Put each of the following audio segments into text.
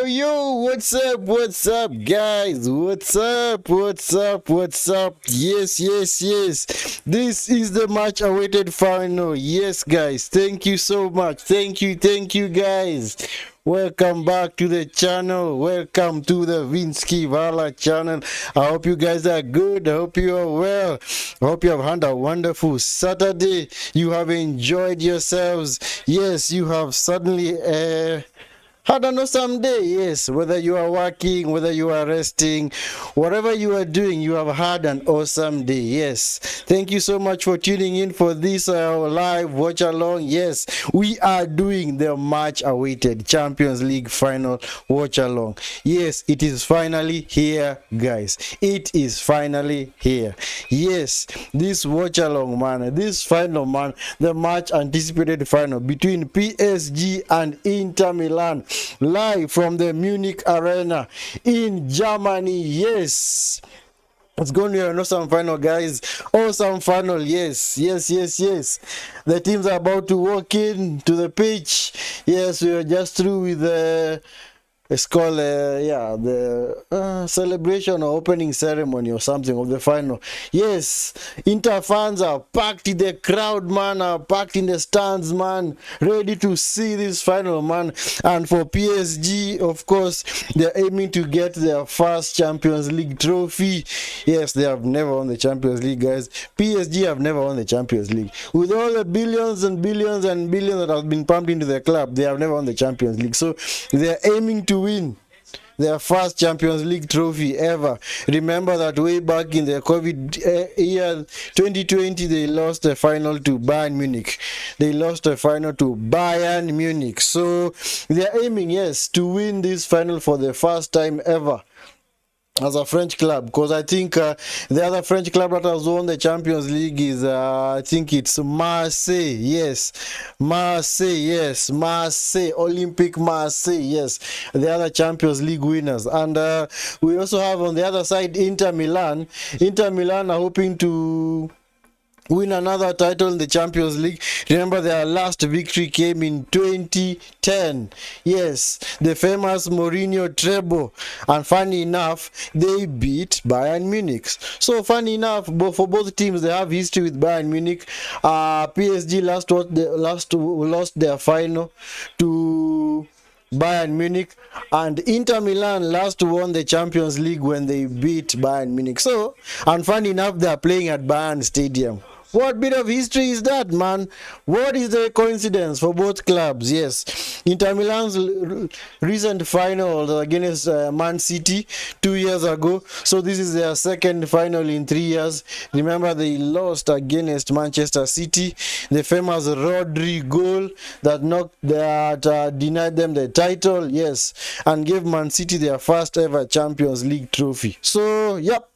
Yo, what's up, guys? What's up? Yes. This is the much awaited final. Yes, guys, thank you so much. Thank you, guys. Welcome back to the channel. Welcome to the Vinsky Vala channel. I hope you guys are good. I hope you are well. I hope you have had a wonderful Saturday. You have enjoyed yourselves. Yes, you have suddenly had an awesome day. Yes, whether you are working, whether you are resting, whatever you are doing, you have had an awesome day. Yes, thank you so much for tuning in for this live watch along. Yes, we are doing the much awaited Champions League final watch along. Yes, it is finally here, guys. It is finally here. Yes, this watch along, man, this final, man, the much anticipated final between PSG and Inter Milan, live from the Munich Arena in Germany. Yes, it's going to be an awesome final, guys. Awesome final. Yes. The teams are about to walk in to the pitch. Yes, we are just through with the it's called the celebration or opening ceremony or something of the final. Yes, Inter fans are packed in the crowd, man, are packed in the stands, man, ready to see this final, man. And for PSG, of course, they're aiming to get their first Champions League trophy. Yes, they have never won the Champions League, guys. PSG have never won the Champions League. With all the billions and billions and billions that have been pumped into the club, they have never won the Champions League. So they're aiming to win their first Champions League trophy ever. Remember that way back in the COVID year 2020, they lost the final to Bayern Munich. So they're aiming, yes, to win this final for the first time ever as a French club, because I think the other French club that has won the Champions League is I think it's Marseille. Yes, Olympique Marseille. Yes, the other Champions League winners. And we also have on the other side Inter Milan. Inter Milan are hoping to win another title in the Champions League. Remember, their last victory came in 2010. Yes, the famous Mourinho treble. And funny enough, they beat Bayern Munich. So funny enough, for both teams, they have history with Bayern Munich. PSG lost their final to Bayern Munich, and Inter Milan last won the Champions League when they beat Bayern Munich. So, and funny enough, they are playing at Bayern Stadium. What bit of history is that, man? What is the coincidence for both clubs? Yes, Inter Milan's recent final against Man City 2 years ago. So this is their second final in 3 years. Remember, they lost against Manchester City. The famous Rodri goal that denied them the title. Yes, and gave Man City their first ever Champions League trophy. So, yep.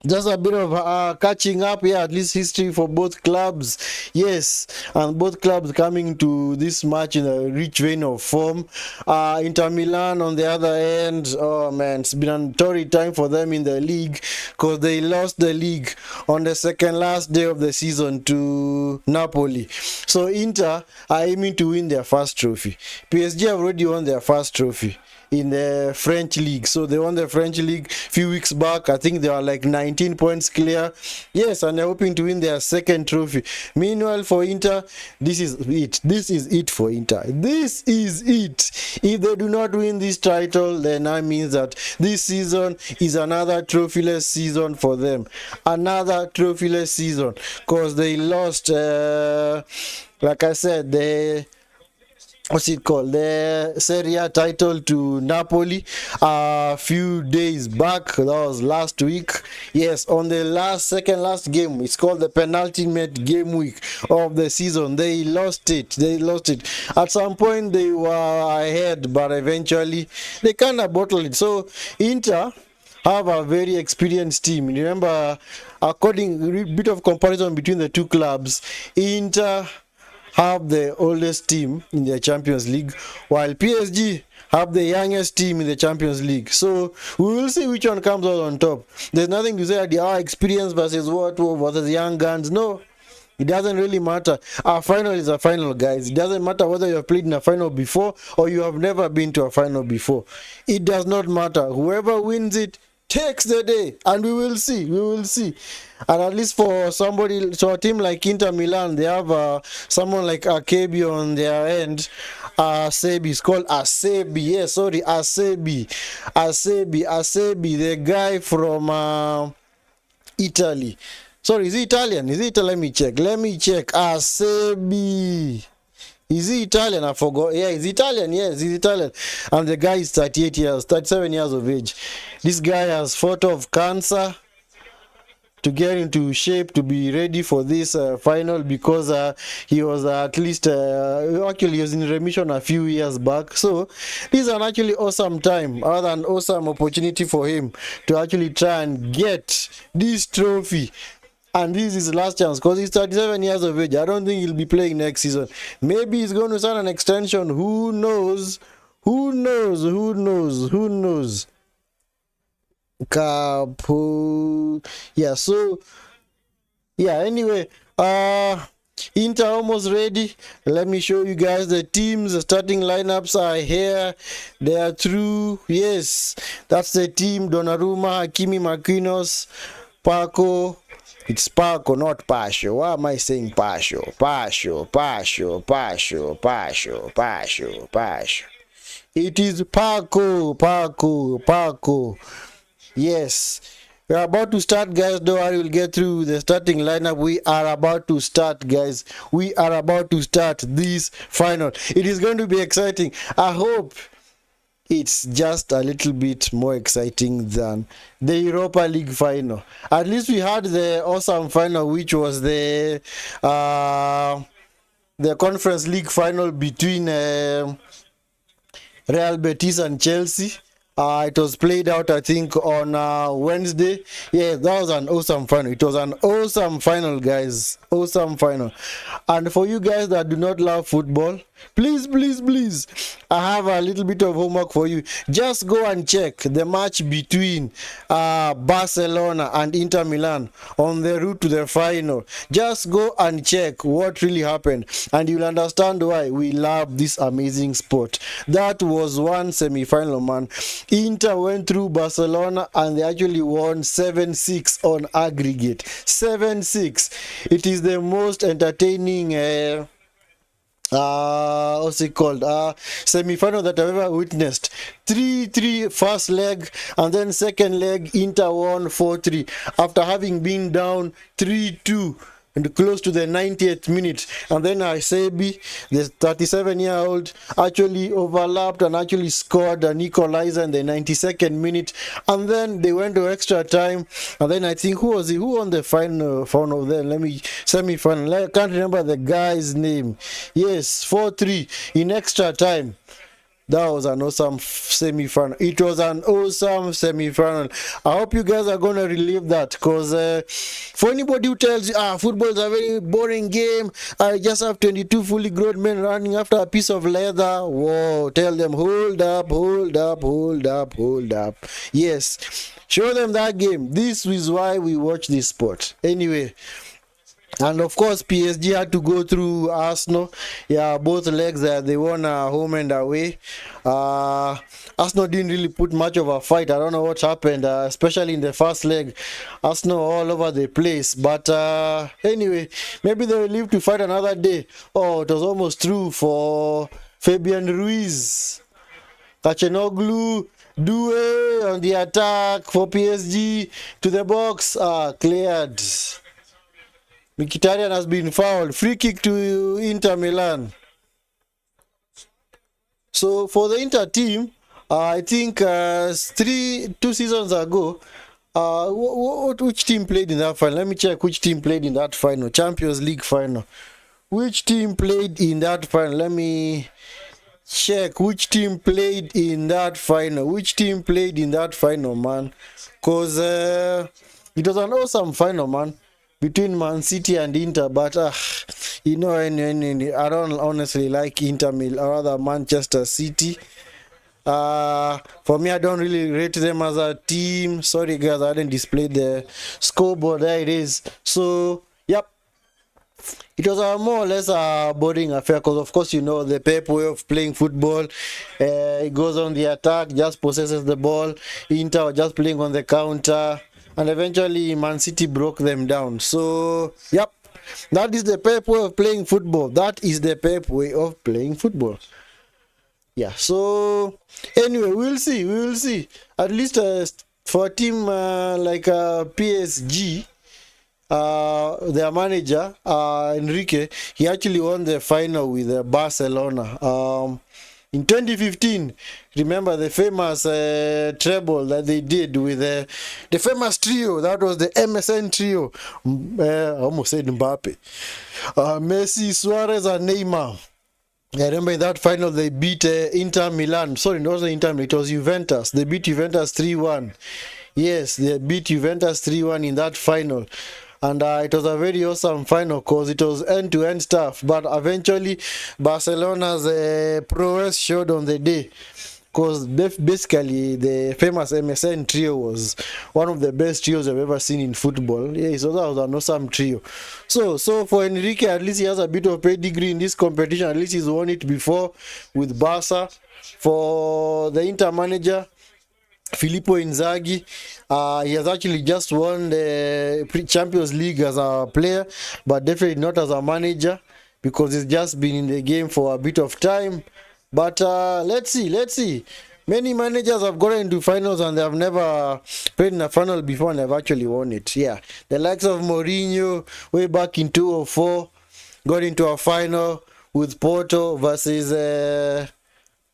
Just a bit of catching up here, at least history for both clubs. Yes, and both clubs coming to this match in a rich vein of form. Inter Milan on the other end, oh man, it's been a torrid time for them in the league, because they lost the league on the second last day of the season to Napoli. So Inter are aiming to win their first trophy. PSG have already won their first trophy in the French league. So they won the French league a few weeks back. I think they are like 19 points clear. Yes, and they're hoping to win their second trophy. Meanwhile, for Inter, this is it for Inter. This is it. If they do not win this title, then that means that this season is another trophyless season for them. Another trophyless season, because they lost, like I said, the Serie A title to Napoli a few days back. That was last week. Yes, on the second last game. It's called the penultimate game week of the season. They lost it. At some point they were ahead, but eventually they kind of bottled it. So Inter have a very experienced team. Remember, according bit of comparison between the two clubs, Inter have the oldest team in the Champions League, while PSG have the youngest team in the Champions League. So we will see which one comes out on top. There's nothing to say that our experience versus what versus young guns. No, it doesn't really matter. Our final is a final, guys. It doesn't matter whether you have played in a final before or you have never been to a final before. It does not matter. Whoever wins it takes the day, and we will see. We will see. And at least for somebody, so a team like Inter Milan, they have someone like Akebi on their end. Asebi, it's called Asebi. Yes, sorry, Asebi, the guy from Italy. Sorry, is he Italian? Is he Italian? Let me check. Asebi. Is he Italian? I forgot. Yeah, he's Italian. Yes, he's Italian. And the guy is 37 years of age. This guy has fought off cancer to get into shape to be ready for this final, because he was at least actually he was in remission a few years back. So this is an actually awesome time, rather an awesome opportunity for him to actually try and get this trophy. And this is his last chance, because he's 37 years of age. I don't think he'll be playing next season. Maybe he's going to sign an extension. Who knows? Who knows? Who knows? Who knows? Yeah, so yeah, anyway, Inter almost ready. Let me show you guys the teams. The starting lineups are here. They are through. Yes, that's the team. Donnarumma, Hakimi, Marquinhos, Paco. It's Paco, not Pasho. Why am I saying Pasho? Pasho. It is Paco. Yes. We are about to start, guys. Don't worry, we'll get through the starting lineup. We are about to start, guys. We are about to start this final. It is going to be exciting. I hope it's just a little bit more exciting than the Europa League final. At least we had the awesome final, which was the Conference League final between Real Betis and Chelsea. It was played out, I think, on Wednesday. Yeah, that was an awesome final. It was an awesome final, guys. Awesome final. And for you guys that do not love football, please, I have a little bit of homework for you. Just go and check the match between Barcelona and Inter Milan on the route to the final. Just go and check what really happened, and you'll understand why we love this amazing sport. That was one semi-final, man. Inter went through Barcelona and they actually won 7-6 on aggregate. 7-6. It is the most entertaining what's it called, semi-final that I've ever witnessed. 3-3 first leg, and then second leg Inter won 4-3 after having been down 3-2 and close to the 90th minute. And then Asebi, the 37-year-old, actually overlapped and actually scored an equalizer in the 92nd minute. And then they went to extra time. And then I think, who won the final then? Let me, semi-final. I can't remember the guy's name. Yes, 4-3 in extra time. That was an awesome semi-final. It was an awesome semi-final. I hope you guys are going to relive that, because for anybody who tells you, football is a very boring game, I just have 22 fully grown men running after a piece of leather. Whoa, tell them, hold up. Yes, show them that game. This is why we watch this sport. Anyway, and of course, PSG had to go through Arsenal. Yeah, both legs they won home and away. Arsenal didn't really put much of a fight. I don't know what happened, especially in the first leg. Arsenal all over the place. But anyway, maybe they will live to fight another day. Oh, it was almost through for Fabian Ruiz. Kachenoglu, Doué on the attack for PSG to the box. Cleared. Mkhitaryan has been fouled. Free kick to Inter Milan. So for the Inter team, I think 2 seasons ago, which team played in that final? Let me check which team played in that final. Champions League final. Which team played in that final? Let me check which team played in that final. Which team played in that final, man? Because it was an awesome final, man. between Man City and Inter, but you know, I don't honestly like Inter Milan, or rather Manchester City. For me, I don't really rate them as a team. Sorry guys, I didn't display the scoreboard. There it is. So yep, it was a more or less a boring affair, because of course, you know, the Pep way of playing football. It goes on the attack, just possesses the ball. Inter were just playing on the counter, and eventually Man City broke them down. So yep, that is the Pep way of playing football. That is the Pep way of playing football. Yeah, so anyway, we'll see. At least for a team like PSG, their manager Enrique, he actually won the final with Barcelona in 2015. Remember the famous treble that they did with the famous trio? That was the MSN trio. I almost said Mbappe, Messi, Suarez, and Neymar. I remember in that final they beat Inter Milan. Sorry, it wasn't Inter Milan, it was Juventus. They beat Juventus 3-1. Yes, they beat Juventus 3-1 in that final. And it was a very awesome final, because it was end-to-end stuff. But eventually, Barcelona's prowess showed on the day. Because basically, the famous MSN trio was one of the best trios I've ever seen in football. Yeah, so that was an awesome trio. So for Enrique, at least he has a bit of pedigree in this competition. At least he's won it before with Barca. For the Inter manager, Filippo Inzaghi, he has actually just won the Champions League as a player, but definitely not as a manager, because he's just been in the game for a bit of time. But let's see. Many managers have gotten into finals and they have never played in a final before, and they've actually won it. Yeah, the likes of Mourinho way back in 2004 got into a final with Porto versus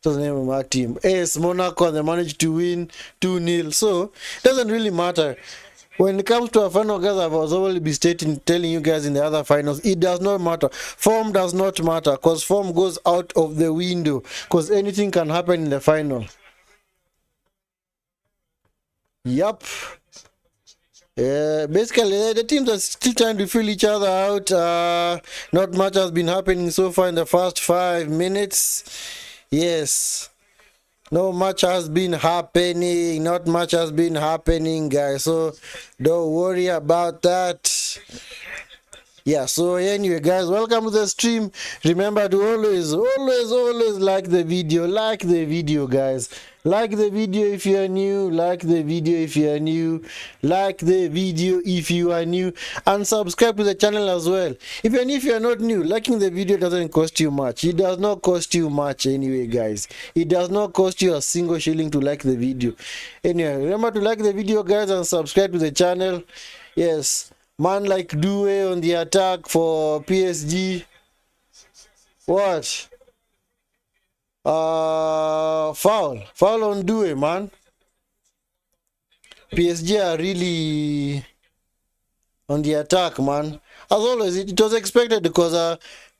what's the name of my team? AS Monaco, and they managed to win 2-0. So it doesn't really matter. When it comes to a final, guys, I was already been telling you guys in the other finals, it does not matter. Form does not matter, because form goes out of the window, because anything can happen in the final. Yup. Basically, the teams are still trying to fill each other out. Not much has been happening so far in the first 5 minutes. Yes. No much has been happening. Not much has been happening, guys. So don't worry about that. Yeah, so anyway, guys, welcome to the stream. Remember to always like the video. Like the video, guys. Like the video if you are new. Like the video if you are new. Like the video if you are new. And subscribe to the channel as well. Even if you are not new, liking the video doesn't cost you much. It does not cost you much anyway, guys. It does not cost you a single shilling to like the video. Anyway, remember to like the video, guys, and subscribe to the channel. Yes. Man like Doué on the attack for PSG. What? Foul on Doué, man. PSG are really on the attack, man. As always, it was expected, because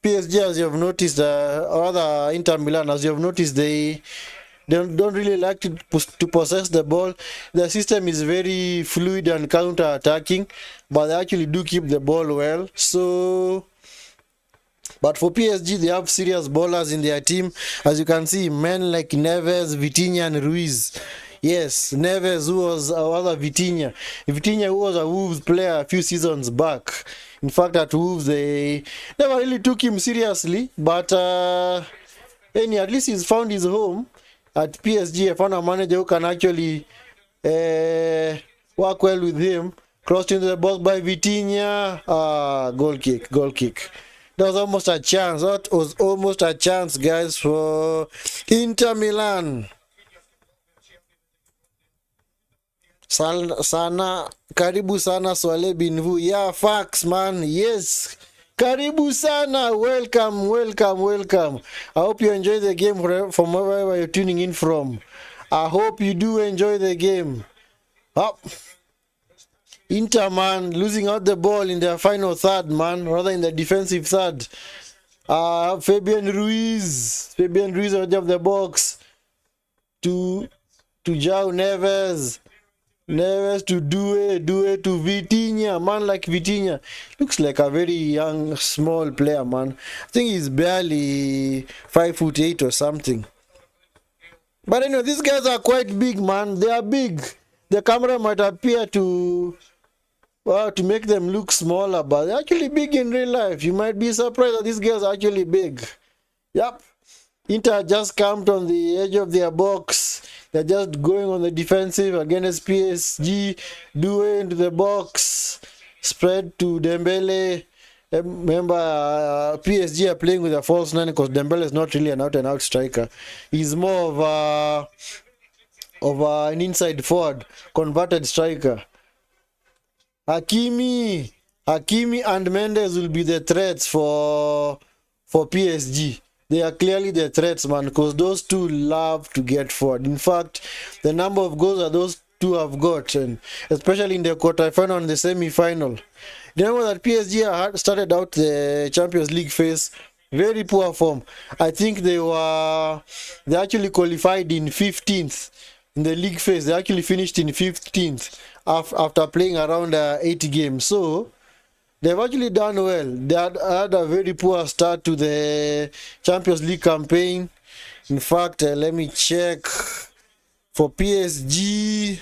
PSG, as you have noticed, or rather Inter Milan, as you have noticed, they don't really like to possess the ball. The system is very fluid and counter-attacking, but they actually do keep the ball well. So, but for PSG, they have serious ballers in their team. As you can see, men like Neves, Vitinha, and Ruiz. Yes, Neves, who was other Vitinha, who was a Wolves player a few seasons back. In fact, at Wolves, they never really took him seriously, but at least he's found his home. At PSG, I found a manager who can actually work well with him. Crossed into the box by Vitinha. Goal kick. That was almost a chance. That was almost a chance, guys, for Inter Milan. Sana, karibu sana Swale Binvu. Yeah, facts, man. Yes. Karibu sana, welcome. I hope you enjoy the game from wherever you're tuning in from. I hope you do enjoy the game. Up. Inter, man, losing out the ball in their final third, man, rather in the defensive third. Fabian Ruiz out of the box to João Neves. Neves to Due to Vitinha. Man like Vitinha. Looks like a very young, small player, man. I think he's barely 5'8" or something. But anyway, these guys are quite big, man. They are big. The camera might appear to, well, to make them look smaller, but they're actually big in real life. You might be surprised that these guys are actually big. Yep. Inter just camped on the edge of their box. They're just going on the defensive against PSG. Due into the box. Spread to Dembele. Remember, PSG are playing with a false nine because Dembele is not really an out-and-out striker. He's more of an inside forward, converted striker. Hakimi and Mendes will be the threats for PSG. They are clearly the threats, man, because those two love to get forward. In fact, the number of goals that those two have got, and especially in the quarterfinal and the semi-final. Remember that PSG had started out the Champions League phase very poor form. I think they actually qualified in 15th in the league phase. They actually finished in 15th after playing around 80 games. So they've actually done well. They had a very poor start to the Champions League campaign. In fact, let me check for PSG.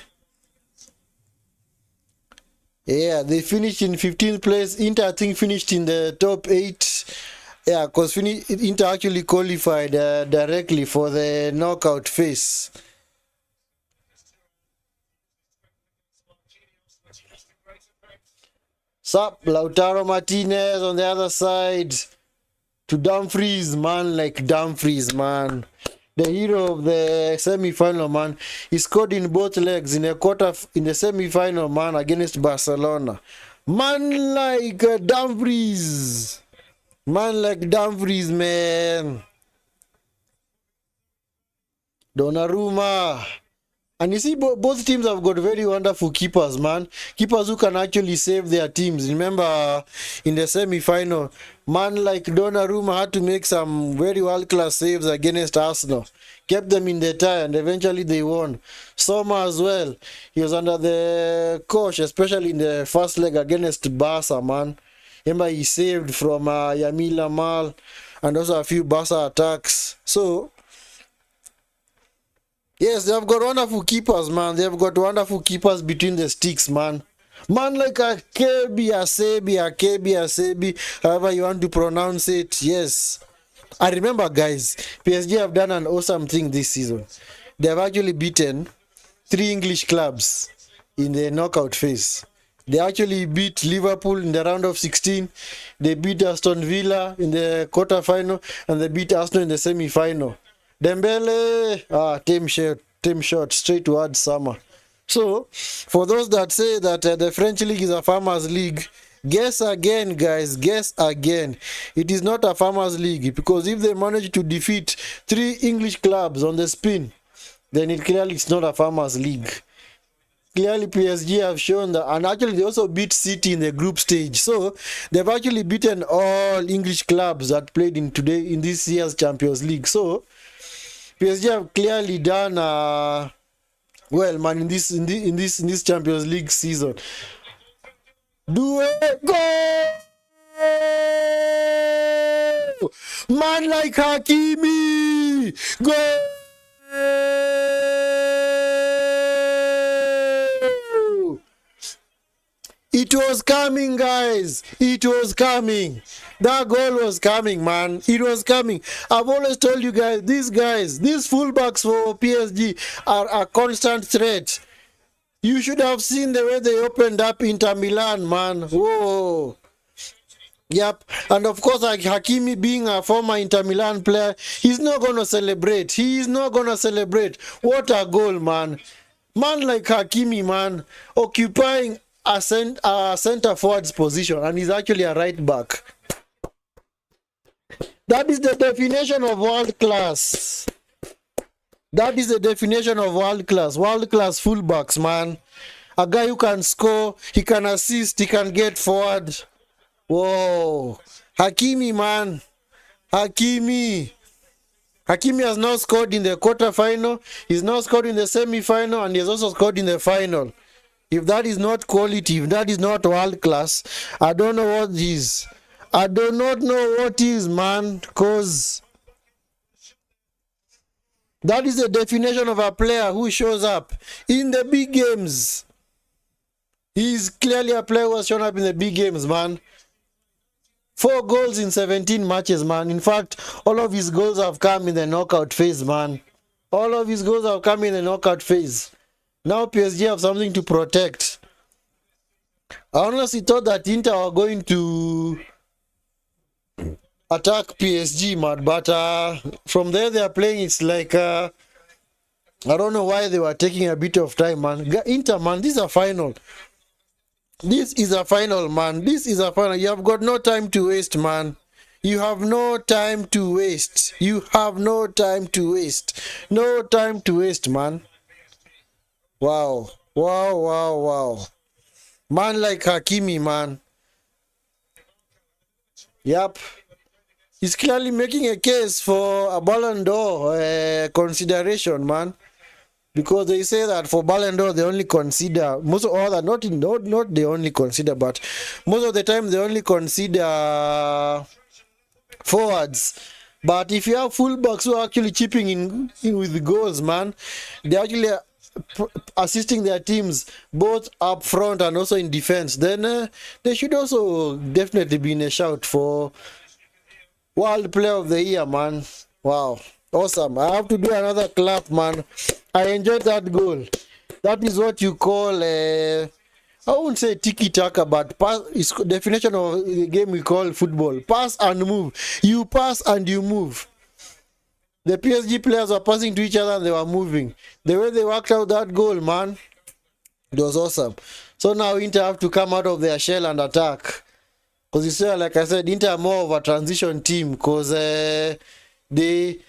Yeah, they finished in 15th place. Inter, I think, finished in the top 8. Yeah, because Inter actually qualified directly for the knockout phase. Sup, Lautaro Martinez on the other side to Dumfries, man, like Dumfries, man. The hero of the semi-final, man. He scored in both legs in the semi-final, man, against Barcelona. Man like Dumfries. Man like Dumfries, man. Donnarumma. And you see, both teams have got very wonderful keepers, man. Keepers who can actually save their teams. Remember, in the semi-final, man like Donnarumma had to make some very world-class saves against Arsenal. Kept them in the tie, and eventually they won. Sommer as well. He was under the coach, especially in the first leg against Barca, man. Remember, he saved from Yamil Lamal and also a few Barca attacks. So, yes, they have got wonderful keepers, man. They have got wonderful keepers between the sticks, man. Man like Akebi, Asebi, however you want to pronounce it. Yes. I remember, guys, PSG have done an awesome thing this season. They have actually beaten 3 English clubs in the knockout phase. They actually beat Liverpool in the round of 16. They beat Aston Villa in the quarterfinal, and they beat Arsenal in the semi-final. Dembele, team shot straight towards summer. So, for those that say that the French league is a farmers league, guess again, guys, guess again. It is not a farmers league, because if they manage to defeat 3 English clubs on the spin, then it clearly is not a farmers league. Clearly, PSG have shown that, and actually they also beat City in the group stage. So they've actually beaten all English clubs that played in this year's Champions League. So PSG have clearly done well, man, in this Champions League season. Do it, go! Man like Hakimi, go! It was coming, guys. It was coming. That goal was coming, man. It was coming. I've always told you guys, these fullbacks for PSG are a constant threat. You should have seen the way they opened up Inter Milan, man. Whoa. Yep. And of course, like Hakimi being a former Inter Milan player, he's not going to celebrate. He is not going to celebrate. What a goal, man. Man like Hakimi, man, occupying a center forward's position, and he's actually a right back. That is the definition of world class. That is the definition of world class. World class fullbacks, man. A guy who can score, he can assist, he can get forward. Whoa. Hakimi, man. Hakimi has now scored in the quarterfinal. He's now scored in the semi-final, and he has also scored in the final. If that is not quality, if that is not world class, I don't know what is. I do not know what is, man, because that is the definition of a player who shows up in the big games. He's clearly a player who has shown up in the big games, man. 4 goals in 17 matches, man. In fact, all of his goals have come in the knockout phase, man. All of his goals have come in the knockout phase. Now PSG have something to protect. I honestly thought that Inter were going to attack PSG, man. But from there they are playing, it's like... I don't know why they were taking a bit of time, man. Inter, man, this is a final. This is a final, man. This is a final. You have got no time to waste, man. You have no time to waste. You have no time to waste. No time to waste, man. Wow. Wow, wow, wow. Man like Hakimi, man. Yep. He's clearly making a case for a Ballon d'Or consideration, man. Because they say that for Ballon d'Or they only consider most of all that not they only consider, but most of the time they only consider forwards. But if you have fullbacks who are actually chipping in with goals, man, they actually assisting their teams both up front and also in defense, then they should also definitely be in a shout for World Player of the Year, man. Wow. Awesome. I have to do another clap, man. I enjoyed that goal. That is what you call, I won't say tiki-taka, but pass is definition of the game we call football. Pass and move. You pass and you move. The PSG players were passing to each other and they were moving. The way they worked out that goal, man, it was awesome. So now Inter have to come out of their shell and attack. Because you see, like I said, Inter are more of a transition team because... they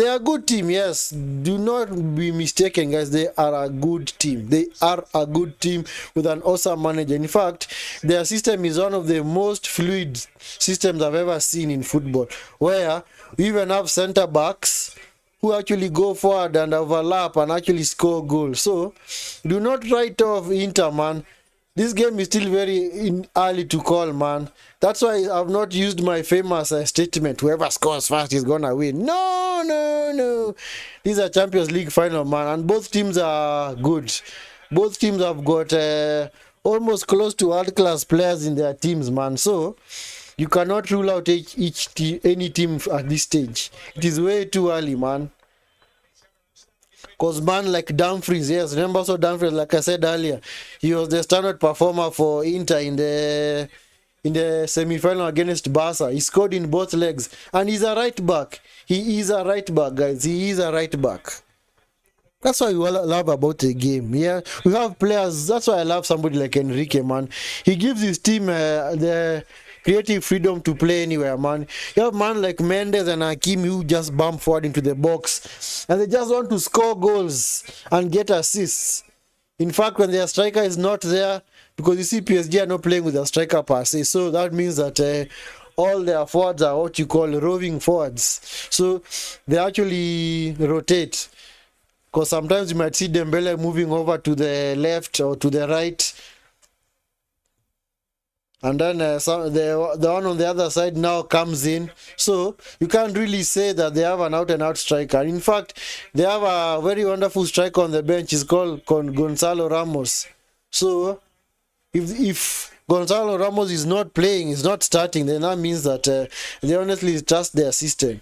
are a good team. Yes, do not be mistaken, guys. They are a good team. They are a good team with an awesome manager. In fact, their system is one of the most fluid systems I've ever seen in football, where we even have center backs who actually go forward and overlap and actually score goals. So do not write off Inter, man. This game is still very early to call, man. That's why I've not used my famous statement, whoever scores first is gonna win. No, no, no. This is a Champions League final, man, and both teams are good. Both teams have got almost close to world-class players in their teams, man. So you cannot rule out any team at this stage. It is way too early, man. Because man like Dumfries, yes, remember so Dumfries, like I said earlier, he was the standard performer for Inter in the semi-final against Barca. He scored in both legs, and he's a right back. He is a right back, guys. He is a right back. That's why we love about the game. Yeah, we have players. That's why I love somebody like Enrique, man. He gives his team the creative freedom to play anywhere, man. You have man like Mendes and Hakimi who just bump forward into the box and they just want to score goals and get assists. In fact, when their striker is not there, because you see PSG are not playing with a striker per se, so that means that all their forwards are what you call roving forwards. So they actually rotate. Because sometimes you might see Dembele moving over to the left or to the right. And then the one on the other side now comes in. So you can't really say that they have an out-and-out striker. In fact, they have a very wonderful striker on the bench. It's called Gonzalo Ramos. So if Gonzalo Ramos is not playing, is not starting, then that means that they honestly trust their system.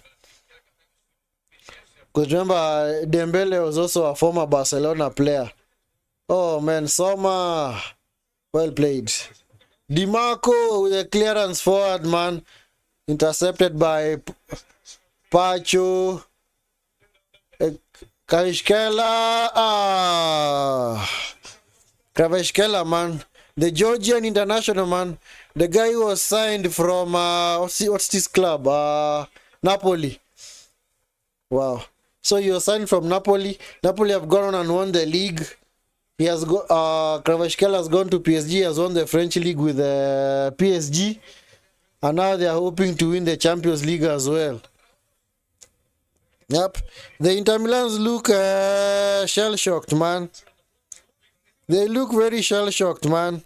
Because remember, Dembele was also a former Barcelona player. Oh man, Soma, well played. Di Marco with a clearance forward, man. Intercepted by Pacho. Kvaratskhelia. Kvaratskhelia, man. The Georgian international, man. The guy who was signed from, what's this club? Napoli. Wow. So he was signed from Napoli. Napoli have gone on and won the league. He has Kvaratskhelia has gone to PSG, has won the French league with PSG, and now they are hoping to win the Champions League as well. Yep, the Inter Milans look shell-shocked, man. They look very shell-shocked, man.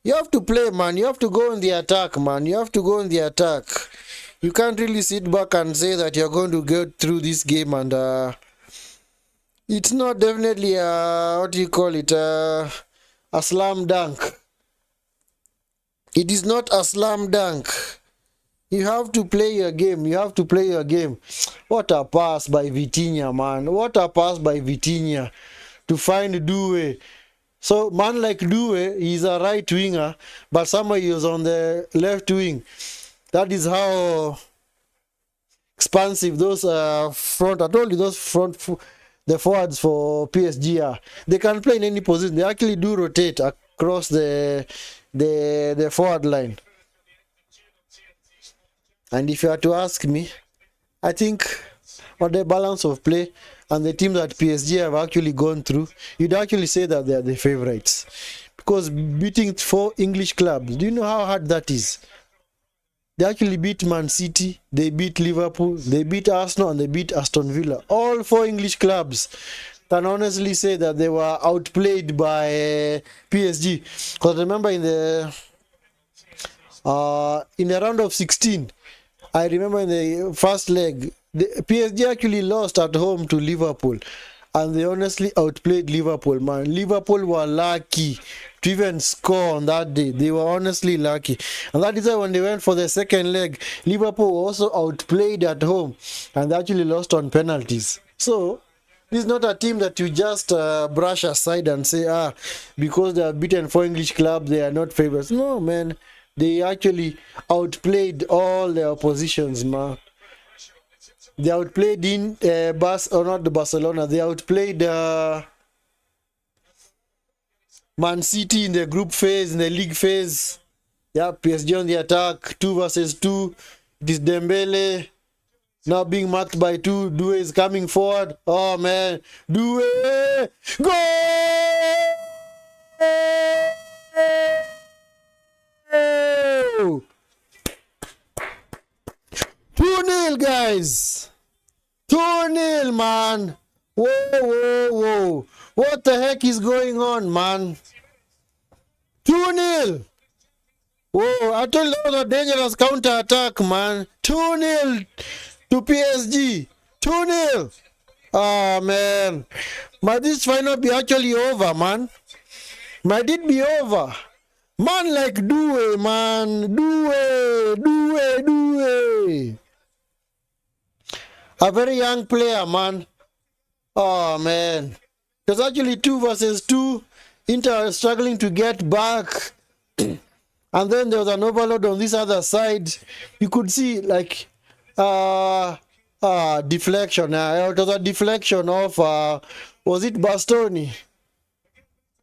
You have to play, man. You have to go in the attack, man. You have to go in the attack. You can't really sit back and say that you're going to get through this game and it's not definitely what do you call it, a slam dunk. It is not a slam dunk. You have to play your game. You have to play your game. What a pass by Vitinha, man. What a pass by Vitinha to find Due. So, man like Due, he's a right winger, but somebody is on the left wing. That is how expansive those front, I told you, those the forwards for PSG are. They can play in any position. They actually do rotate across the forward line. And if you are to ask me, I think on the balance of play and the team that PSG have actually gone through, you'd actually say that they are the favorites. Because beating 4 English clubs, do you know how hard that is? They actually beat Man City, they beat Liverpool, they beat Arsenal, and they beat Aston Villa. All 4 English clubs can honestly say that they were outplayed by PSG. Because remember in the round of 16, I remember in the first leg, the PSG actually lost at home to Liverpool. And they honestly outplayed Liverpool, man. Liverpool were lucky to even score on that day. They were honestly lucky. And that is why when they went for the second leg, Liverpool also outplayed at home. And they actually lost on penalties. So, this is not a team that you just brush aside and say, because they have beaten 4 English clubs, they are not favorites. No, man. They actually outplayed all their oppositions, man. They outplayed in Barcelona. They outplayed Man City in the group phase, in the league phase. Yeah, PSG on the attack, 2 versus 2. It is Dembele now being marked by 2. Due is coming forward. Oh man, Due, go! 2-0, guys. 2-0, man. Whoa. What the heck is going on, man? 2-0. Whoa, I told you that was a dangerous counter-attack, man. 2-0 to PSG. 2-0. Oh, man. Might this final be actually over, man? Might it be over? Man like Due, man. Due. A very young player, man. Oh, man. It was actually 2 versus 2. Inter struggling to get back. And then there was an overload on this other side. You could see, like, deflection. It was a deflection of, was it Bastoni?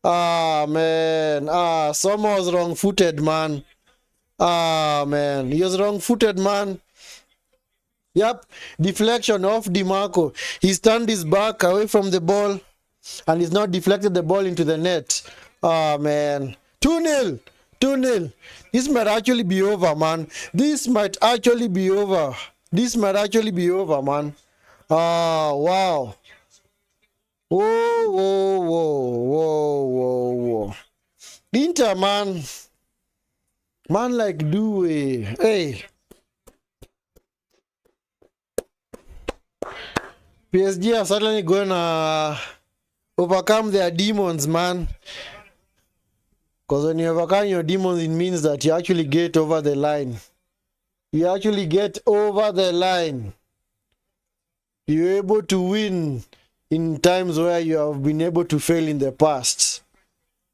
Man. Someone was wrong-footed, man. Man. He was wrong-footed, man. Yep, deflection of DiMarco. He's turned his back away from the ball and he's not deflected the ball into the net. Oh, man. 2-0. This might actually be over, man. This might actually be over, man. Oh, wow. Whoa. Inter, man. Man like Due. Hey. PSG are certainly going to overcome their demons, man. Because when you overcome your demons, it means that you actually get over the line. You're able to win in times where you have been able to fail in the past.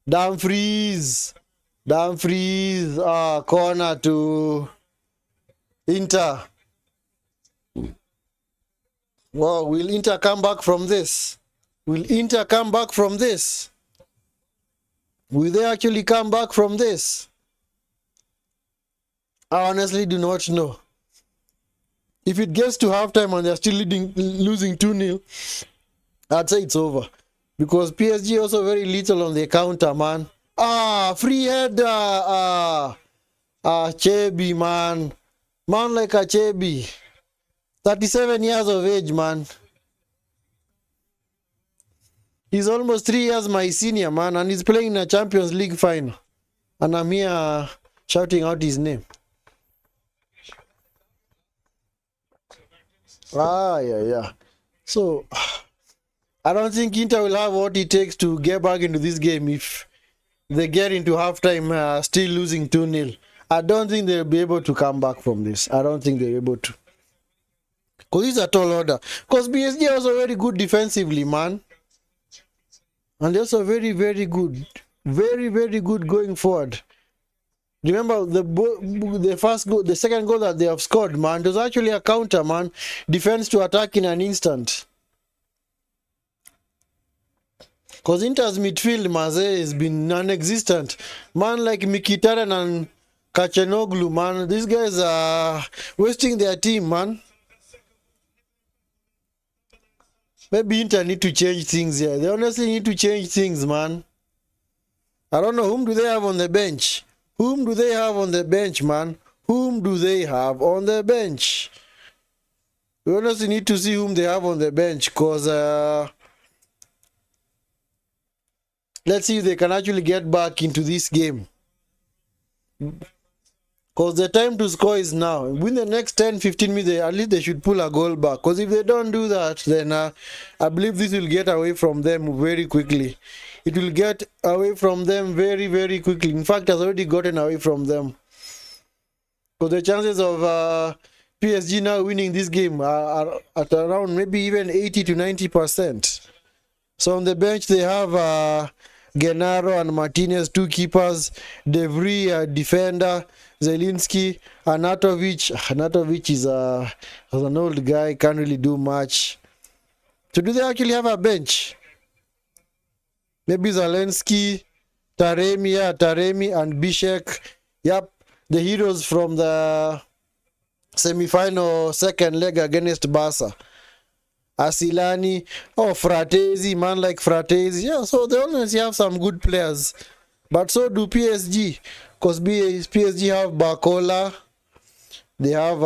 Dumfries. Corner to Inter. Wow, will Inter come back from this? Will they actually come back from this? I honestly do not know. If it gets to halftime and they're still losing 2-0, I'd say it's over. Because PSG also very little on the counter, man. Free header. Achebi, man. Man like Achebi. 37 years of age, man. He's almost 3 years my senior, man, and he's playing in a Champions League final. And I'm here shouting out his name. Yeah. So, I don't think Inter will have what it takes to get back into this game if they get into halftime still losing 2-0. I don't think they'll be able to come back from this. I don't think they'll be able to. Because it's a tall order. Because PSG are also very good defensively, man. And they're also very, very good. Very, very good going forward. Remember the first goal, the second goal that they have scored, man, it was actually a counter, man. Defense to attack in an instant. Because Inter's midfield, Maze, has been non-existent. Man like Mkhitaryan and Kachanoglu, man, these guys are wasting their team, man. Maybe Inter need to change things here. They honestly need to change things, man. I don't know, whom do they have on the bench? Whom do they have on the bench, man? Whom do they have on the bench? We honestly need to see whom they have on the bench, because let's see if they can actually get back into this game. Because the time to score is now. Within the next 10-15 minutes, at least they should pull a goal back. Because if they don't do that, then I believe this will get away from them very quickly. It will get away from them very, very quickly. In fact, it has already gotten away from them. So the chances of PSG now winning this game are at around maybe even 80 to 90%. So on the bench, they have Gennaro and Martinez, 2 keepers. De Vries, a defender. Zelinski, Anatovic. Anatovic is an old guy, can't really do much. So do they actually have a bench? Maybe Zelensky, Taremi and Bishek. Yep, the heroes from the semi-final second leg against Barca. Asilani, Fratesi, man like Fratesi. Yeah, so they always have some good players. But so do PSG. Because PSG have Barcola, they have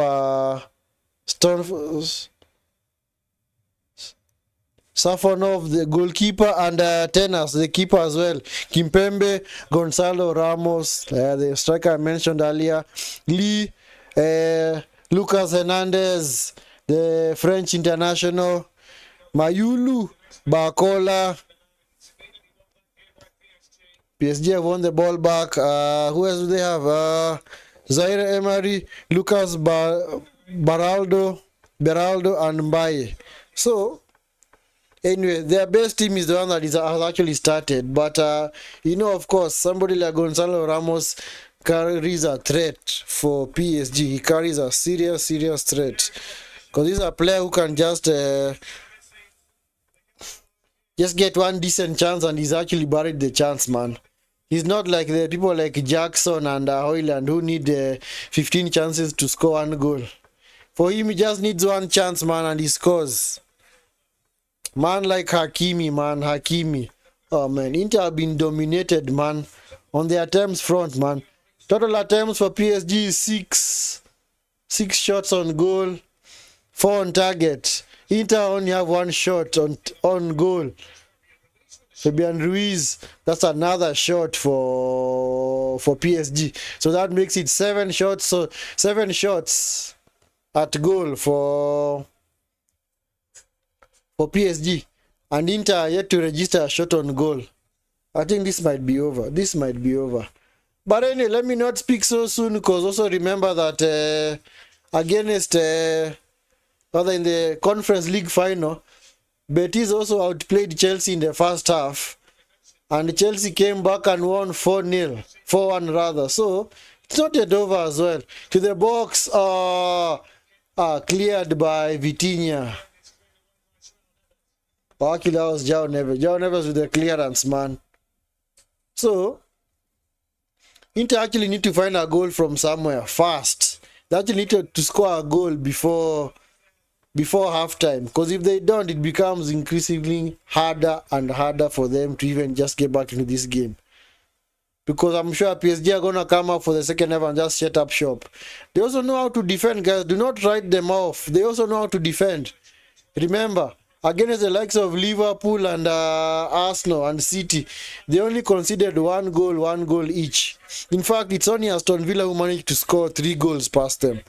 Safonov, the goalkeeper, and Tenas, the keeper as well. Kimpembe, Gonzalo Ramos, the striker I mentioned earlier. Lee, Lucas Hernandez, the French international. Mayulu, Barcola. PSG have won the ball back. Who else do they have? Zaire Emery, Lucas Beraldo, and Mbaye. So, anyway, their best team is the one that has actually started. But, of course, somebody like Gonzalo Ramos carries a threat for PSG. He carries a serious threat. Because he's a player who can just get one decent chance and he's actually buried the chance, man. He's not like the people like Jackson and Hoyland who need 15 chances to score 1 goal. For him, he just needs 1 chance, man, and he scores. Man like Hakimi. Oh, man, Inter have been dominated, man, on the attempts front, man. Total attempts for PSG is 6. 6 shots on goal, 4 on target. Inter only have 1 shot on goal. Fabian Ruiz, that's another shot for PSG. So that makes it 7 shots. So 7 shots at goal for PSG. And Inter yet to register a shot on goal. I think this might be over. But anyway, let me not speak so soon, because also remember that against rather in the Conference League final, Betis also outplayed Chelsea in the first half, and Chelsea came back and won 4-1 rather. So it's not yet over as well. To the box, cleared by Vitinha. Actually, that was João Neves. João Neves with the clearance, man. So Inter actually need to find a goal from somewhere fast. They actually need to score a goal before halftime, because if they don't, it becomes increasingly harder and harder for them to even just get back into this game. Because I'm sure PSG are going to come up for the second half and just shut up shop. They also know how to defend, guys. Do not write them off. They also know how to defend. Remember, Against the likes of Liverpool and Arsenal and City, they only conceded one goal each. In fact, it's only Aston Villa who managed to score 3 goals past them,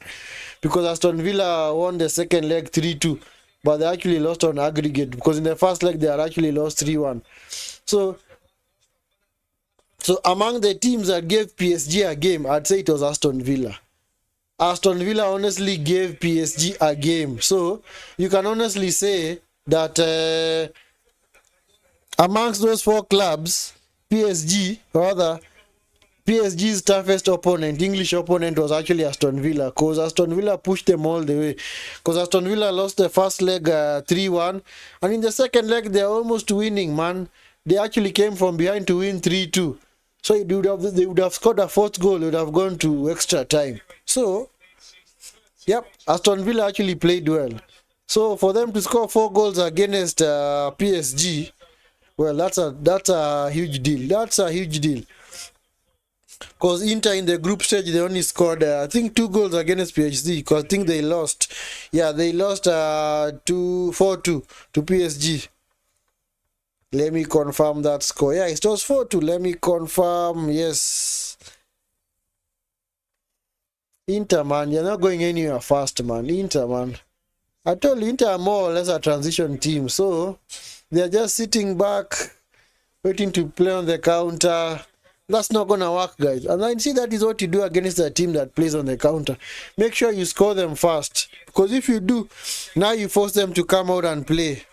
because Aston Villa won the second leg 3-2, but they actually lost on aggregate, because in the first leg they had actually lost 3-1. So among the teams that gave PSG a game, I'd say it was Aston Villa. Aston Villa honestly gave PSG a game. So you can honestly say that amongst those 4 clubs, PSG's toughest opponent, English opponent, was actually Aston Villa, because Aston Villa pushed them all the way. Because Aston Villa lost the first leg 3-1, and in the second leg they're almost winning, man. They actually came from behind to win 3-2. So they would have scored a 4th goal, it would have gone to extra time. So, yep, Aston Villa actually played well. So for them to score 4 goals against PSG, well, that's a huge deal. That's a huge deal. Because Inter in the group stage, they only scored, I think, 2 goals against PSG. Because I think they lost. Yeah, they lost 4-2 to PSG. Let me confirm that score. Yeah, it was 4-2. Let me confirm. Yes. Inter, man, you're not going anywhere fast, man. Inter, man. I told you, Inter are more or less a transition team. So, they're just sitting back, waiting to play on the counter. That's not going to work, guys. And I see that is what you do against a team that plays on the counter. Make sure you score them fast. Because if you do, now you force them to come out and play.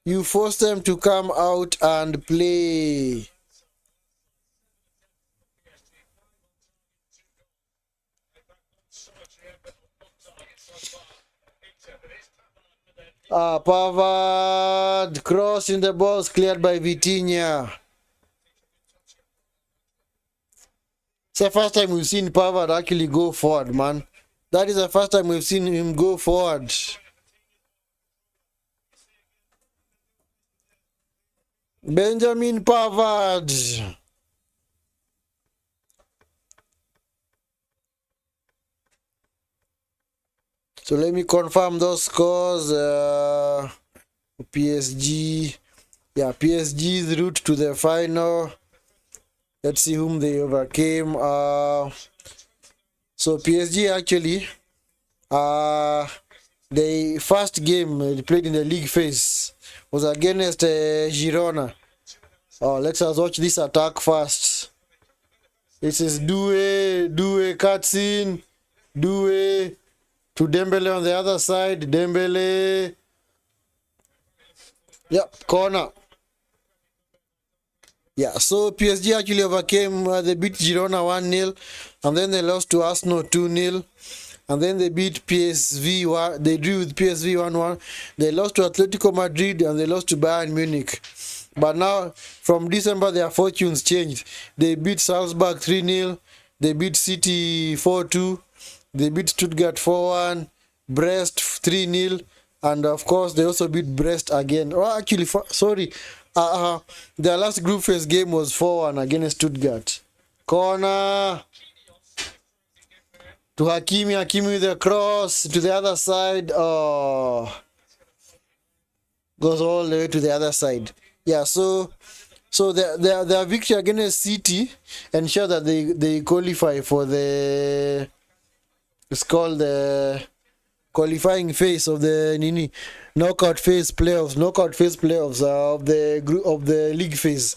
You force them to come out and play. Pavard, cross in the balls cleared by Vitinha. It's the first time we've seen Pavard actually go forward, man. That is the first time we've seen him go forward. Benjamin Pavard. So let me confirm those scores. PSG. Yeah, PSG's route to the final. Let's see whom they overcame. So PSG actually, the first game they played in the league phase was against Girona. Let's watch this attack first. This is Doué cuts in. Doué to Dembele on the other side. Dembele. Yep, corner. Yeah, so PSG actually overcame, they beat Girona 1-0, and then they lost to Arsenal 2-0, and then they beat PSV, they drew with PSV 1-1, they lost to Atletico Madrid, and they lost to Bayern Munich. But now, from December, their fortunes changed. They beat Salzburg 3-0, they beat City 4-2, they beat Stuttgart 4-1, Brest 3-0, and of course, they also beat Brest again. Oh, actually, sorry. Their last group phase game was 4-1 against Stuttgart. Corner to Hakimi. Hakimi with a cross to the other side. Oh, goes all the way to the other side. Yeah, so their victory against City ensure that they qualify for the, it's called the qualifying phase of the knockout phase playoffs of the group of the league phase.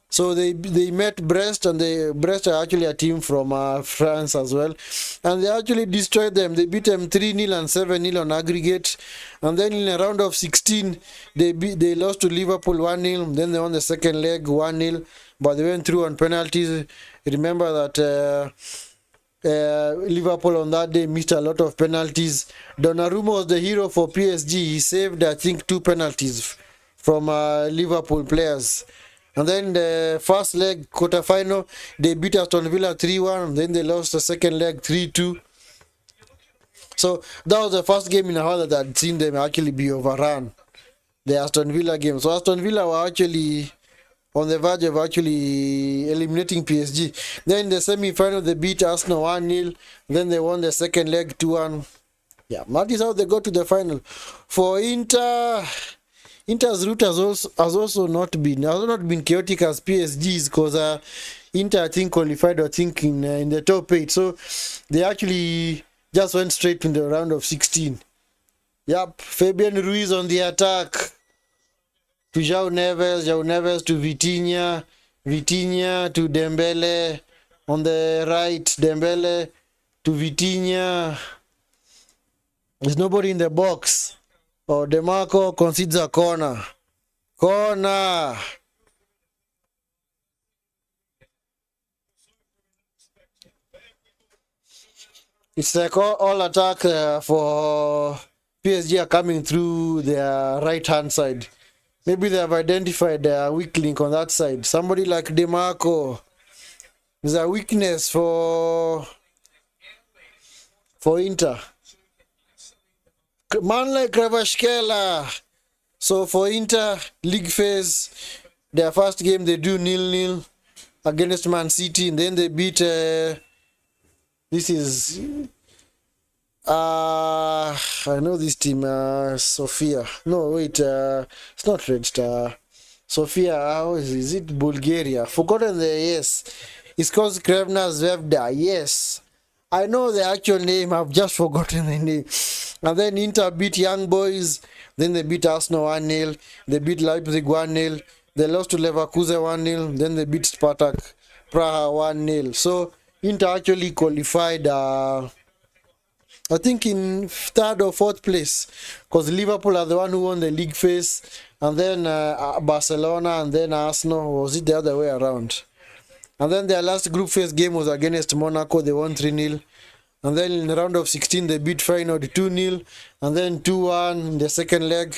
So they met Brest, and Brest are actually a team from France as well, and they actually destroyed them. They beat them 3-0 and 7-0 on aggregate, and then in a round of 16 they lost to Liverpool 1-0. Then they won the second leg 1-0, but they went through on penalties. Remember that Liverpool on that day missed a lot of penalties. Donnarumma was the hero for PSG. He saved, I think, 2 penalties from Liverpool players. And then the first leg, quarterfinal, they beat Aston Villa 3-1. Then they lost the second leg 3-2. So that was the first game in a while that I'd seen them actually be overrun, the Aston Villa game. So Aston Villa were actually on the verge of actually eliminating PSG. Then in the semi-final, they beat Arsenal 1-0. Then they won the second leg 2-1. Yeah, that is how they got to the final. For Inter, Inter's route has also not been chaotic as PSG's, because Inter, I think, qualified, I think, in the top 8. So they actually just went straight to the round of 16. Yep, Fabian Ruiz on the attack. To João Neves to Vitinha, Vitinha to Dembele. On the right, Dembele to Vitinha. There's nobody in the box. Oh, DeMarco concedes a corner. Corner. It's like all attack for PSG are coming through their right-hand side. Maybe they have identified their weak link on that side. Somebody like DeMarco. There's a weakness for Inter. Man like Kvaratskhelia. So for Inter, league phase, their first game they do 0-0 against Man City, and then they beat this is I know this team, Sofia. No, wait, it's not Red Star. Sofia, how is it? Bulgaria. Forgotten the yes. It's called Krevna Zvezda. Yes. I know the actual name, I've just forgotten the name. And then Inter beat Young Boys, then they beat Arsenal 1-0, they beat Leipzig 1-0, they lost to Leverkusen 1-0, then they beat Spartak Praha 1-0. So Inter actually qualified, I think, in 3rd or 4th place, because Liverpool are the one who won the league phase, and then Barcelona, and then Arsenal, or was it the other way around? And then their last group phase game was against Monaco, they won 3-0. And then in the round of 16, they beat Feyenoord 2-0, and then 2-1 in the second leg.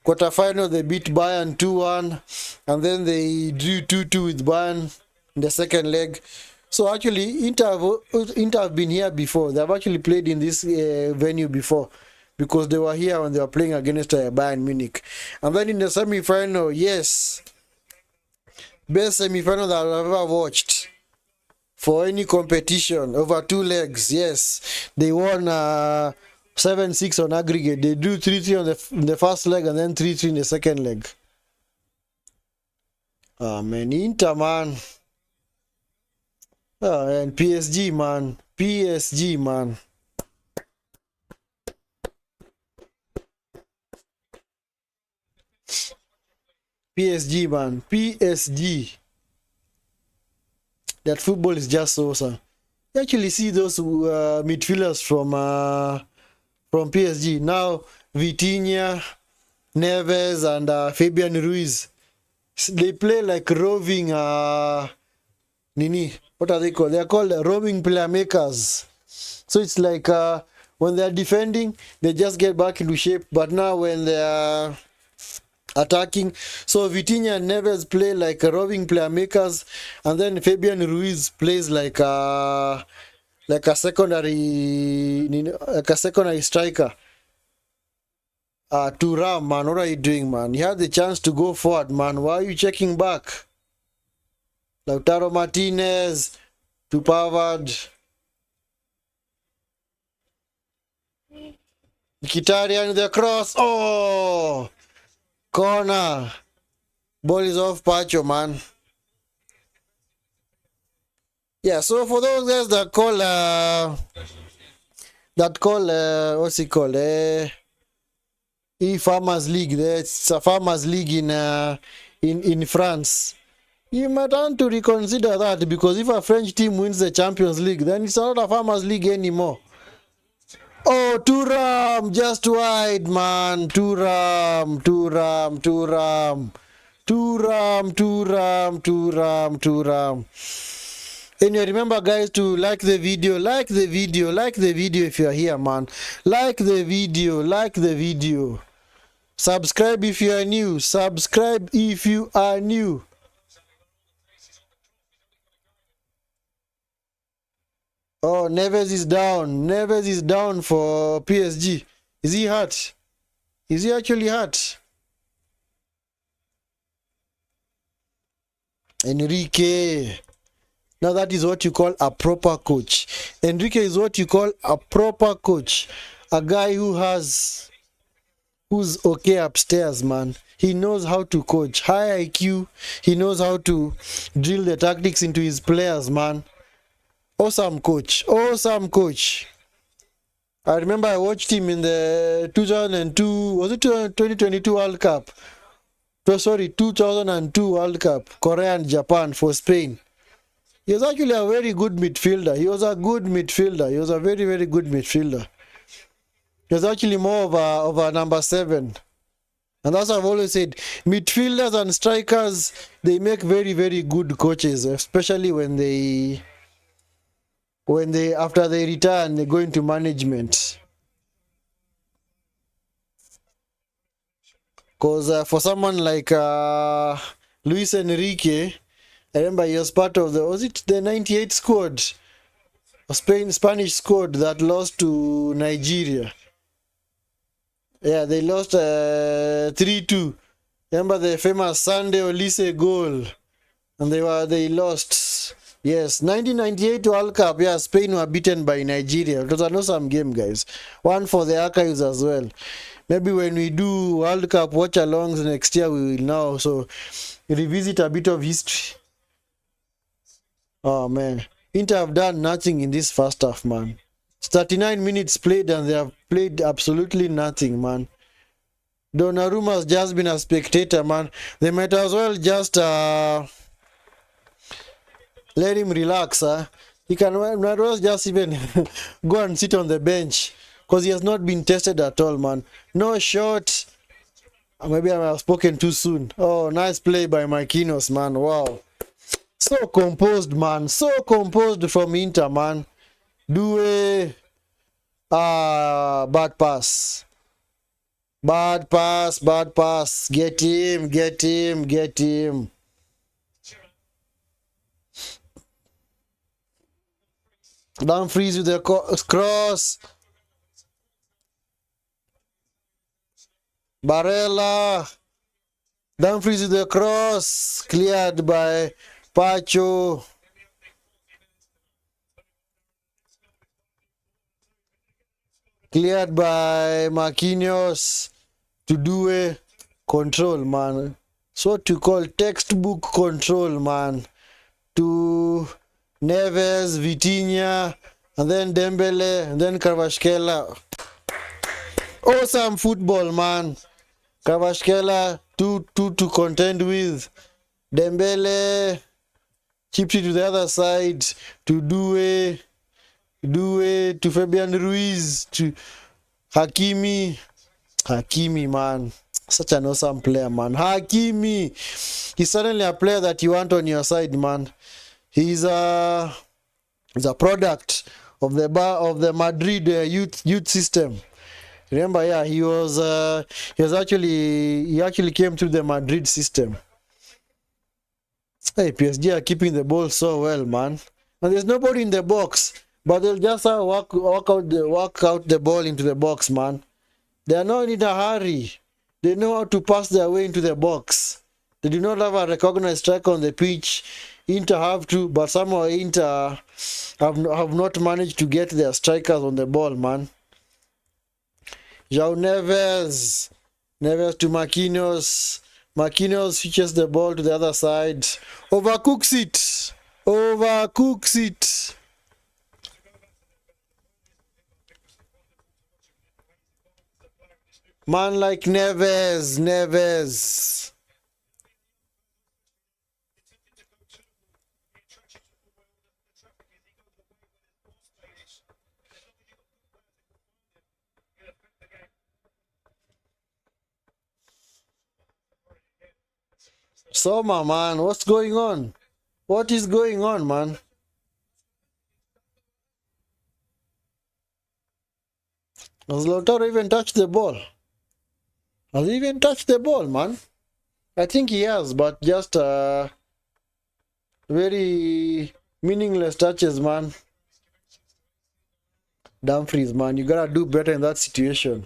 Quarterfinal, they beat Bayern 2-1, and then they drew 2-2 with Bayern in the second leg. So actually, Inter have been here before. They have actually played in this venue before, because they were here when they were playing against Bayern Munich. And then in the semi-final, yes, best semi-final that I've ever watched for any competition, over 2 legs. Yes, they won 7-6 on aggregate. They drew 3-3 in the first leg, and then 3-3 in the second leg. Man, Inter, man. And PSG, man. PSG, man. PSG, man. PSG. That football is just awesome. You actually see those midfielders from PSG. Now, Vitinha, Neves, and Fabian Ruiz. They play like roving, Nini. What are they called? They are called roving playmakers. So it's like when they are defending, they just get back into shape. But now when they are attacking, so Vitinha and Neves play like roving playmakers, and then Fabian Ruiz plays like a secondary striker. Thuram, man, what are you doing, man? You had the chance to go forward, man. Why are you checking back? Lautaro Martinez to Pavard. Mkhitaryan, the cross. Oh! Corner. Ball is off Pacho, man. Yeah, so for those guys that call what's it called? Farmers League. It's a Farmers League in France. You might want to reconsider that, because if a French team wins the Champions League, then it's not a Farmers League anymore. Oh, Thuram, just wide, man. Thuram. Anyway, remember, guys, to like the video if you're here, man. Like the video. Subscribe if you are new. Oh, Neves is down for PSG. Is he hurt? Is he actually hurt? Enrique. Now that is what you call a proper coach. Enrique is what you call a proper coach. A guy who's okay upstairs, man. He knows how to coach. High IQ. He knows how to drill the tactics into his players, man. Awesome coach. Awesome coach. I remember I watched him in the 2002, was it 2022 World Cup? Sorry, 2002 World Cup, Korea and Japan for Spain. He was actually a very good midfielder. He was a good midfielder. He was a very, very good midfielder. He was actually more of a number 7. And that's what I've always said. Midfielders and strikers, they make very, very good coaches, especially when they after they retire and they go into management. Because for someone like Luis Enrique, I remember he was part of the 98 squad, Spanish squad that lost to Nigeria. Yeah, they lost 3-2. Remember the famous Sunday Olise goal, and they lost. Yes, 1998 World Cup. Yeah, Spain were beaten by Nigeria. It was an awesome game, guys. One for the archives as well. Maybe when we do World Cup watch-alongs next year, we will now also revisit a bit of history. Oh, man. Inter have done nothing in this first half, man. It's 39 minutes played and they have played absolutely nothing, man. Donnarumma's just been a spectator, man. They might as well just let him relax, huh? He can might as well just even go and sit on the bench. Because he has not been tested at all, man. No shot. Maybe I have spoken too soon. Oh, nice play by Marquinhos, man. Wow. So composed, man. So composed from Inter, man. Bad pass. Bad pass. Get him. Dumfries with the cross. Barella. Dumfries with the cross. Cleared by Pacho. Cleared by Marquinhos. To do a control, man. So to call textbook control, man. To Neves, Vitinha, and then Dembele, and then Kvaratskhelia. Awesome football, man. Kvaratskhelia, two to contend with. Dembele, chipped it to the other side. To Due, to Fabian Ruiz, to Hakimi. Hakimi, man. Such an awesome player, man. Hakimi. He's certainly a player that you want on your side, man. He's a product of the Madrid youth system. Remember, yeah, he actually came through the Madrid system. Hey, PSG are keeping the ball so well, man. And there's nobody in the box, but they'll just walk out the ball into the box, man. They are not in a hurry. They know how to pass their way into the box. They do not have a recognized striker on the pitch. Inter have to, but somehow Inter have not managed to get their strikers on the ball, man. João Neves to Marquinhos. Marquinhos switches the ball to the other side. Overcooks it. Man like Neves. Soma, man, what's going on? What is going on, man? Has Lautaro even touched the ball? Has he even touched the ball, man? I think he has, but just very meaningless touches, man. Dumfries, man, you gotta do better in that situation.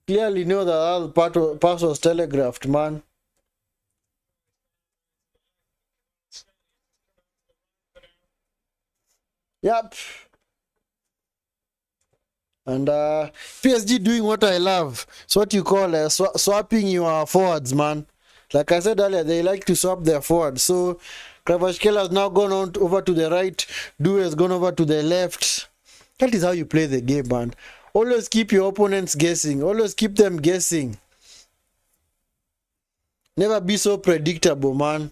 Clearly know that pass was telegraphed, man. Yep. And PSG doing what I love. It's what you call swapping your forwards, man. Like I said earlier, they like to swap their forwards. So Kvaratskhelia has now gone on over to the right. Due has gone over to the left. That is how you play the game, man. Always keep your opponents guessing. Always keep them guessing. Never be so predictable, man.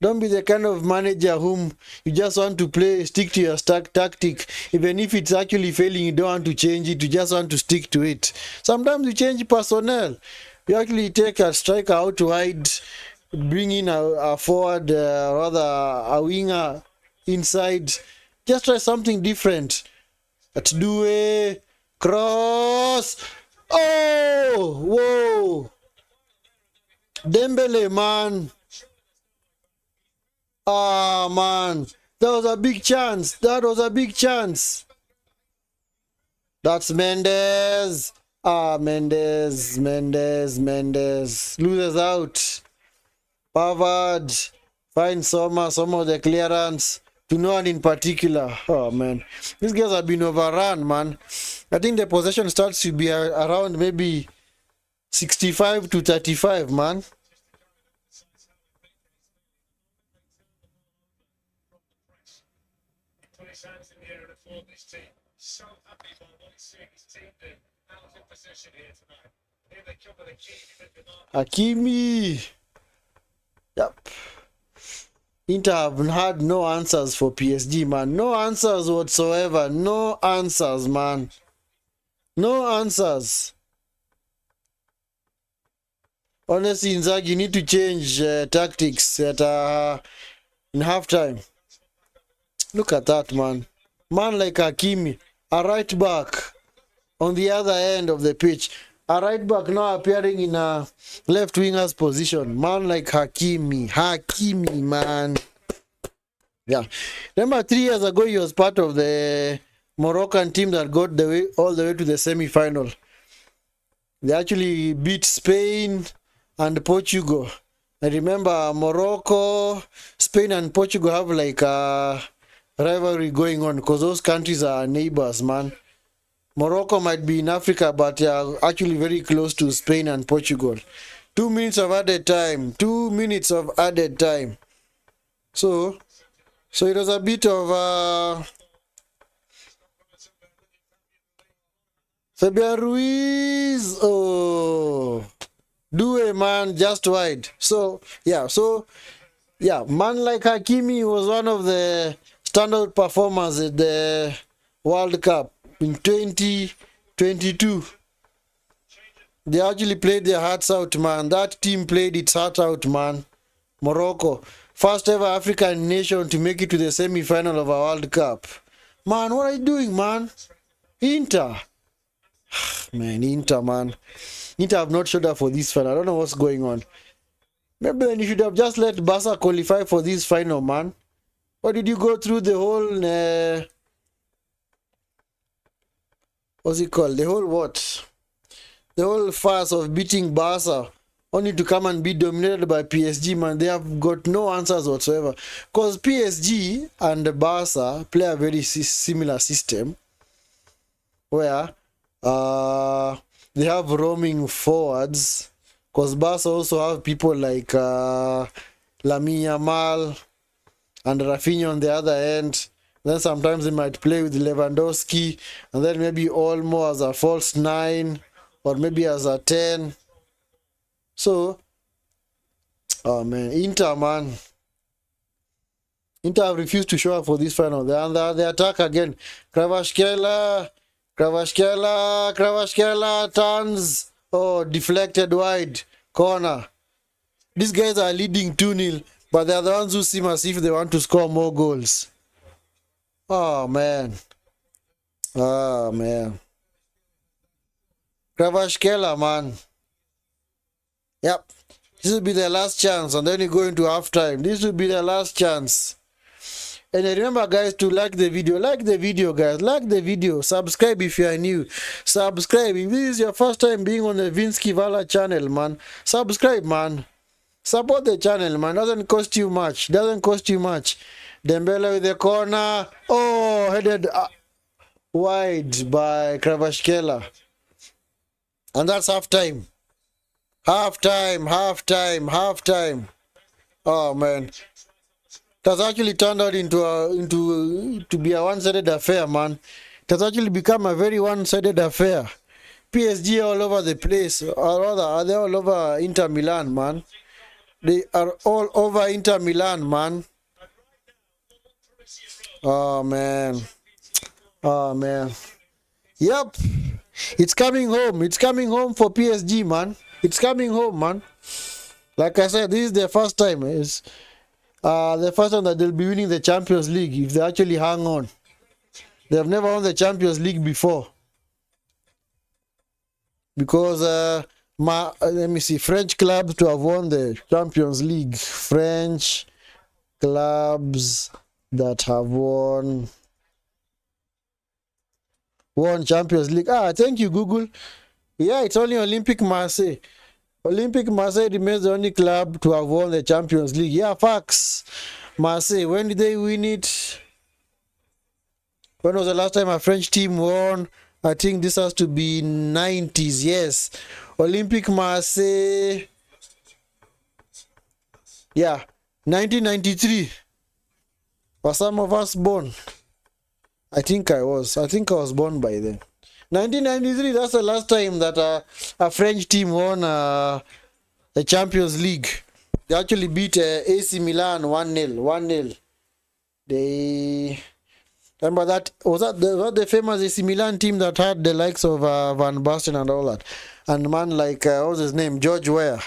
Don't be the kind of manager whom you just want to play, stick to your tactic. Even if it's actually failing, you don't want to change it. You just want to stick to it. Sometimes you change personnel. You actually take a striker out wide, bring in a forward, rather a winger inside. Just try something different. Let's do a cross. Oh, whoa. Dembele, man. Ah, man. That was a big chance. That was a big chance. That's Mendes. Ah, Mendes. Loses out. Pavard. Finds some of the clearance. To no one in particular. Oh, man. These guys have been overrun, man. I think the possession starts to be around maybe 65 to 35, man. Hakimi. Yep. Inter have had no answers for PSG, man. No answers whatsoever. No answers, man. No answers. Honestly, Inzaghi, you need to change tactics at in halftime. Look at that, man. Man like Hakimi, a right back on the other end of the pitch. A right back now appearing in a left winger's position. Man like Hakimi. Hakimi, man. Yeah. Remember 3 years ago, he was part of the Moroccan team that got all the way to the semi-final. They actually beat Spain and Portugal. I remember Morocco, Spain and Portugal have like a rivalry going on because those countries are neighbors, man. Morocco might be in Africa, but they are actually very close to Spain and Portugal. 2 minutes of added time. 2 minutes of added time. So it was a bit of Fabian Ruiz. Oh, do a man just wide. So yeah, man like Hakimi was one of the standout performers at the World Cup in 2022. They actually played their hearts out, man. That team played its heart out, man. Morocco, first ever African nation to make it to the semi-final of a World Cup. Man, what are you doing, man? Inter. Man, Inter, man. Inter have not showed up for this final. I don't know what's going on. Maybe then you should have just let Barca qualify for this final, man. Or did you go through the whole... what's it called? The whole what? The whole farce of beating Barca only to come and be dominated by PSG, man. They have got no answers whatsoever. Because PSG and Barca play a very similar system where they have roaming forwards. Because Barca also have people like Lamine Yamal and Rafinha on the other end. Then sometimes they might play with Lewandowski, and then maybe Olmo as a false 9, or maybe as a 10. So, oh man, Inter, man. Inter have refused to show up for this final. They're under the attack again. Kvaratskhelia turns. Oh, deflected wide. Corner. These guys are leading 2-0, but they're the ones who seem as if they want to score more goals. Oh, man. Oh, man. Kvaratskhelia, man. Yep. This will be their last chance, and then you go into halftime. This will be their last chance. And remember, guys, to like the video. Like the video, guys. Like the video. Subscribe if you are new. Subscribe. If this is your first time being on the Vinsky Vala channel, man. Subscribe, man. Support the channel, man. Doesn't cost you much. Doesn't cost you much. Dembele with the corner. Oh, headed. wide by Kvaratskhelia. And that's halftime. Halftime. Oh man. That's actually turned out to be a one-sided affair, man. It has actually become a very one-sided affair. PSG all over the place, or rather, they're all over Inter Milan, man. They are all over Inter Milan, man. Oh man. Yep. It's coming home. It's coming home for PSG, man. It's coming home, man. Like I said, this is their first time. It's the first time that they'll be winning the Champions League if they actually hang on. They have never won the Champions League before. Because let me see, French clubs to have won the Champions League. French clubs that have won Champions League. Thank you, Google. Yeah, it's only Olympique Marseille. Olympique Marseille remains the only club to have won the Champions League. Yeah, facts. Marseille, when did they win it? When was the last time a French team won? I think this has to be 90s, yes. Olympique Marseille. Yeah, 1993. Were some of us born? I think I was born by then. 1993, that's the last time that a French team won the Champions League. They actually beat AC Milan 1-0. They... Remember that? Was that the famous AC Milan team that had the likes of Van Basten and all that? And man like, what was his name? George Weah.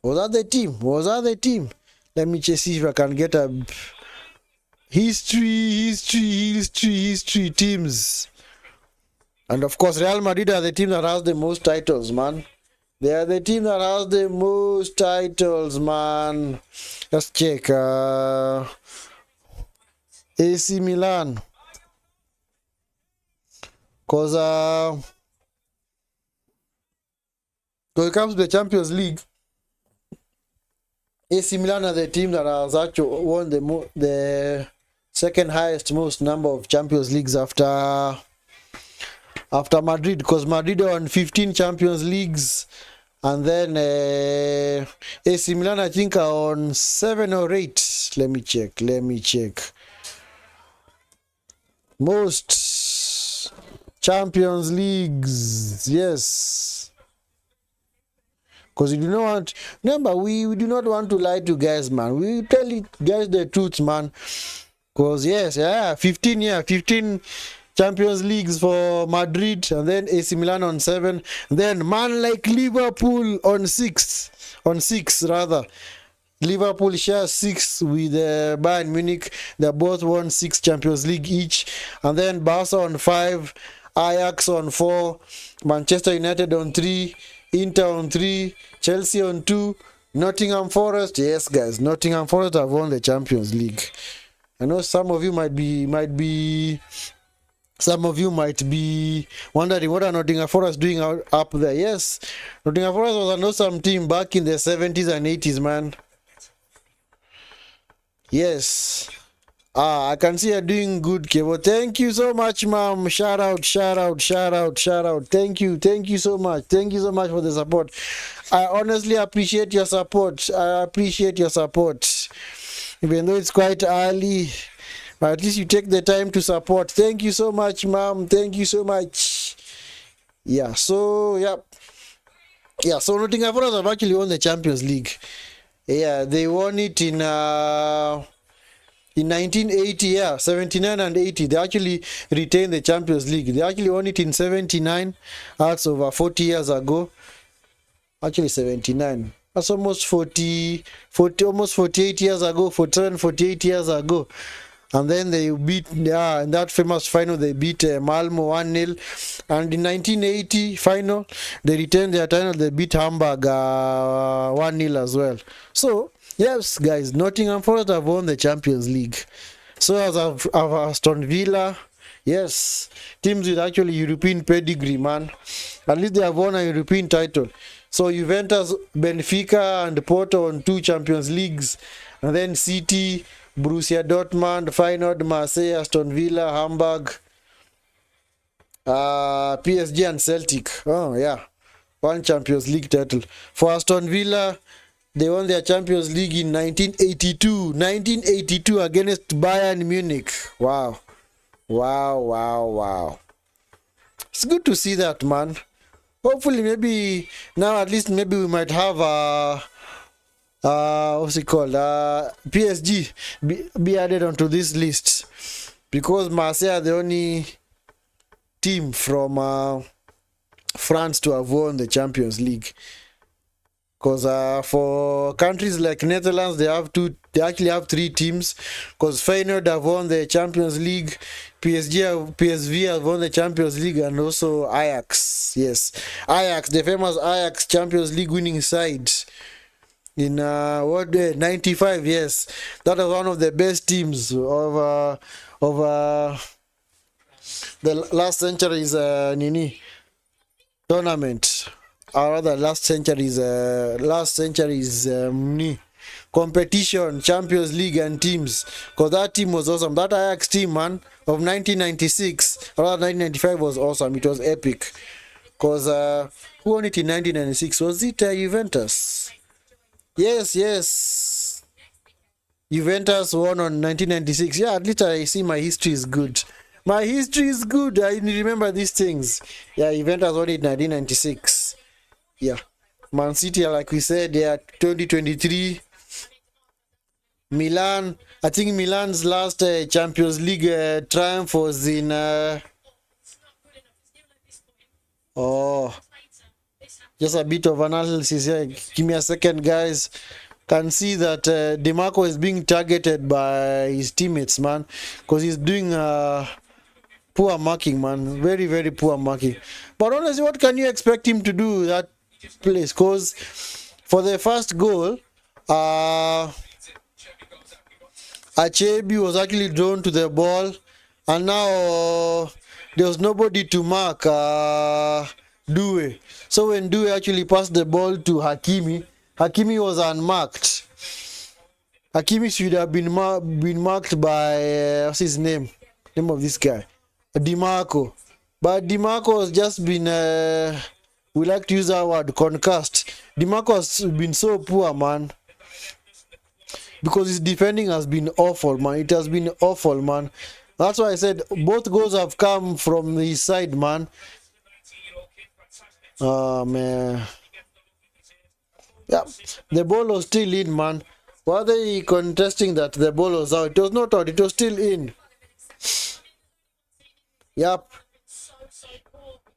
Was that the team? Let me just see if I can get a history teams. And of course, Real Madrid are the team that has the most titles, man. They are the team that has the most titles, man. Let's check. AC Milan. Because when it comes to the Champions League, AC Milan are the team that has actually won the second highest most number of Champions Leagues after Madrid, because Madrid won 15 Champions Leagues, and then AC Milan I think are on 7 or 8. Let me check. Most Champions Leagues, yes. Because we do not want, remember, we do not want to lie to guys, man. We tell you guys the truth, man. Because yes, 15 Champions Leagues for Madrid, and then AC Milan on 7. Then man like Liverpool on 6 rather. Liverpool shares 6 with Bayern Munich. They both won 6 Champions League each. And then Barca on 5, Ajax on 4, Manchester United on 3, Inter on 3, Chelsea on 2, Nottingham Forest. Yes, guys, Nottingham Forest have won the Champions League. I know some of you might be wondering what are Nottingham Forest doing up there. Yes, Nottingham Forest was an awesome team back in the 70s and 80s, man. Yes. I can see you're doing good, Kevo. Thank you so much, ma'am. Shout out. Thank you so much. Thank you so much for the support. I honestly appreciate your support. Even though it's quite early, but at least you take the time to support. Thank you so much, ma'am. Thank you so much. Yeah, so so Nottingham Forest have actually won the Champions League. Yeah, they won it in 1980, 79 and 80. They actually retained the Champions League. They actually won it in 79. That's over 40 years ago. Actually 79. That's almost 48 years ago, 48 years ago. And then they beat, in that famous final, they beat Malmo 1-0. And in 1980 final, they retained their title. They beat Hamburg 1-0 as well. So, yes, guys, Nottingham Forest have won the Champions League. So as of Aston Villa, yes, teams with actually European pedigree, man. At least they have won a European title. So Juventus, Benfica, and Porto on 2 Champions Leagues. And then City Borussia Dortmund, Feyenoord, Marseille, Aston Villa, Hamburg, PSG and Celtic. Oh yeah, one Champions League title. For Aston Villa, they won their Champions League in 1982. 1982 against Bayern Munich. Wow. Wow, wow, wow. It's good to see that, man. Hopefully, maybe now at least maybe we might have what's it called? PSG be added onto this list, because Marseille are the only team from France to have won the Champions League. Because for countries like Netherlands, they actually have three teams. Because Feyenoord have won the Champions League, PSV have won the Champions League, and also Ajax. Yes, Ajax, the famous Ajax Champions League winning side in what day? 95. Yes, that was one of the best teams of the last century's tournament, or rather last century's competition, Champions League and teams. Because that team was awesome. That Ajax team, man, of 1996 or 1995 was awesome. It was epic. Because who won it in 1996? Was it Juventus? Yes. Juventus won on 1996. Yeah, at least I see my history is good. My history is good. I remember these things. Yeah, Juventus won it in 1996. Yeah. Man City, like we said, they are 2023. Milan, I think Milan's last Champions League triumph was in... just a bit of analysis here. Give me a second, guys. Can see that DeMarco is being targeted by his teammates, man. Because he's doing poor marking, man. Very, very poor marking. But honestly, what can you expect him to do that place? Because for the first goal, Achebi was actually drawn to the ball, and now there was nobody to mark Due. So when Due actually passed the ball to Hakimi, Hakimi was unmarked. Hakimi should have been marked by what's his name? Name of this guy, DeMarco. But DeMarco has just been we like to use our word, concussed. DeMarco has been so poor, man, because his defending has been awful, man. It has been awful, man. That's why I said both goals have come from his side, man. Oh, man. Yeah, the ball was still in, man. Were they contesting that the ball was out? It was not out, it was still in. Yep.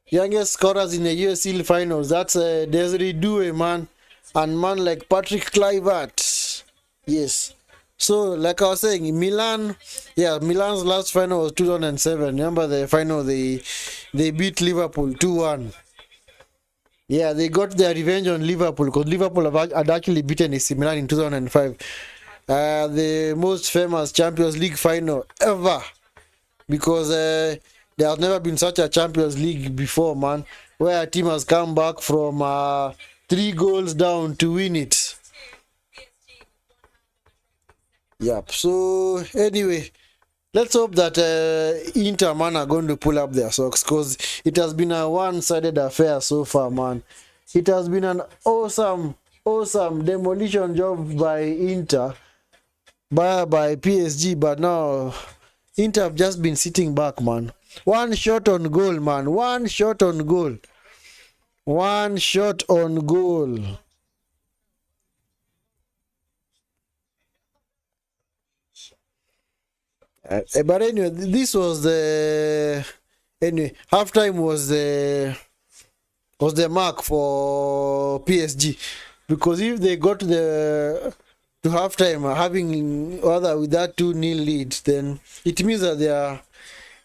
Youngest scorers in the USL finals. That's Desiree Due, man. And man like Patrick Kluivert. Yes. So, like I was saying, Milan, yeah, Milan's last final was 2007. Remember the final, they beat Liverpool 2-1. Yeah, they got their revenge on Liverpool, because Liverpool had actually beaten AC Milan in 2005. The most famous Champions League final ever. Because there has never been such a Champions League before, man, where a team has come back from 3 goals down to win it. Yep. So anyway, let's hope that Inter, man, are going to pull up their socks, because it has been a one-sided affair so far, man. It has been an awesome demolition job by Inter, by PSG, but now Inter have just been sitting back, man. One shot on goal, man. One shot on goal. One shot on goal. But anyway, this was the halftime was the mark for PSG, because if they got to halftime having other with that 2-0 lead, then it means that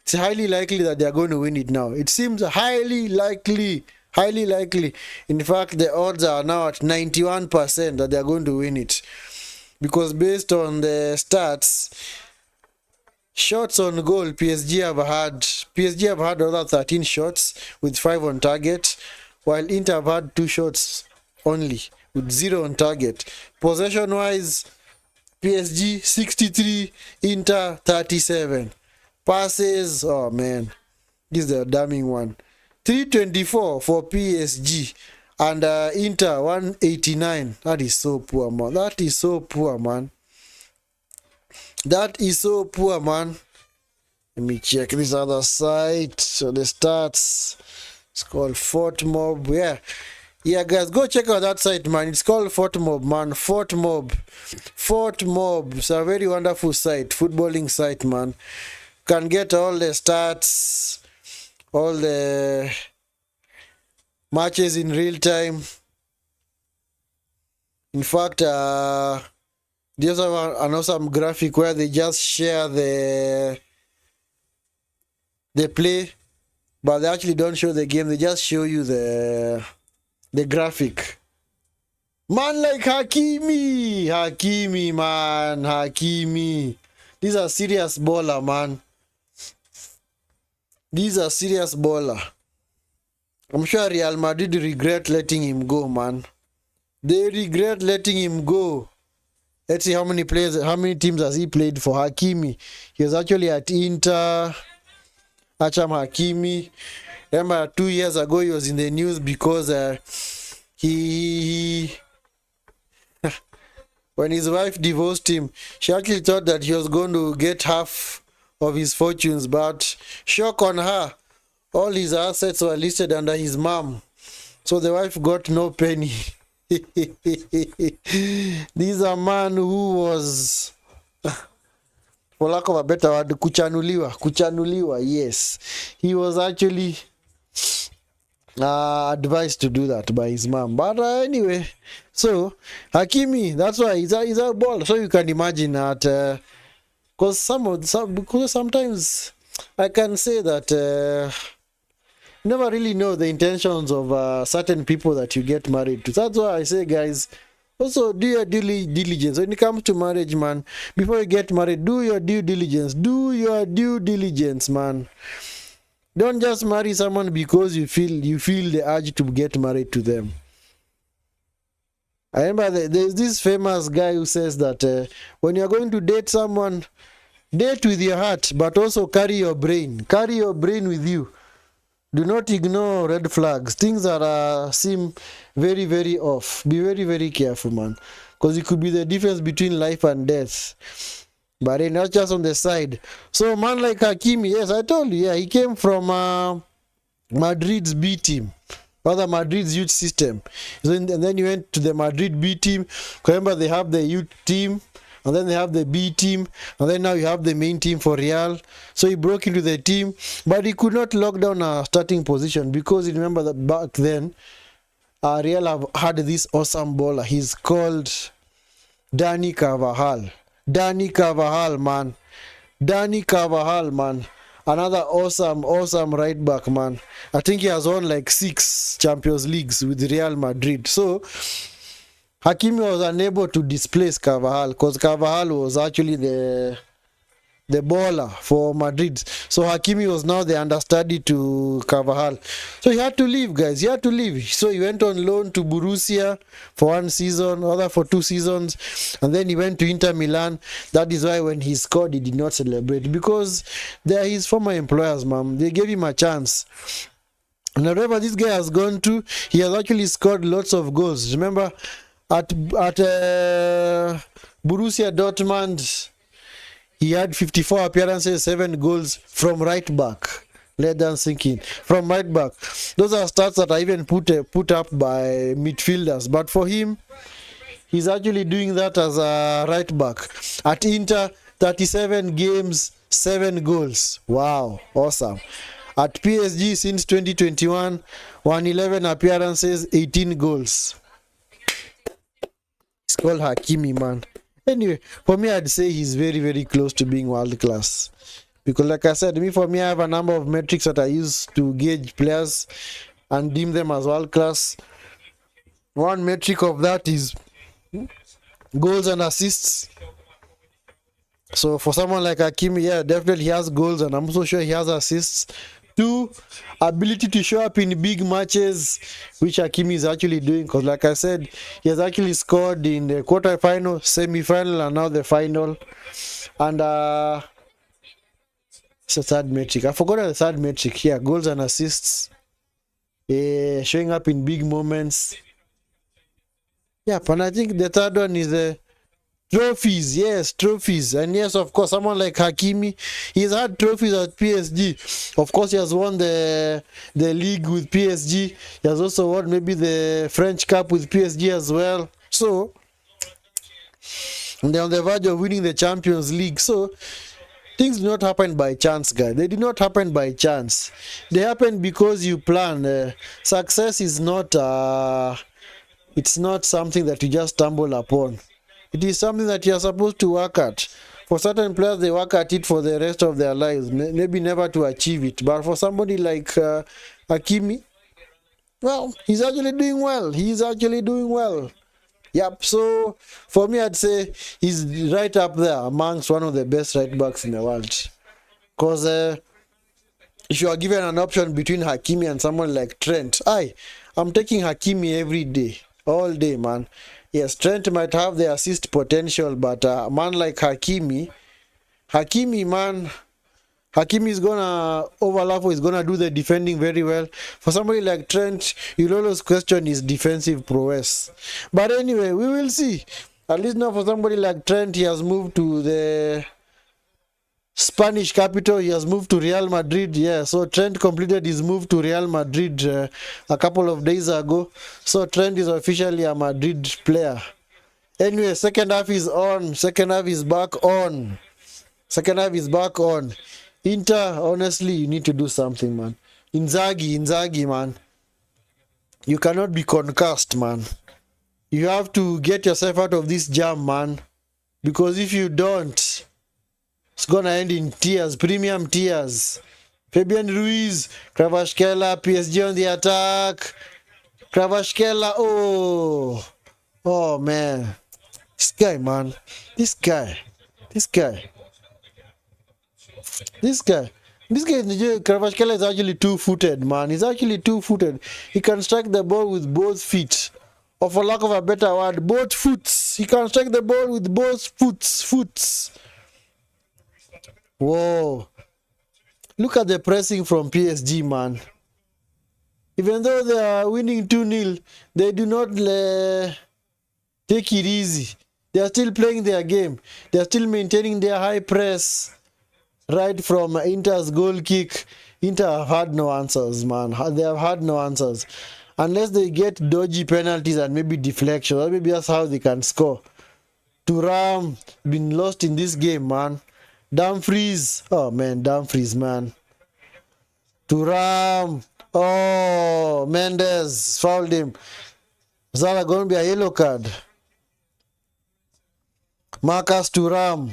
it's highly likely that they are going to win it now. It seems highly likely. In fact, the odds are now at 91% that they are going to win it, because based on the stats, shots on goal, PSG have had other 13 shots with 5 on target, while Inter have had 2 shots only with 0 on target. Possession wise, PSG 63, Inter 37. Passes, oh man, this is the damning one. 324 for PSG and Inter 189. That is so poor, man. That is so poor, man. That is so poor, man. Let me check this other site. So the stats. It's called FortMob. Yeah, guys, go check out that site, man. It's called FortMob, man. FortMob. It's a very wonderful site, footballing site, man. Can get all the stats, all the matches in real time. In fact, they also have an awesome graphic where they just share the play, but they actually don't show the game. They just show you the graphic. Man like Hakimi, man. Hakimi. These are serious baller, man. These are serious baller. I'm sure Real Madrid regret letting him go, man. They regret letting him go. Let's see how many teams has he played for. Hakimi. He was actually at Inter. Hakimi. Remember 2 years ago he was in the news because he when his wife divorced him, she actually thought that he was going to get half of his fortunes, but shock on her, all his assets were listed under his mom, so the wife got no penny. This is a man who was, for lack of a better word, kuchanuliwa, yes. He was actually advised to do that by his mom. But anyway, so Hakimi, that's why he's a ball. So you can imagine that, because sometimes I can say that you never really know the intentions of certain people that you get married to. That's why I say, guys, also do your due diligence when it comes to marriage, man. Before you get married, do your due diligence. Do your due diligence, man. Don't just marry someone because you feel the urge to get married to them. I remember there's this famous guy who says that when you're going to date someone, date with your heart, but also carry your brain. Carry your brain with you. Do not ignore red flags. Things that seem very, very off. Be very, very careful, man. Because it could be the difference between life and death. But then not just on the side. So man like Hakimi, yes, I told you, yeah, he came from Madrid's B team. Rather Madrid's youth system. So, and then he went to the Madrid B team. Remember, they have the youth team, and then they have the B team, and then now you have the main team for Real. So he broke into the team, but he could not lock down a starting position because you remember that back then, Real have had this awesome baller. He's called Dani Carvajal. Dani Carvajal, man. Dani Carvajal, man. Another awesome right back, man. I think he has won like 6 Champions Leagues with Real Madrid. So Hakimi was unable to displace Carvajal because Carvajal was actually the baller for Madrid. So Hakimi was now the understudy to Carvajal. So he had to leave, guys. He had to leave. So he went on loan to Borussia for 1 season, other for 2 seasons, and then he went to Inter Milan. That is why when he scored, he did not celebrate because they are his former employers, man. They gave him a chance. And wherever this guy has gone to, he has actually scored lots of goals. Remember, at Borussia Dortmund, he had 54 appearances, 7 goals from right back. Let them sink in. From right back. Those are stats that are even put up by midfielders. But for him, he's actually doing that as a right back. At Inter, 37 games, 7 goals. Wow, awesome. At PSG since 2021, 111 appearances, 18 goals. It's called Hakimi, man. Anyway, for me, I'd say he's very, very close to being world class. Because like I said, for me, I have a number of metrics that I use to gauge players and deem them as world class. One metric of that is goals and assists. So for someone like Hakimi, yeah, definitely he has goals and I'm also sure he has assists. 2, ability to show up in big matches, which Hakimi is actually doing, because like I said, he has actually scored in the quarter-final, semi-final, and now the final. And it's a third metric. I forgot the third metric here. Goals and assists. Showing up in big moments. Yeah, and I think the third one is the trophies. Yes, trophies. And yes, of course, someone like Hakimi, he's had trophies at PSG. Of course, he has won the league with PSG. He has also won maybe the French Cup with PSG as well. So, and they're on the verge of winning the Champions League. So, things do not happen by chance, guys. They did not happen by chance. They happen because you plan. Success is not, it's not something that you just stumble upon. It is something that you are supposed to work at. For certain players, they work at it for the rest of their lives, maybe never to achieve it. But for somebody like Hakimi, well, he's actually doing well. He's actually doing well. Yep, so for me, I'd say he's right up there amongst one of the best right backs in the world. Because if you are given an option between Hakimi and someone like Trent, I'm taking Hakimi every day, all day, man. Yes, Trent might have the assist potential, but a man like Hakimi, man, Hakimi is gonna overlap or is gonna do the defending very well. For somebody like Trent, you'll always question his defensive prowess. But anyway, we will see. At least now for somebody like Trent, he has moved to the Spanish capital. He has moved to Real Madrid. Yeah, so Trent completed his move to Real Madrid a couple of days ago. So Trent is officially a Madrid player. Anyway, second half is on. Second half is back on. Second half is back on. Inter, honestly, you need to do something, man. Inzaghi, man. You cannot be concussed, man. You have to get yourself out of this jam, man. Because if you don't, it's gonna end in tears, premium tears. Fabian Ruiz, Kvaratskhelia, PSG on the attack. Kvaratskhelia, oh man. This guy, man. This guy, Kvaratskhelia is actually two-footed, man. He's actually two-footed. He can strike the ball with both feet. Or for lack of a better word, both foots. He can strike the ball with both foots. Whoa. Look at the pressing from PSG, man. Even though they are winning 2-0, they do not take it easy. They are still playing their game. They are still maintaining their high press. Right from Inter's goal kick, Inter have had no answers, man. They have had no answers. Unless they get dodgy penalties and maybe deflections, or maybe that's how they can score. Thuram been lost in this game, man. Dumfries, man. Thuram, Mendes fouled him. Is that going to be a yellow card? Marcus Thuram.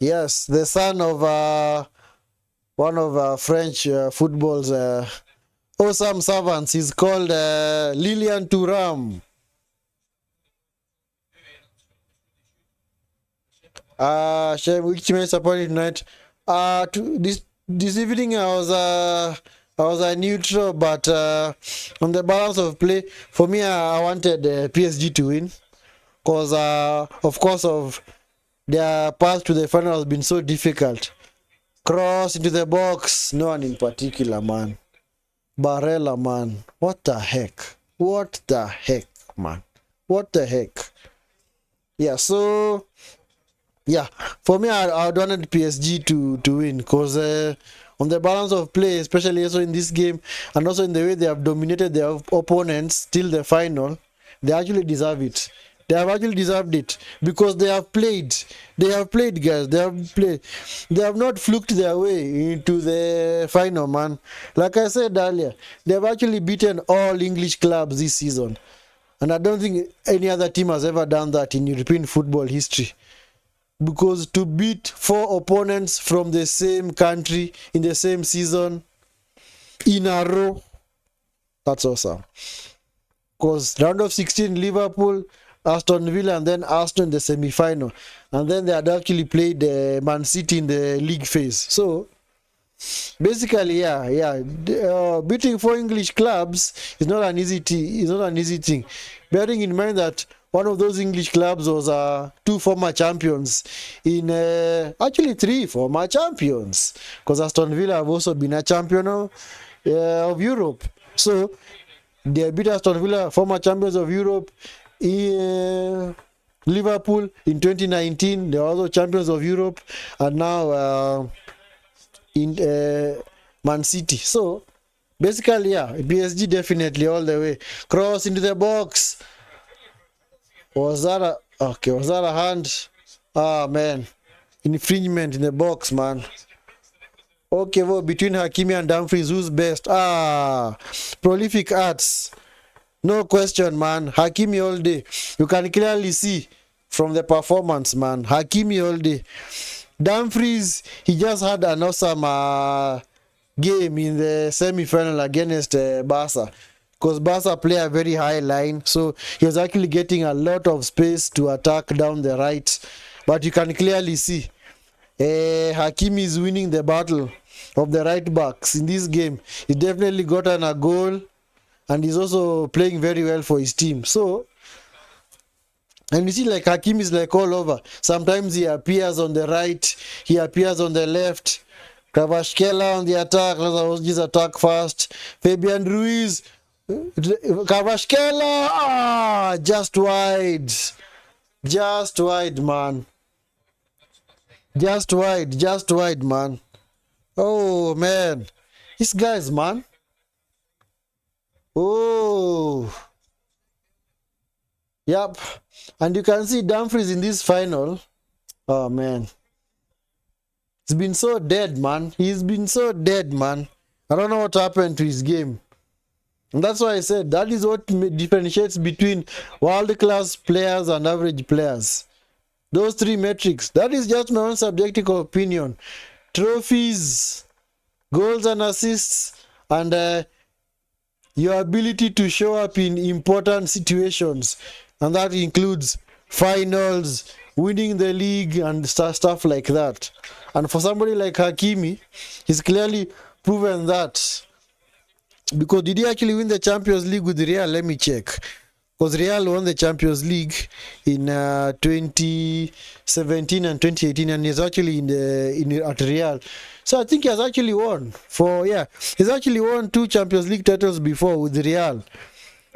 Yes, the son of one of French football's awesome servants. He's called Lilian Thuram. Which team is supporting tonight? This evening I was a neutral, but on the balance of play, for me I wanted PSG to win, because of course of their path to the final has been so difficult. Cross into the box, no one in particular, man. Barella, man. What the heck, man? What the heck? Yeah, so yeah, for me, I wanted PSG to win, because on the balance of play, especially also in this game, and also in the way they have dominated their opponents till the final, they actually deserve it. They have actually deserved it, because they have played. They have played, guys. They have played. They have not fluked their way into the final, man. Like I said earlier, they have actually beaten all English clubs this season. And I don't think any other team has ever done that in European football history. Because to beat 4 opponents from the same country in the same season in a row, that's awesome. Because round of 16, Liverpool, Aston Villa, and then Arsenal in the semi-final. And then they had actually played Man City in the league phase. So, Basically, beating four English clubs is not an easy thing. Bearing in mind that one of those English clubs was two former champions in actually three former champions, because Aston Villa have also been a champion of Europe. So they beat Aston Villa, former champions of Europe. Liverpool in 2019, they were also champions of Europe, and now in Man City. So basically, PSG definitely all the way. Cross into the box. Was that a hand? Ah, man, infringement in the box, man. Okay, well, between Hakimi and Dumfries, who's best? Prolific arts. No question, man. Hakimi all day. You can clearly see from the performance, man. Hakimi all day. Dumfries, he just had an awesome game in the semi-final against Barca, because Barca play a very high line, so he was actually getting a lot of space to attack down the right. But you can clearly see Hakimi is winning the battle of the right backs in this game. He definitely gotten a goal, and he's also playing very well for his team. So, and you see, like, Hakimi is like all over. Sometimes he appears on the right, he appears on the left. Kvaratskhelia on the attack. Let's just attack fast. Fabian Ruiz. Kvaratskhelia. Just wide. Just wide, man. Just wide, man. Oh, man. These guys, man. Oh. Yep. And you can see Dumfries in this final. Oh, man. He's been so dead, man. He's been so dead, man. I don't know what happened to his game. And that's why I said that is what differentiates between world-class players and average players. Those three metrics. That is just my own subjective opinion. Trophies, goals and assists, and your ability to show up in important situations. And that includes finals, winning the league, and stuff like that. And for somebody like Hakimi, he's clearly proven that. Because did he actually win the Champions League with Real? Let me check. Because Real won the Champions League in 2017 and 2018, and he's actually at Real. So I think he has actually won he's actually won 2 Champions League titles before with Real.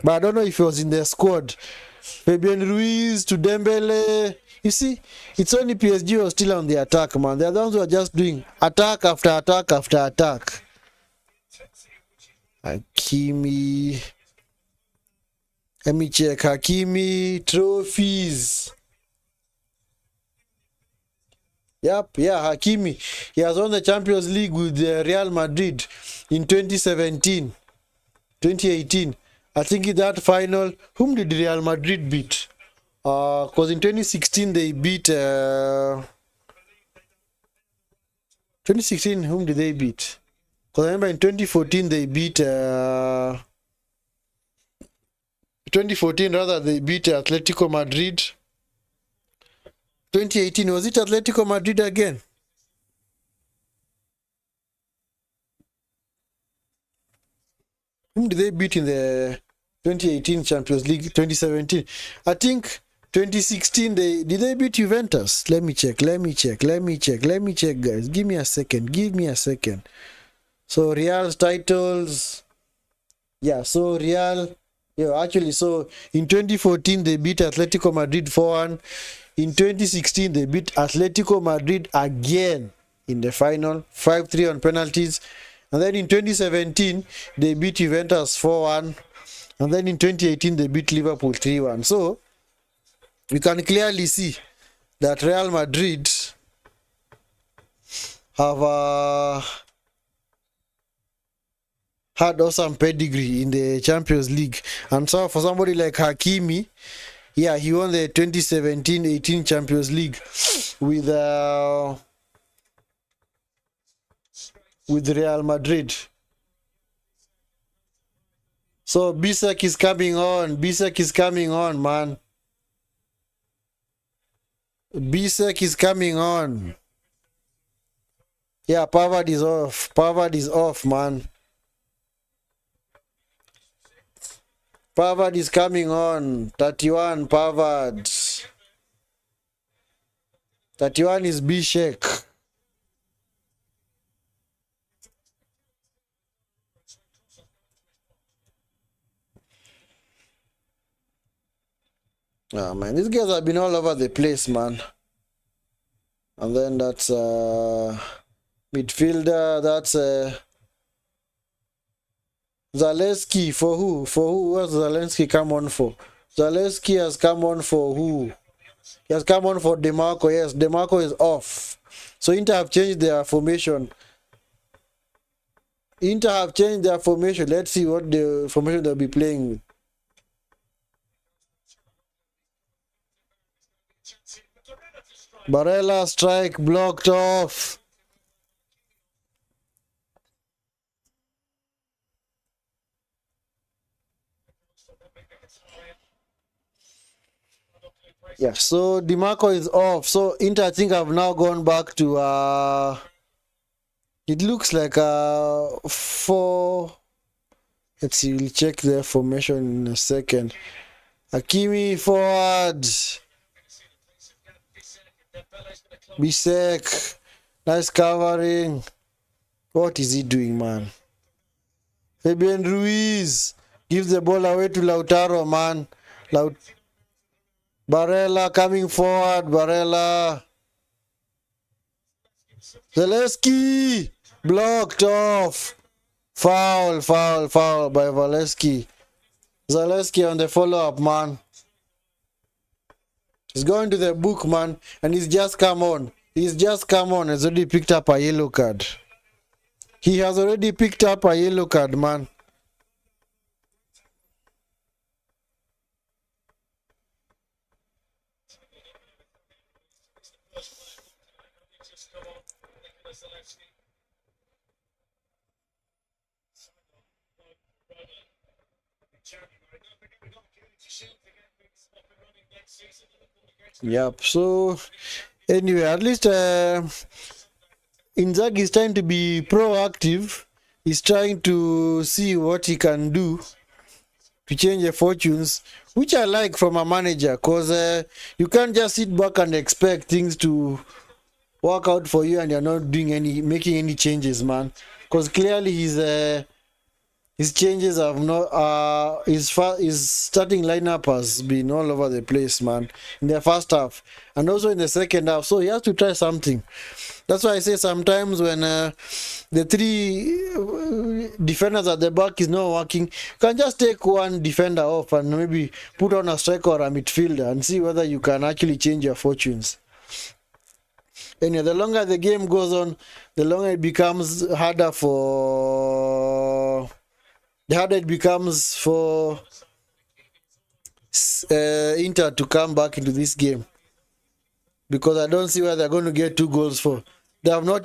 But I don't know if he was in the squad. Fabian Ruiz to Dembele. You see, it's only PSG who are still on the attack, man. They're the ones who are just doing attack after attack after attack. Hakimi. Let me check. Hakimi trophies. Yep, Hakimi. He has won the Champions League with Real Madrid in 2017, 2018. I think in that final, whom did Real Madrid beat? Because in 2016 they beat 2016, whom did they beat? Because I remember in 2014 they beat 2014 rather, they beat Atletico Madrid. 2018, was it Atletico Madrid again? Whom did they beat in the 2018 Champions League? 2017, I think. 2016 did they beat Juventus? Let me check, guys. Give me a second. So Real's titles, so Real, so in 2014 they beat Atletico Madrid 4-1. In 2016 they beat Atletico Madrid again in the final 5-3 on penalties. And then in 2017 they beat Juventus 4-1. And then in 2018 they beat Liverpool 3-1. So we can clearly see that Real Madrid have had awesome pedigree in the Champions League. And so for somebody like Hakimi, he won the 2017-18 Champions League with Real Madrid. So Bisek is coming on, man. Bisek is coming on. Yeah, Pavard is off. Pavard is off, man. Pavard is coming on. 31, Pavard. 31 is Bishek. Oh, man, these guys have been all over the place, man. And then that's midfielder. That's Zaleski. For who? For who? What's Zaleski come on for? Zaleski has come on for who? He has come on for DeMarco. Yes, DeMarco is off. So Inter have changed their formation. Inter have changed their formation. Let's see what the formation they'll be playing with. Barella strike blocked off. Yeah, so DeMarco is off. So Inter, I think, have now gone back to it looks like 4. Let's see, we'll check their formation in a second. Hakimi forward. Bisek. Nice covering. What is he doing, man? Fabian Ruiz gives the ball away to Lautaro, man. Barella coming forward. Barella. Zaleski blocked off. Foul by Zaleski. Zaleski on the follow-up, man. He's going to the book, man, and he's just come on. He's already picked up a yellow card. He has already picked up a yellow card, man. Yep. So anyway, at least Inzaghi is trying to be proactive. He's trying to see what he can do to change the fortunes, which I like from a manager, because you can't just sit back and expect things to work out for you and you're not making any changes, man. Because clearly his changes have not his starting lineup has been all over the place, man, in the first half and also in the second half. So he has to try something. That's why I say sometimes when the 3 defenders at the back is not working, you can just take one defender off and maybe put on a striker or a midfielder and see whether you can actually change your fortunes. Anyway, the longer the game goes on, the longer it becomes harder for Inter to come back into this game, because I don't see where they're going to get 2 goals for. They have not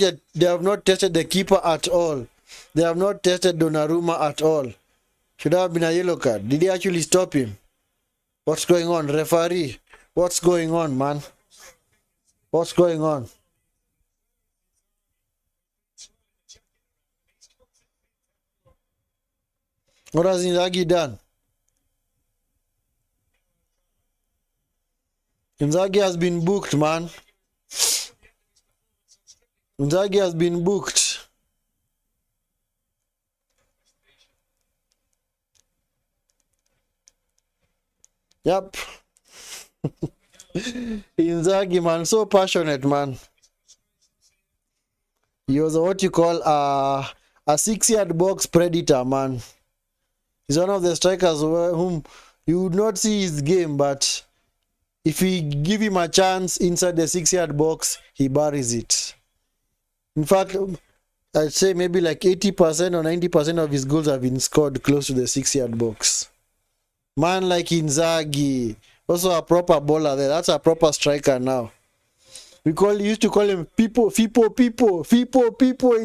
tested the keeper at all. They have not tested Donnarumma at all. Should have been a yellow card. Did he actually stop him? What's going on, referee? What's going on, man? What's going on? What has Inzaghi done? Inzaghi has been booked, man. Inzaghi has been booked. Yep. Inzaghi, man, so passionate, man. He was what you call a 6-yard box predator, man. He's one of the strikers whom you would not see his game, but if we give him a chance inside the 6-yard box, he buries it. In fact, I'd say maybe like 80% or 90% of his goals have been scored close to the 6-yard box. Man like Inzaghi, also a proper bowler there. That's a proper striker now. Used to call him Fipo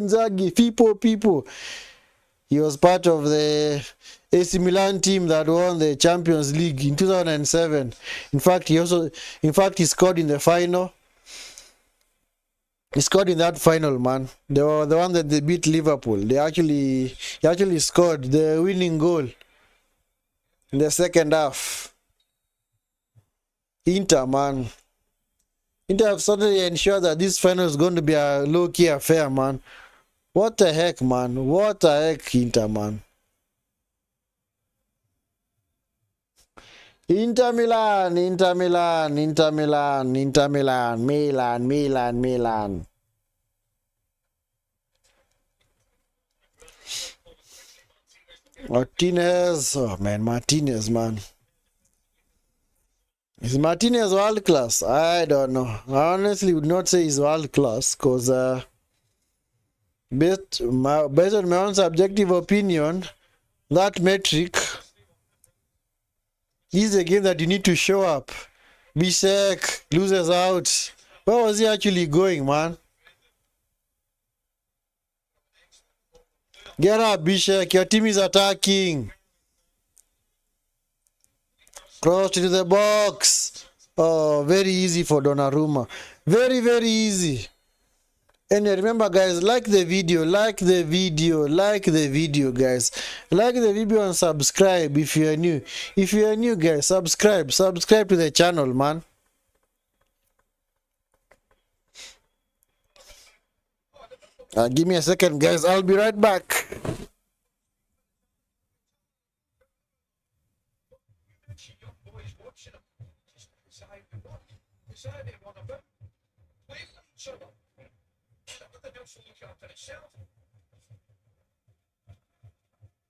Inzaghi. He was part of the AC Milan team that won the Champions League in 2007. In fact, he scored in the final. He scored in that final, man. They were the one that they beat Liverpool. He actually scored the winning goal in the second half. Inter, man. Inter have suddenly ensured that this final is going to be a low-key affair, man. What the heck, man? What the heck, Inter, man? Inter Milan, Inter Milan, Inter Milan, Inter Milan, Milan, Milan, Milan. Martinez, oh man, Martinez, man. Is Martinez world class? I don't know. I honestly would not say he's world class because based on my own subjective opinion, that metric is a game that you need to show up. Bisek loses out. Where was he actually going, man? Get up, Bishek. Your team is attacking. Cross into the box. Oh, very easy for Donnarumma. Very, very easy. And remember, guys, like the video, like the video, like the video, guys. Like the video and subscribe if you are new. If you are new, guys, subscribe to the channel, man. Give me a second, guys. I'll be right back.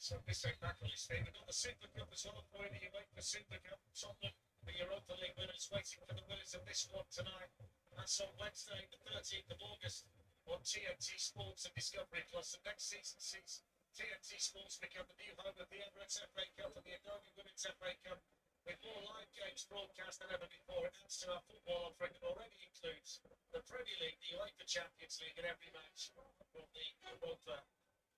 So this ain't naturally staying. We've got the Super Cup as well. Where do you make the Super Cup? Tottenham, the Europa League winners, waiting for the winners of this one tonight. That's on Wednesday, the 13th of August, on TNT Sports and Discovery Plus. And next season sees TNT Sports become the new home of the Emirates FA Cup and the Adobe Women's FA Cup, with more live games broadcast than ever before. It adds to our football offering that already includes the Premier League, the UEFA Champions League, and every match from the Europa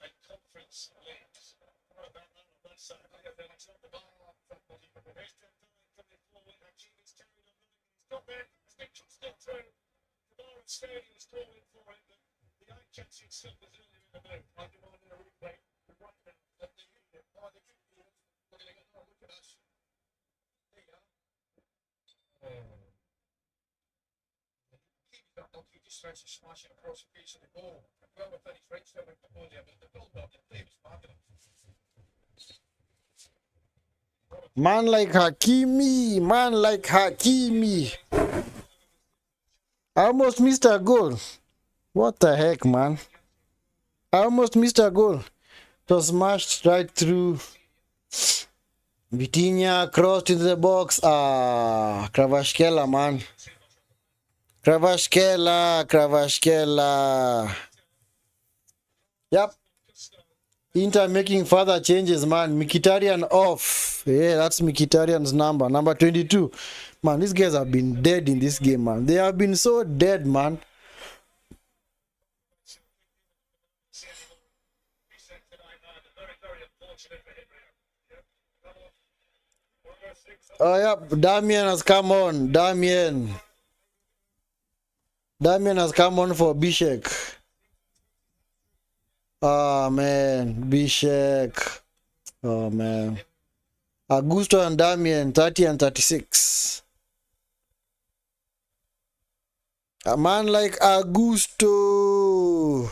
and Conference Leagues. What about that on that side? It's on the bar. There's the coming forward. Hakim is carried on. He's got there. Stiction still through. The bar and stadium is calling for it, but the eye catching stuff was earlier in the move. I demanded a replay right now. But they need it. Why they couldn't do it? We're going to get look at us. There you go. Keep that lucky. Just tries to smash it across a piece of the goal. Well, with any French there with the goal there, but the build-up, the play was marvelous. Man like Hakimi, man like Hakimi. I almost missed a goal. What the heck, man? I almost missed a goal. It was smashed right through. Vitinha crossed into the box. Kvaratskhelia, man. Kvaratskhelia. Yep. Inter making further changes, man. Mkhitaryan off. Yeah, that's Mkhitaryan's number. Number 22. Man, these guys have been dead in this game, man. They have been so dead, man. Oh, yep. Damien has come on. Damien has come on for Bishek. Oh, man. Bishek. Oh, man. Augusto and Damien, 30 and 36. A man like Augusto.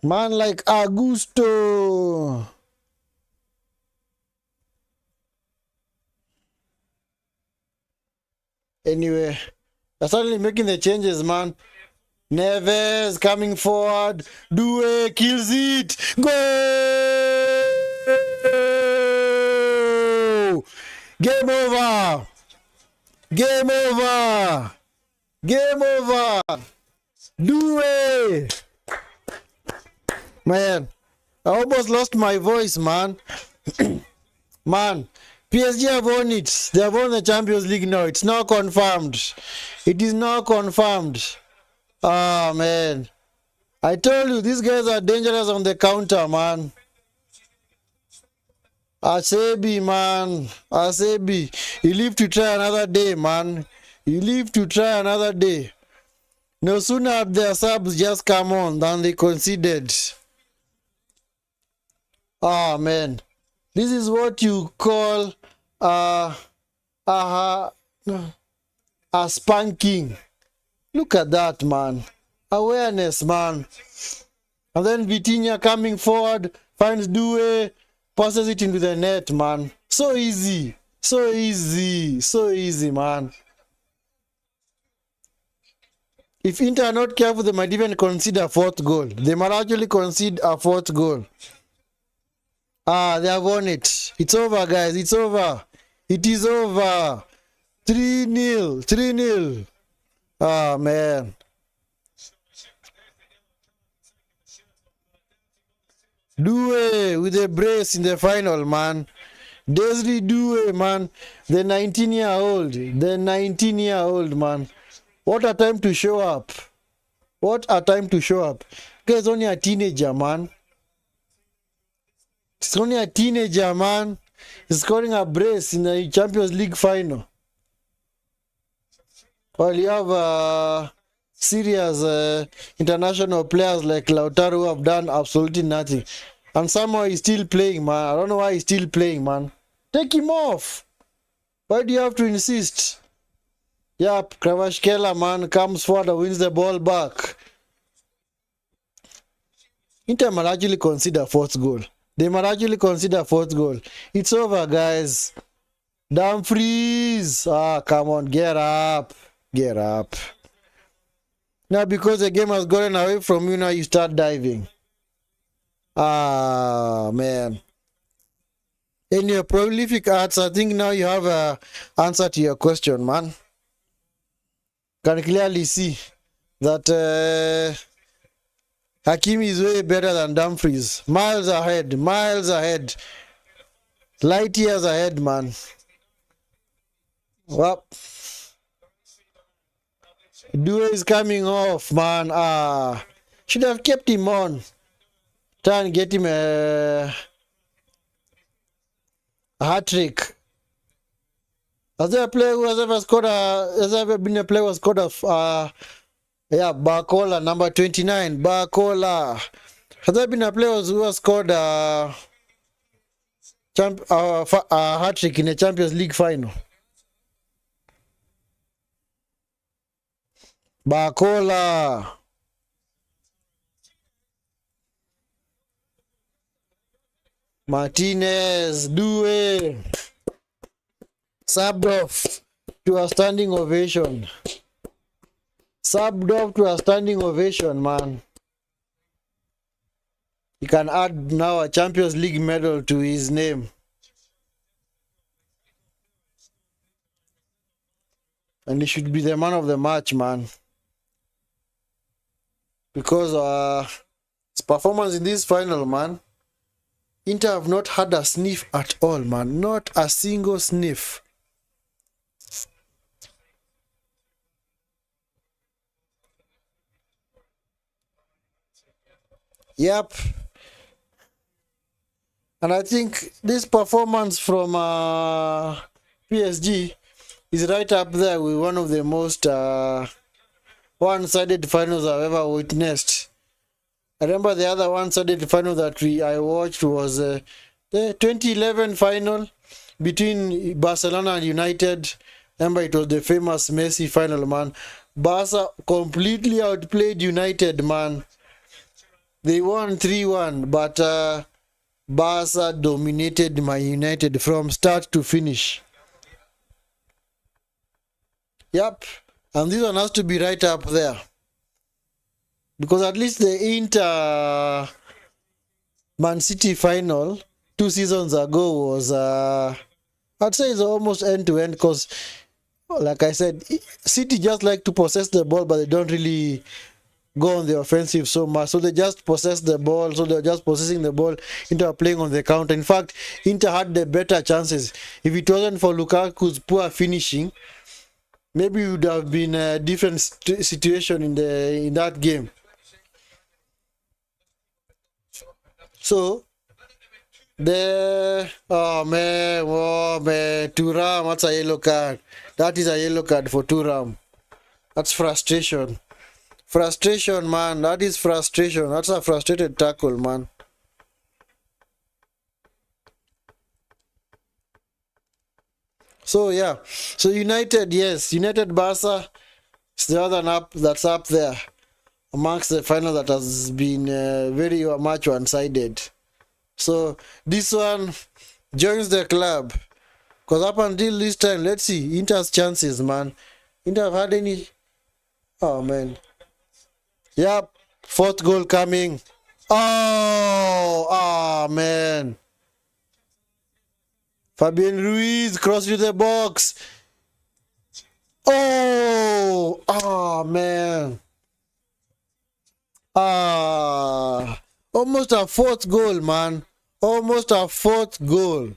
Man like Augusto. Anyway, they're suddenly making the changes, man. Neves coming forward. Due kills it. Go! Game over. Game over. Game over. Due. Man, I almost lost my voice, man. Man, PSG have won it. They have won the Champions League now. It's now confirmed. It is now confirmed. Ah, man. I told you, these guys are dangerous on the counter, man. Asebi, man. Asebi. You live to try another day, man. You live to try another day. No sooner had their subs just come on than they conceded. Ah, man. This is what you call a spanking. Look at that, man. Awareness, man. And then Vitinha coming forward, finds Due, passes it into the net, man. So easy. So easy. So easy, man. If Inter are not careful, they might even concede a fourth goal. They might actually concede a fourth goal. Ah, they have won it. It's over, guys. It's over. It is over. 3-0. 3-0. Ah, man. Due with a brace in the final, man. Desiree Due, man. The 19-year-old. The 19-year-old, man. What a time to show up. What a time to show up. Guy's only a teenager, man. He's only a teenager, man. He's scoring a brace in the Champions League final. While you have serious international players like Lautaro who have done absolutely nothing. And somehow he's still playing, man. I don't know why he's still playing, man. Take him off. Why do you have to insist? Yep, Kravashkela, man, comes forward and wins the ball back. Inter might actually consider fourth goal. They might actually consider fourth goal. It's over, guys. Dumfries. Ah, come on, get up. Get up. Now, because the game has gotten away from you, now you start diving. Ah, man. In your prolific arts, I think now you have an answer to your question, man. Can clearly see that Hakimi is way better than Dumfries. Miles ahead, miles ahead. Light years ahead, man. Well, Due is coming off, man. Ah, should have kept him on. Try and get him a hat-trick. Has there a player who has ever scored has there ever been a player who has scored yeah, Barcola, number 29, Barcola. Has there been a player who has scored a hat-trick in a Champions League final? Barcola. Martinez, Due. Subbed off to a standing ovation. Subbed off to a standing ovation, man. He can add now a Champions League medal to his name. And he should be the man of the match, man. Because his performance in this final, man. Inter have not had a sniff at all, man. Not a single sniff. Yep. And I think this performance from PSG is right up there with one of the most one-sided finals I've ever witnessed. I remember the other one-sided final that I watched was the 2011 final between Barcelona and United. Remember, it was the famous Messi final, man. Barca completely outplayed United, man. They won 3-1, but Barca dominated Man United from start to finish. Yep, and this one has to be right up there. Because at least the Inter Man City final 2 seasons ago was, I'd say it's almost end-to-end because, like I said, City just like to possess the ball, but they don't really go on the offensive so much. So they just possess the ball. So they're just possessing the ball. Inter playing on the counter. In fact, Inter had the better chances. If it wasn't for Lukaku's poor finishing, maybe it would have been a different situation in that game. So oh man, Thuram, that's a yellow card. That is a yellow card for Thuram. That's frustration. Frustration, man. That is frustration. That's a frustrated tackle, man. So yeah. So United, yes. United Barca is the other that's up there amongst the final that has been very much one-sided. So this one joins the club. Because up until this time, let's see. Inter's chances, man. Inter have had any... Oh, man. Yep. Fourth goal coming. Oh, man. Fabian Ruiz crossed to the box. Oh, man. Almost a fourth goal, man. Almost a fourth goal.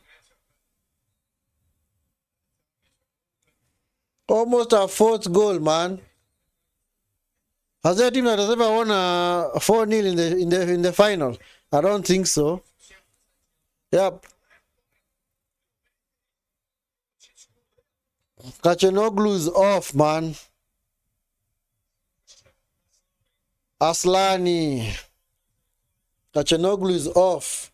Almost a fourth goal, man. Has there a team that has ever won a 4-0 in the final? I don't think so. Yep. Kachanoglu is off, man. Aslani. Kachanoglu is off.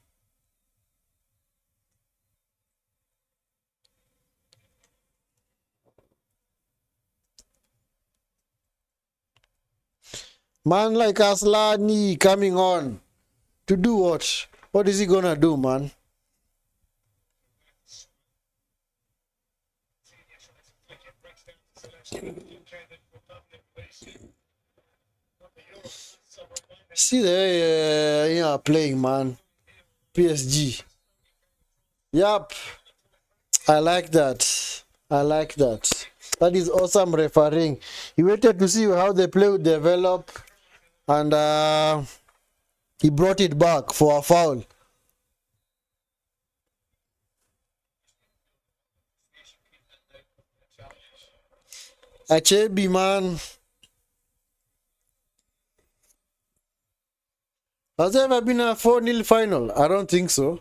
Man like Aslani coming on. To do what? What is he gonna do, man? See they playing, man. PSG. Yup. I like that. I like that. That is awesome refereeing. He waited to see how the play would develop, and he brought it back for a foul. Achebi, man. Has there ever been a 4-0 final? I don't think so.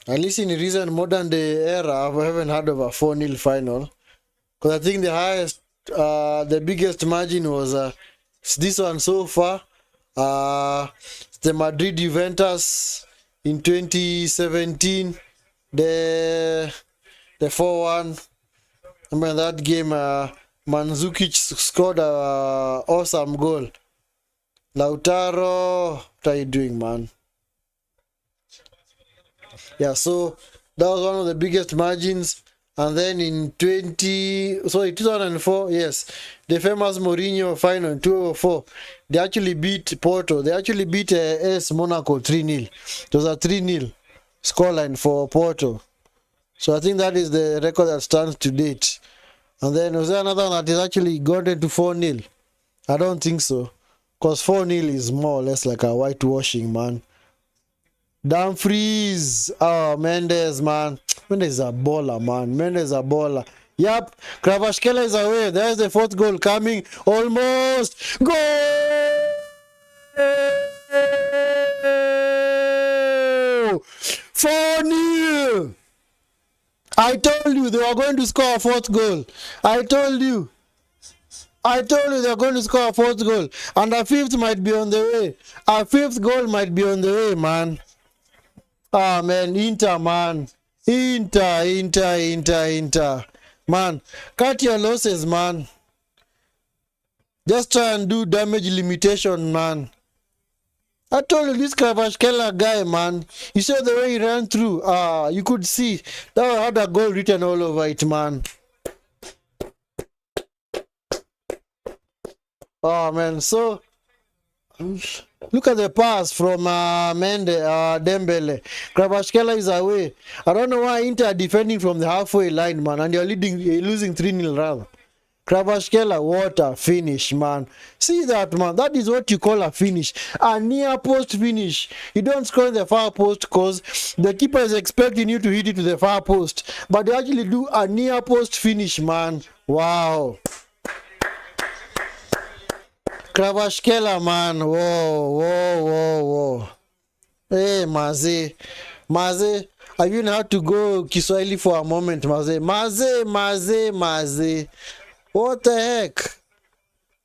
At least in recent modern day era, I haven't heard of a 4-0 final. Because I think the highest, the biggest margin was this one so far. The Madrid Juventus in 2017. The 4-1. I mean, that game, Mandzukic scored an awesome goal. Lautaro, what are you doing, man? Yeah, so that was one of the biggest margins. And then in 2004, yes, the famous Mourinho final in 2004, they actually beat Porto. They actually beat AS Monaco 3-0. It was a 3-0 scoreline for Porto. So I think that is the record that stands to date. And then was there another one that is actually gone into 4-0? I don't think so. Because 4-0 is more or less like a whitewashing, man. Dumfries. Oh, Mendes, man. Mendes is a baller, man. Mendes is a baller. Yep. Kvaratskhelia is away. There's the fourth goal coming. Almost. Goal! 4-0. I told you they were going to score a fourth goal. I told you they're going to score a fourth goal. And a fifth might be on the way. A fifth goal might be on the way, man. Ah, man. Inter, man. Inter. Man, cut your losses, man. Just try and do damage limitation, man. I told you this Kvaratskhelia guy, man. You saw the way he ran through. You could see that had a goal written all over it, man. Oh, man. So, look at the pass from Dembele. Kvaratskhelia is away. I don't know why Inter are defending from the halfway line, man. And you're losing 3-0 rather. Kvaratskhelia, what a finish, man. See that, man. That is what you call a finish. A near post finish. You don't score in the far post because the keeper is expecting you to hit it to the far post. But they actually do a near post finish, man. Wow. Kvaratskhelia, man. Whoa, whoa, whoa, whoa. Hey, Maze. Maze. I even had to go Kiswahili for a moment, Maze. Maze. What the heck?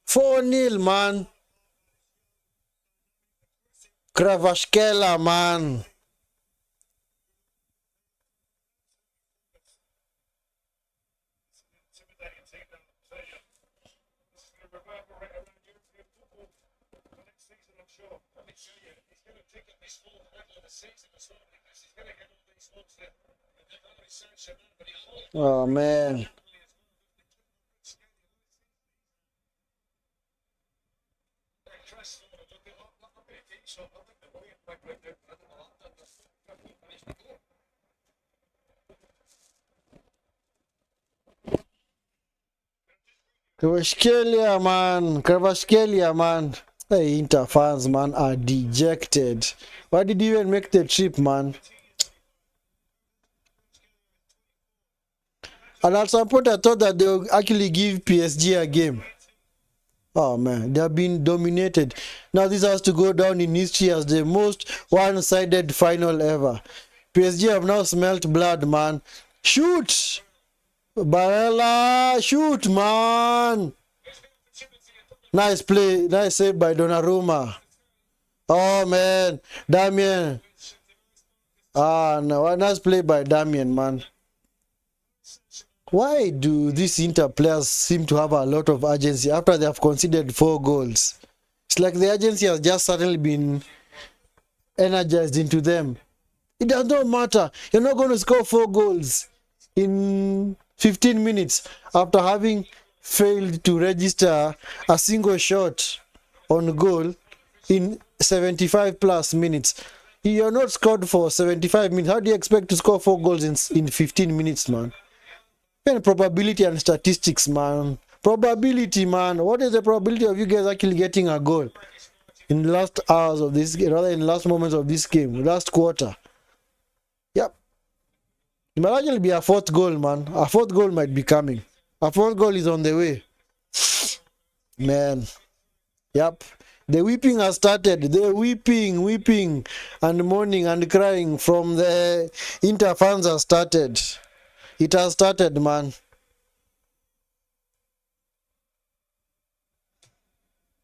4-0, man. Kvaratskhelia, man. intimidating team now, I'll tell you. This is going to reverberate around European football for next season, I'm sure. Let me tell you, he's going to pick up this fourth medal of the season as well, because he's going to get all these ones that they've only Saint-Germain, but he'll hold Oh, man. Kvaratskhelia, man. Hey, Inter fans, man, are dejected. Why did you even make the trip, man? And at some point, I thought that they would actually give PSG a game. Oh, man, they have been dominated. Now this has to go down in history as the most one-sided final ever. PSG have now smelt blood, man. Shoot! Barella, shoot, man! Nice play, nice save by Donnarumma. Oh, man, Damien. Ah, no, nice play by Damien, man. Why do these Inter players seem to have a lot of urgency after they have conceded 4 goals? It's like the urgency has just suddenly been energized into them. It does not matter. You're not going to score 4 goals in 15 minutes after having failed to register a single shot on goal in 75 plus minutes. You're not scored for 75 minutes. How do you expect to score 4 goals in 15 minutes, man? And probability and statistics, man. Probability, man. What is the probability of you guys actually getting a goal in the last hours of this, rather in the last moments of this game, last quarter? Yep. It might actually be a 4th goal, man. A 4th goal might be coming. A 4th goal is on the way. Man. Yep. The weeping has started. The weeping and mourning and crying from the Inter fans has started. It has started, man.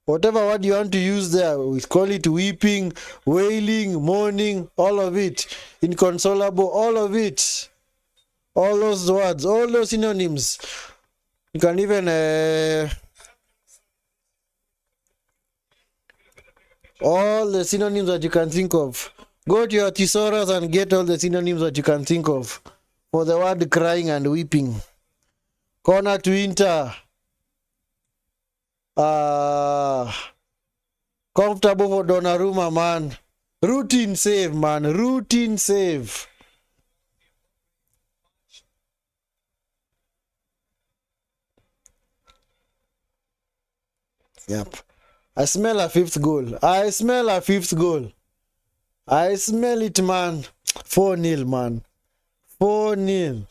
Whatever word you want to use there, we call it weeping, wailing, mourning, all of it. Inconsolable, all of it. All those words, all those synonyms. You can even... all the synonyms that you can think of. Go to your thesaurus and get all the synonyms that you can think of for the word crying and weeping. Corner to Inter. Comfortable for Donnarumma, man. Routine save, man. Routine save. Yep. I smell a 5th goal. I smell a 5th goal. I smell it, man. 4-0, man. 4-0.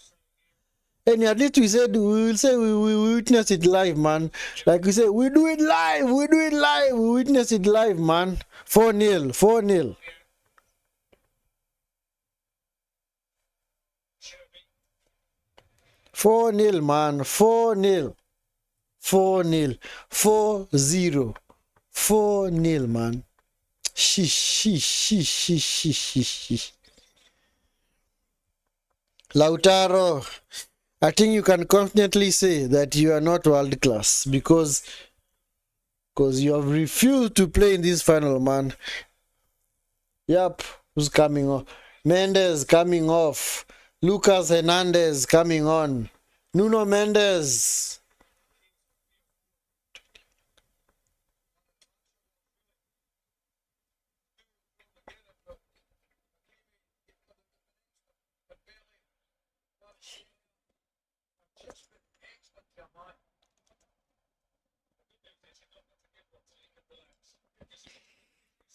And at least we said, we will say we witness it live, man. Like we said, we do it live. We do it live. We witness it live, man. 4-0. 4-0. Man. 4-0. 4-0. 4-0. 4-0, man. Shish. Lautaro, I think you can confidently say that you are not world class because you have refused to play in this final, man. Yep, who's coming off? Mendes coming off. Lucas Hernandez coming on. Nuno Mendes.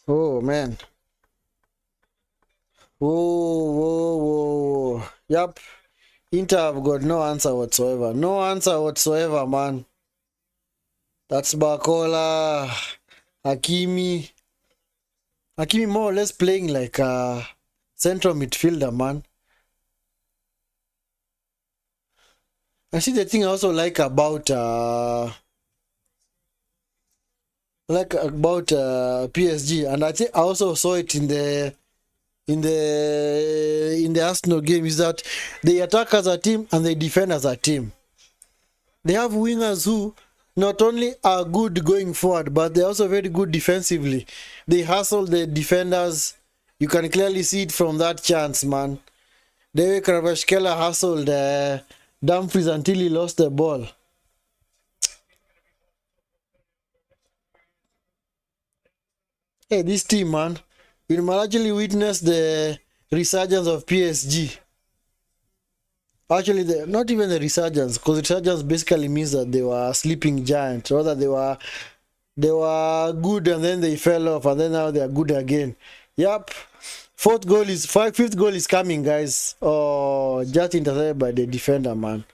Oh man. Whoa, whoa, whoa, whoa. Yep. Inter have got no answer whatsoever. No answer whatsoever, man. That's Bakola, Hakimi. Hakimi more or less playing like a central midfielder, man. I see the thing I also like about PSG, and I think I also saw it in the Arsenal game, is that they attack as a team and they defend as a team. They have wingers who not only are good going forward, but they're also very good defensively. They hustle the defenders. You can clearly see it from that chance, man. The way Kvaratskhelia hustled Dumfries until he lost the ball. Hey, this team, man, we might actually witness the resurgence of PSG. Actually, not even the resurgence, because resurgence basically means that they were sleeping giants, rather they were good and then they fell off and then now they are good again. Yep. Fifth goal is coming, guys. Oh, just intercepted by the defender, man.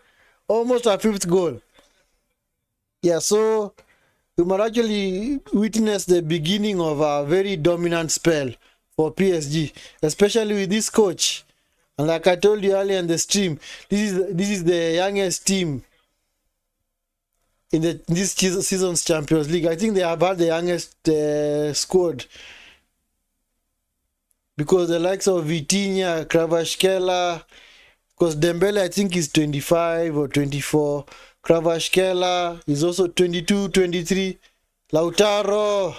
Almost a fifth goal. Yeah, so we might actually witness the beginning of a very dominant spell for PSG, especially with this coach. And like I told you earlier in the stream, this is the youngest team in this season's Champions League. I think they have had the youngest squad, because the likes of Vitinha, Kvaratskhelia, because Dembele I think is 25 or 24. Kvaratskhelia is also 22, 23. Lautaro,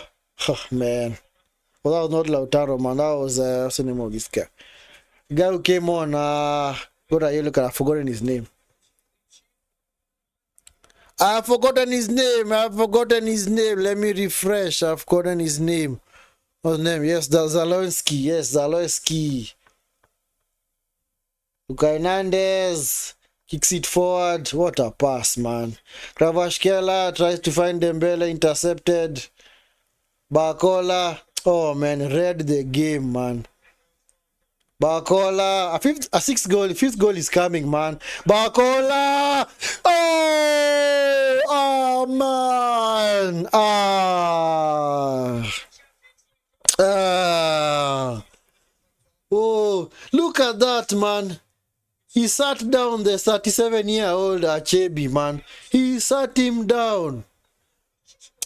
oh, man. Well, that was not Lautaro, man. That was what's the name of this guy? The guy who came on, got a yellow card. I've forgotten his name. I've forgotten his name. Let me refresh. I've forgotten his name. What's his name? Yes, that's Zalewski. Yes, Zalewski. Luka Hernandez kicks it forward. What a pass, man. Kvaratskhelia tries to find Dembele, intercepted. Bakola, oh man, read the game, man. Bakola, fifth goal is coming, man. Bakola, oh man, oh, look at that, man. He sat down the 37-year-old Achebi, man. He sat him down.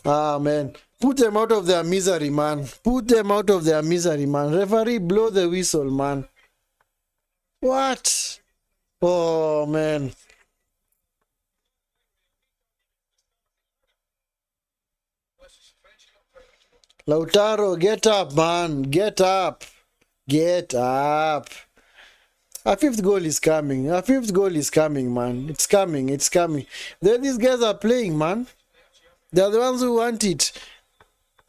Ah, man. Put them out of their misery, man. Put them out of their misery, man. Referee, blow the whistle, man. What? Oh, man. Lautaro, get up, man. Get up. Get up. A fifth goal is coming. A fifth goal is coming, man. It's coming. It's coming. These guys are playing, man. They're the ones who want it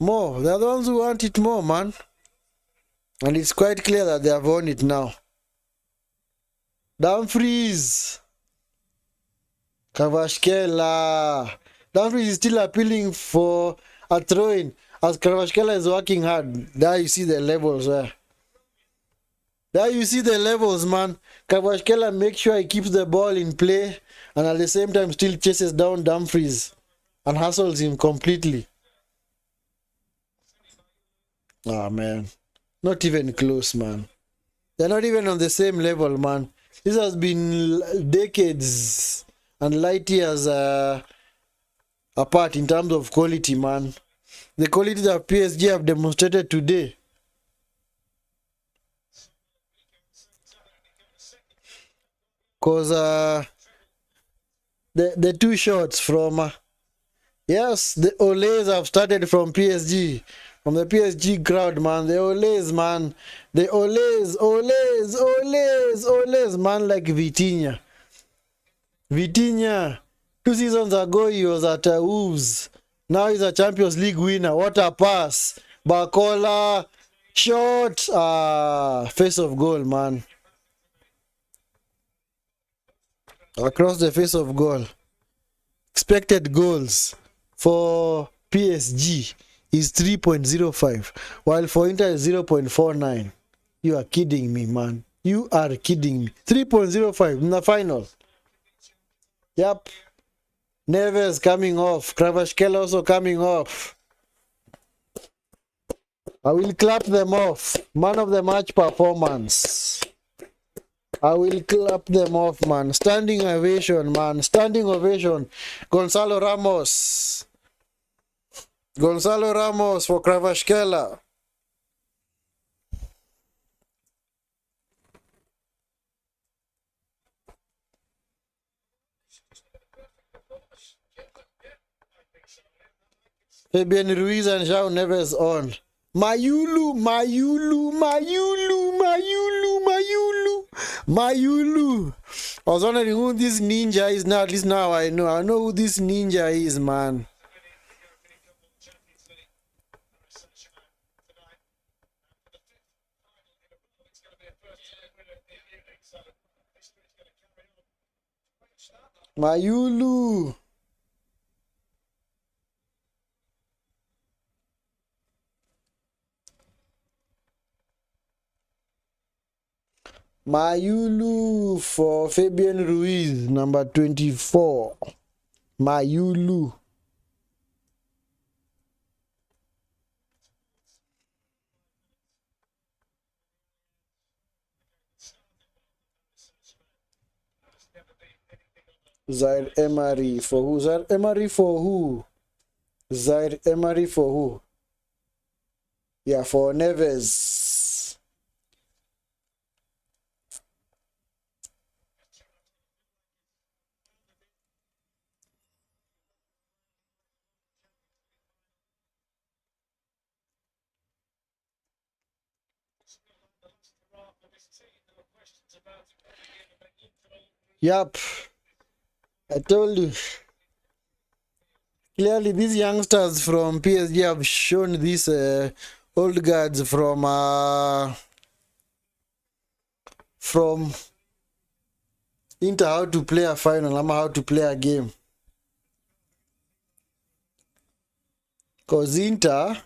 more. They're the ones who want it more, man. And it's quite clear that they have won it now. Dumfries. Kvaratskhelia. Dumfries is still appealing for a throw-in, as Kvaratskhelia is working hard. There you see the levels where. There you see the levels, man. Kvaratskhelia makes sure he keeps the ball in play and at the same time still chases down Dumfries and hustles him completely. Ah, man. Not even close, man. They're not even on the same level, man. This has been decades and light years apart in terms of quality, man. The quality that PSG have demonstrated today. Because the two shots from yes, the Olays have started from PSG, from the PSG crowd, man. The Olays, man. The Olays, man, like Vitinha. Vitinha, 2 seasons ago he was at Wolves. Now he's a Champions League winner. What a pass. Bakola, shot, face of goal, man. Across the face of goal. Expected goals for PSG is 3.05, while for Inter is 0.49. You are kidding me, man. You are kidding me. 3.05 in the final. Yep. Neves coming off. Kvaratskhelia also coming off. I will clap them off. Man of the match performance. I will clap them off, man. Standing ovation, man. Standing ovation. Gonzalo Ramos. Gonzalo Ramos for Kvaratskhelia. Fabian Ruiz and João Neves on. Mayulu, Mayulu, Mayulu, Mayulu, Mayulu, Mayulu. I was wondering who this ninja is now. At least now I know. I know who this ninja is, man. Mayulu. Mayulu for Fabian Ruiz, number 24. Mayulu. Zaire Emery for who? Zaire Emery for who? Zaire Emery for who? Yeah, for Neves. Yup. I told you. Clearly, these youngsters from PSG have shown these old guards from Inter how to play a final, how to play a game. Because Inter,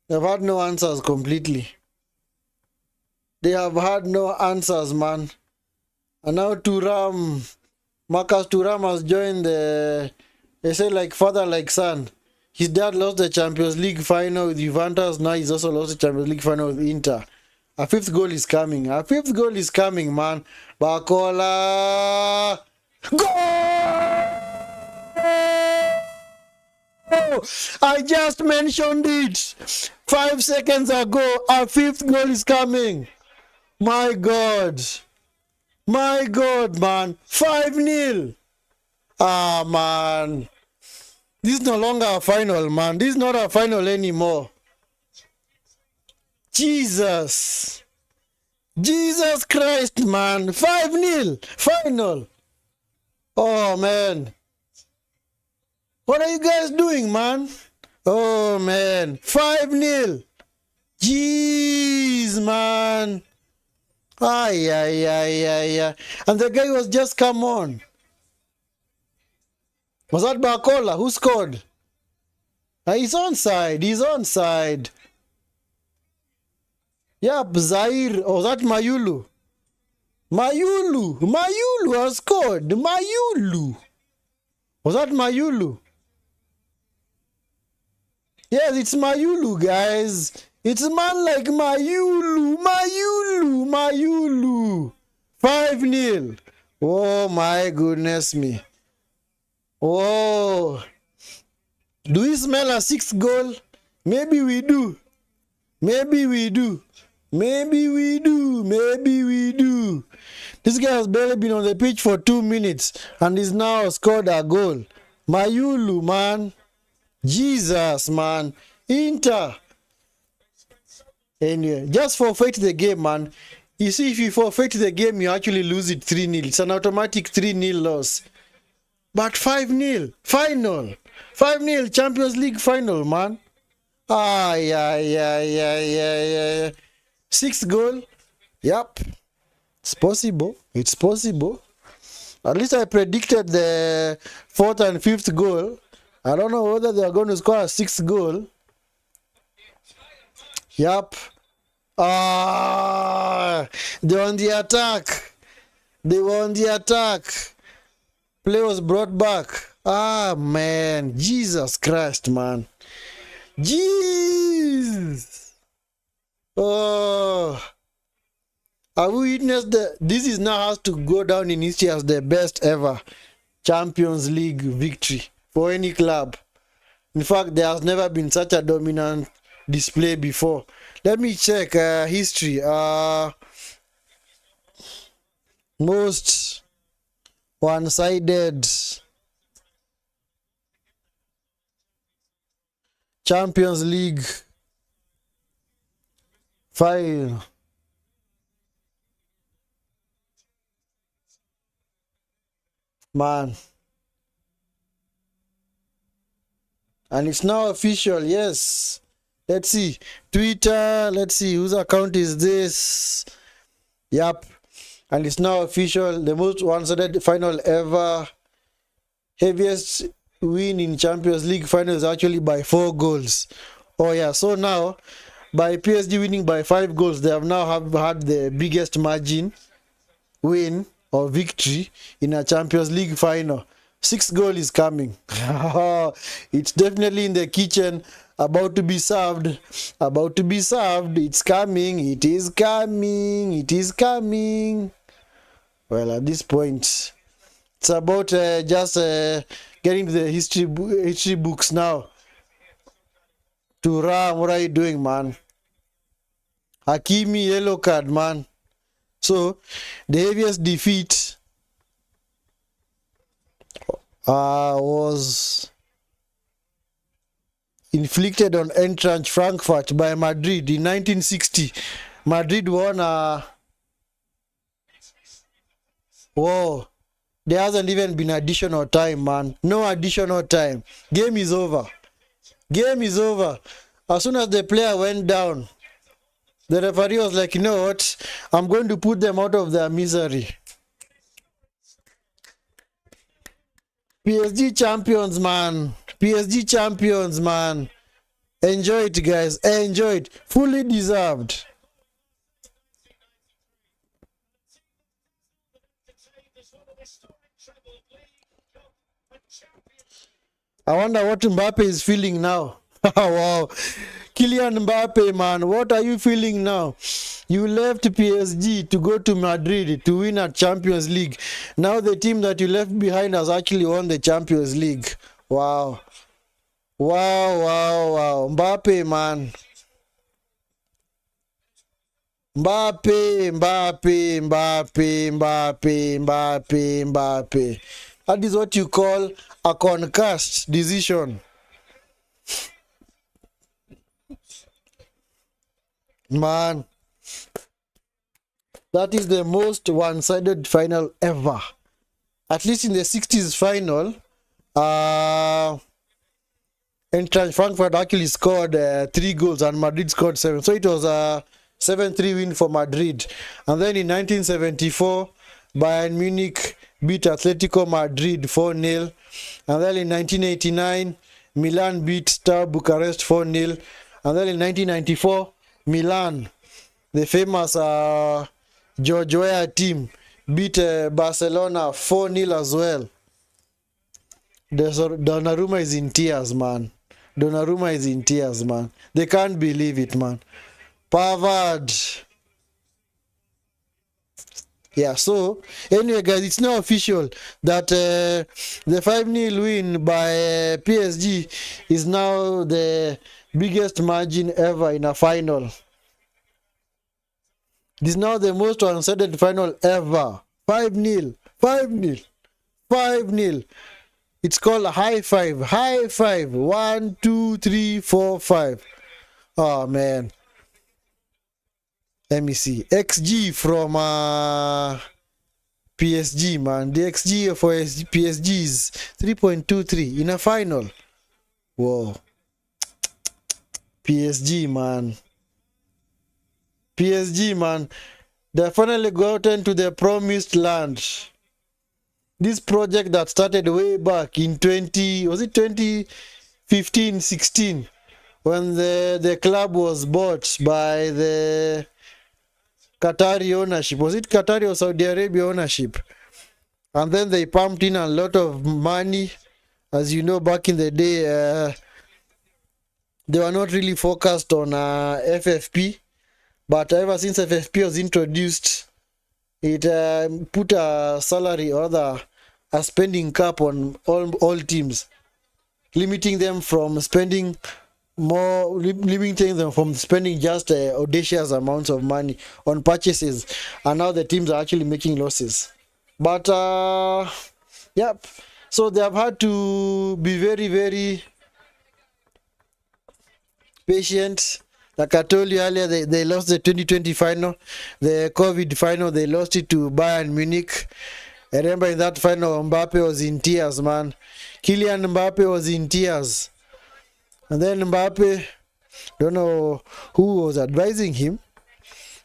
they've had no answers completely. They have had no answers, man. And now Marcus Thuram has joined the, they say like father, like son. His dad lost the Champions League final with Juventus. Now he's also lost the Champions League final with Inter. A fifth goal is coming. A fifth goal is coming, man. Bacola. Goal! I just mentioned it 5 seconds ago. A fifth goal is coming. My God. My God, man. 5-0. Ah, man. This is no longer a final, man. This is not a final anymore. Jesus. Jesus Christ, man. 5-0. Final. Oh, man. What are you guys doing, man? Oh, man. 5-0. Jeez, man. Ay, ay, ay, ay, ay. And the guy was just come on. Was that Bacola? Who scored? He's onside. He's onside. Yep, Zaire. Oh, was that Mayulu? Mayulu. Mayulu has scored. Mayulu. Was that Mayulu? Yes, it's Mayulu, guys. It's a man like Mayulu. Mayulu. Mayulu. 5-0. Oh, my goodness me. Oh. Do we smell a sixth goal? Maybe we do. Maybe we do. Maybe we do. Maybe we do. This guy has barely been on the pitch for 2 minutes and he's now scored a goal. Mayulu, man. Jesus, man. Inter. Anyway, just forfeit the game, man. You see, if you forfeit the game, you actually lose it 3-0. It's an automatic 3-0 loss. But 5-0. Final. 5-0 Champions League final, man. Ay, ay, ay, ay, ay, ay. Sixth goal. Yep. It's possible. It's possible. At least I predicted the fourth and fifth goal. I don't know whether they are going to score a sixth goal. Yup. Ah, they're on the attack. They were on the attack. Play was brought back. Ah, man. Jesus Christ, man. Jeez. Oh. Have we witnessed this is now has to go down in history as the best ever Champions League victory for any club. In fact, there has never been such a dominant display before. Let me check history. Most one-sided Champions League final. Man. And it's now official, yes. Let's see. Twitter, let's see whose account is this. Yep. And it's now official. The most one-sided final ever. Heaviest win in Champions League final is actually by 4 goals. Oh yeah, so now by PSG winning by 5 goals, they have now had the biggest margin win or victory in a Champions League final. 6 goal is coming. It's definitely in the kitchen, about to be served. About to be served. It's coming. It is coming. It is coming. Well, at this point, it's about just getting to the history books now. To Ram, what are you doing, man? Hakimi, yellow card, man. So, the heaviest defeat was inflicted on Eintracht Frankfurt by Madrid in 1960. Madrid won whoa, there hasn't even been additional time, man. No additional time. Game is over. Game is over. As soon as the player went down, the referee was like, you know what? I'm going to put them out of their misery. PSG champions, man. PSG champions, man. Enjoy it, guys. Enjoy it. Fully deserved. I wonder what Mbappe is feeling now. Wow. Kylian Mbappe, man. What are you feeling now? You left PSG to go to Madrid to win at Champions League. Now the team that you left behind has actually won the Champions League. Wow. Wow, wow, wow. Mbappe, man. Mbappe, Mbappe, Mbappe, Mbappe, Mbappe, Mbappe. That is what you call a concussed decision. Man. That is the most one-sided final ever. At least in the 60s final, Eintracht Frankfurt actually scored 3 goals and Madrid scored 7. So it was a 7-3 win for Madrid. And then in 1974, Bayern Munich beat Atletico Madrid 4-0. And then in 1989, Milan beat Star Bucharest 4-0. And then in 1994, Milan, the famous George Weah team, beat Barcelona 4-0 as well. Donnarumma is in tears, man. Donnarumma is in tears, man. They can't believe it, man. Pavard. Yeah, so anyway, guys, it's now official that the 5-0 win by PSG is now the biggest margin ever in a final. This is now the most one-sided final ever. 5-0. 5-0. 5-0. It's called a high five. High five. 1, 2, 3, 4, 5. Oh, man. Let me see. XG from PSG, man. The XG for PSG is 3.23 in a final. Whoa. PSG, man. PSG, man. They finally got into the promised land. This project that started way back in 2015, 16, when the club was bought by the Qatari ownership. Was it Qatari or Saudi Arabia ownership? And then they pumped in a lot of money. As you know, back in the day, they were not really focused on FFP. But ever since FFP was introduced, it put a salary or a spending cap on all teams, limiting them from spending just audacious amounts of money on purchases, and now the teams are actually making losses. But yep, so they have had to be very, very patient. Like I told you earlier, they lost the 2020 final, the COVID final. They lost it to Bayern Munich. I remember in that final, Mbappe was in tears, man. Kylian Mbappe was in tears. And then Mbappe, don't know who was advising him.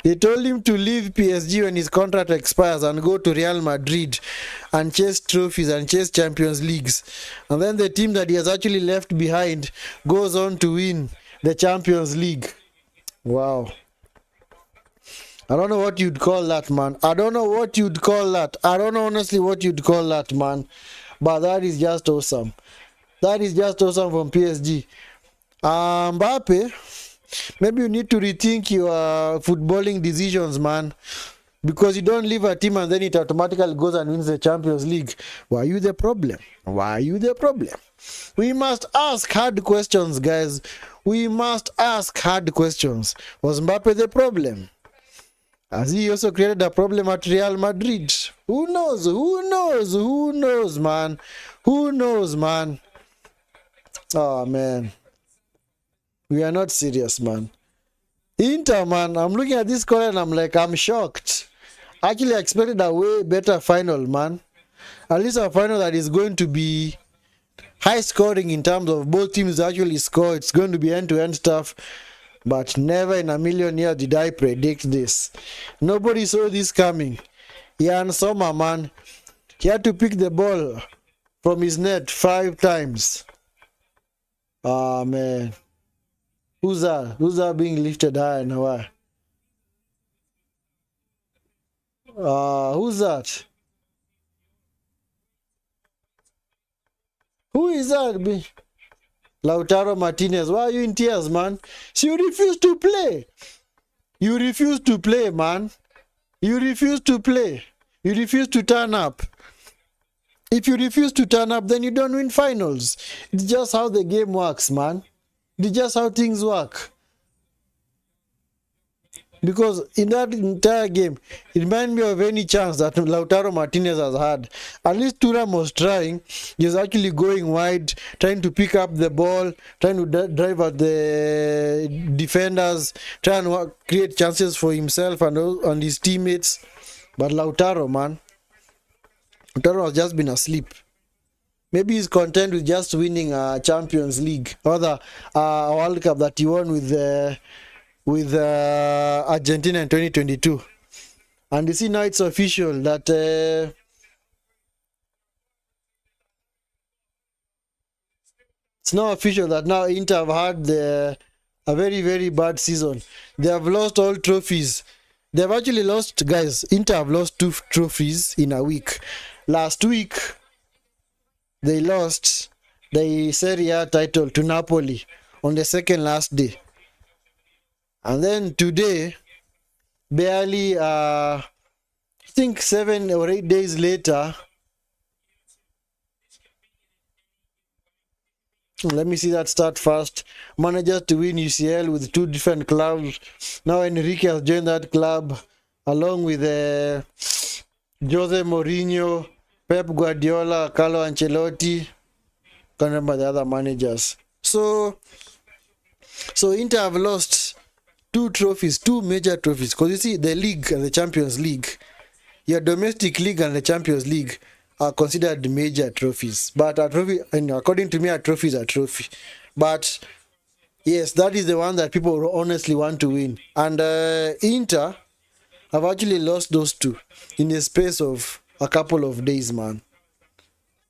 They told him to leave PSG when his contract expires and go to Real Madrid and chase trophies and chase Champions Leagues. And then the team that he has actually left behind goes on to win the Champions League. Wow. I don't know what you'd call that, man. I don't know what you'd call that. I don't know honestly what you'd call that, man. But that is just awesome. That is just awesome from PSG. Mbappe, maybe you need to rethink your footballing decisions, man. Because you don't leave a team and then it automatically goes and wins the Champions League. Why are you the problem? Why are you the problem? We must ask hard questions, guys. We must ask hard questions. Was Mbappe the problem? Has he also created a problem at Real Madrid? Who knows? Who knows? Who knows, man? Who knows, man? Oh, man. We are not serious, man. Inter, man, I'm looking at this call and I'm like, I'm shocked. Actually, I expected a way better final, man. At least a final that is going to be high scoring in terms of both teams actually score. It's going to be end-to-end stuff. But never in a million years did I predict this. Nobody saw this coming. Jan Sommer, man, he had to pick the ball from his net 5 times. Oh, man. Who's that? Who's that being lifted high and high? Who's that? Who is that? Lautaro Martinez. Why are you in tears, man? So you refuse to play. You refuse to play, man. You refuse to play. You refuse to turn up. If you refuse to turn up, then you don't win finals. It's just how the game works, man. It's just how things work. Because in that entire game, it reminds me of any chance that Lautaro Martinez has had. At least Thuram was trying. He was actually going wide, trying to pick up the ball, trying to drive at the defenders, trying to create chances for himself and his teammates. But Lautaro, man, Lautaro has just been asleep. Maybe he's content with just winning a Champions League or the World Cup that he won with Argentina in 2022. And you see now it's official that it's now official that now Inter have had a very, very bad season. They have lost all trophies. They have actually lost, guys. Inter have lost 2 trophies in a week. Last week, they lost the Serie A title to Napoli on the second last day. And then today, barely, I think 7 or 8 days later, let me see that start first. Managers to win UCL with 2 different clubs. Now Enrique has joined that club along with Jose Mourinho, Pep Guardiola, Carlo Ancelotti. Can't remember the other managers. So Inter have lost 2 trophies, 2 major trophies. Because you see, the league and the Champions League, your domestic league and the Champions League are considered major trophies. But a trophy, and according to me, a trophy is a trophy. But yes, that is the one that people honestly want to win. And Inter have actually lost those 2 in the space of a couple of days, man.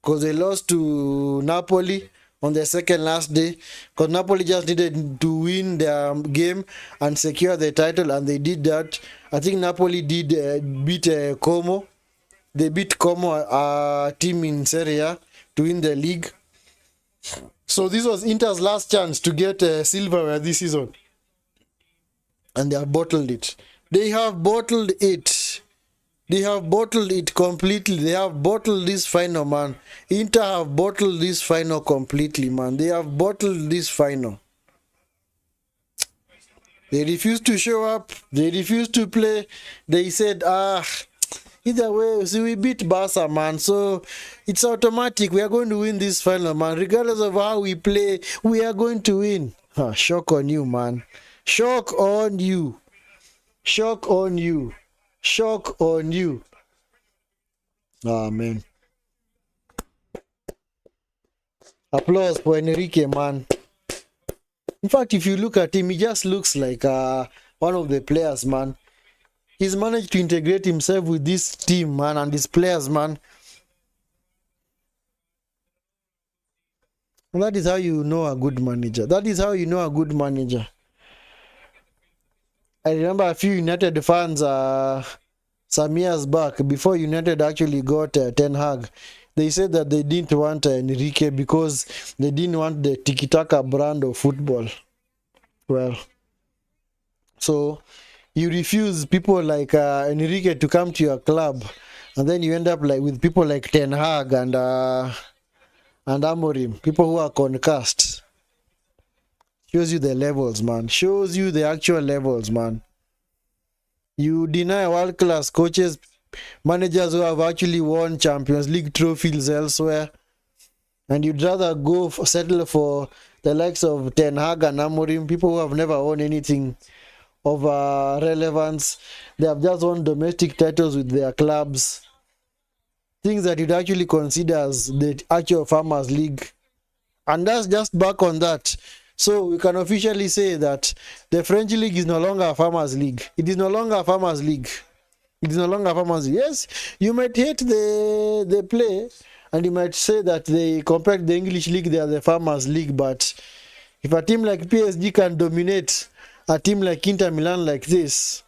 Because they lost to Napoli on the second last day, because Napoli just needed to win their game and secure the title, and they did that. I think Napoli did beat Como. They beat Como, a team in Serie A, to win the league. So this was Inter's last chance to get silverware this season, and they have bottled it. They have bottled it. They have bottled it completely. They have bottled this final, man. Inter have bottled this final completely, man. They have bottled this final. They refused to show up. They refused to play. They said, either way, see, we beat Barca, man. So it's automatic. We are going to win this final, man. Regardless of how we play, we are going to win. Shock on you, man. Shock on you. Shock on you. Shock on you. Man. Applause for Enrique, man. In fact, if you look at him, he just looks like one of the players, man. He's managed to integrate himself with this team, man, and these players, man. And that is how you know a good manager. That is how you know a good manager. I remember a few United fans some years back, before United actually got Ten Hag, they said that they didn't want Enrique because they didn't want the tiki-taka brand of football. Well, so you refuse people like Enrique to come to your club, and then you end up like with people like Ten Hag and Amorim, people who are concussed. Shows you the levels, man. Shows you the actual levels, man. You deny world-class coaches, managers who have actually won Champions League trophies elsewhere, and you'd rather go settle for the likes of Ten Hag and Amorim, people who have never won anything of relevance. They have just won domestic titles with their clubs. Things that you'd actually consider as the actual Farmers League. And that's just back on that. So we can officially say that the French league is no longer a Farmers League. It is no longer a Farmers League. It is no longer a Farmers League. Yes, you might hate the play, and you might say that they compared the English league, they are the Farmers League. But if a team like PSG can dominate a team like Inter Milan like this,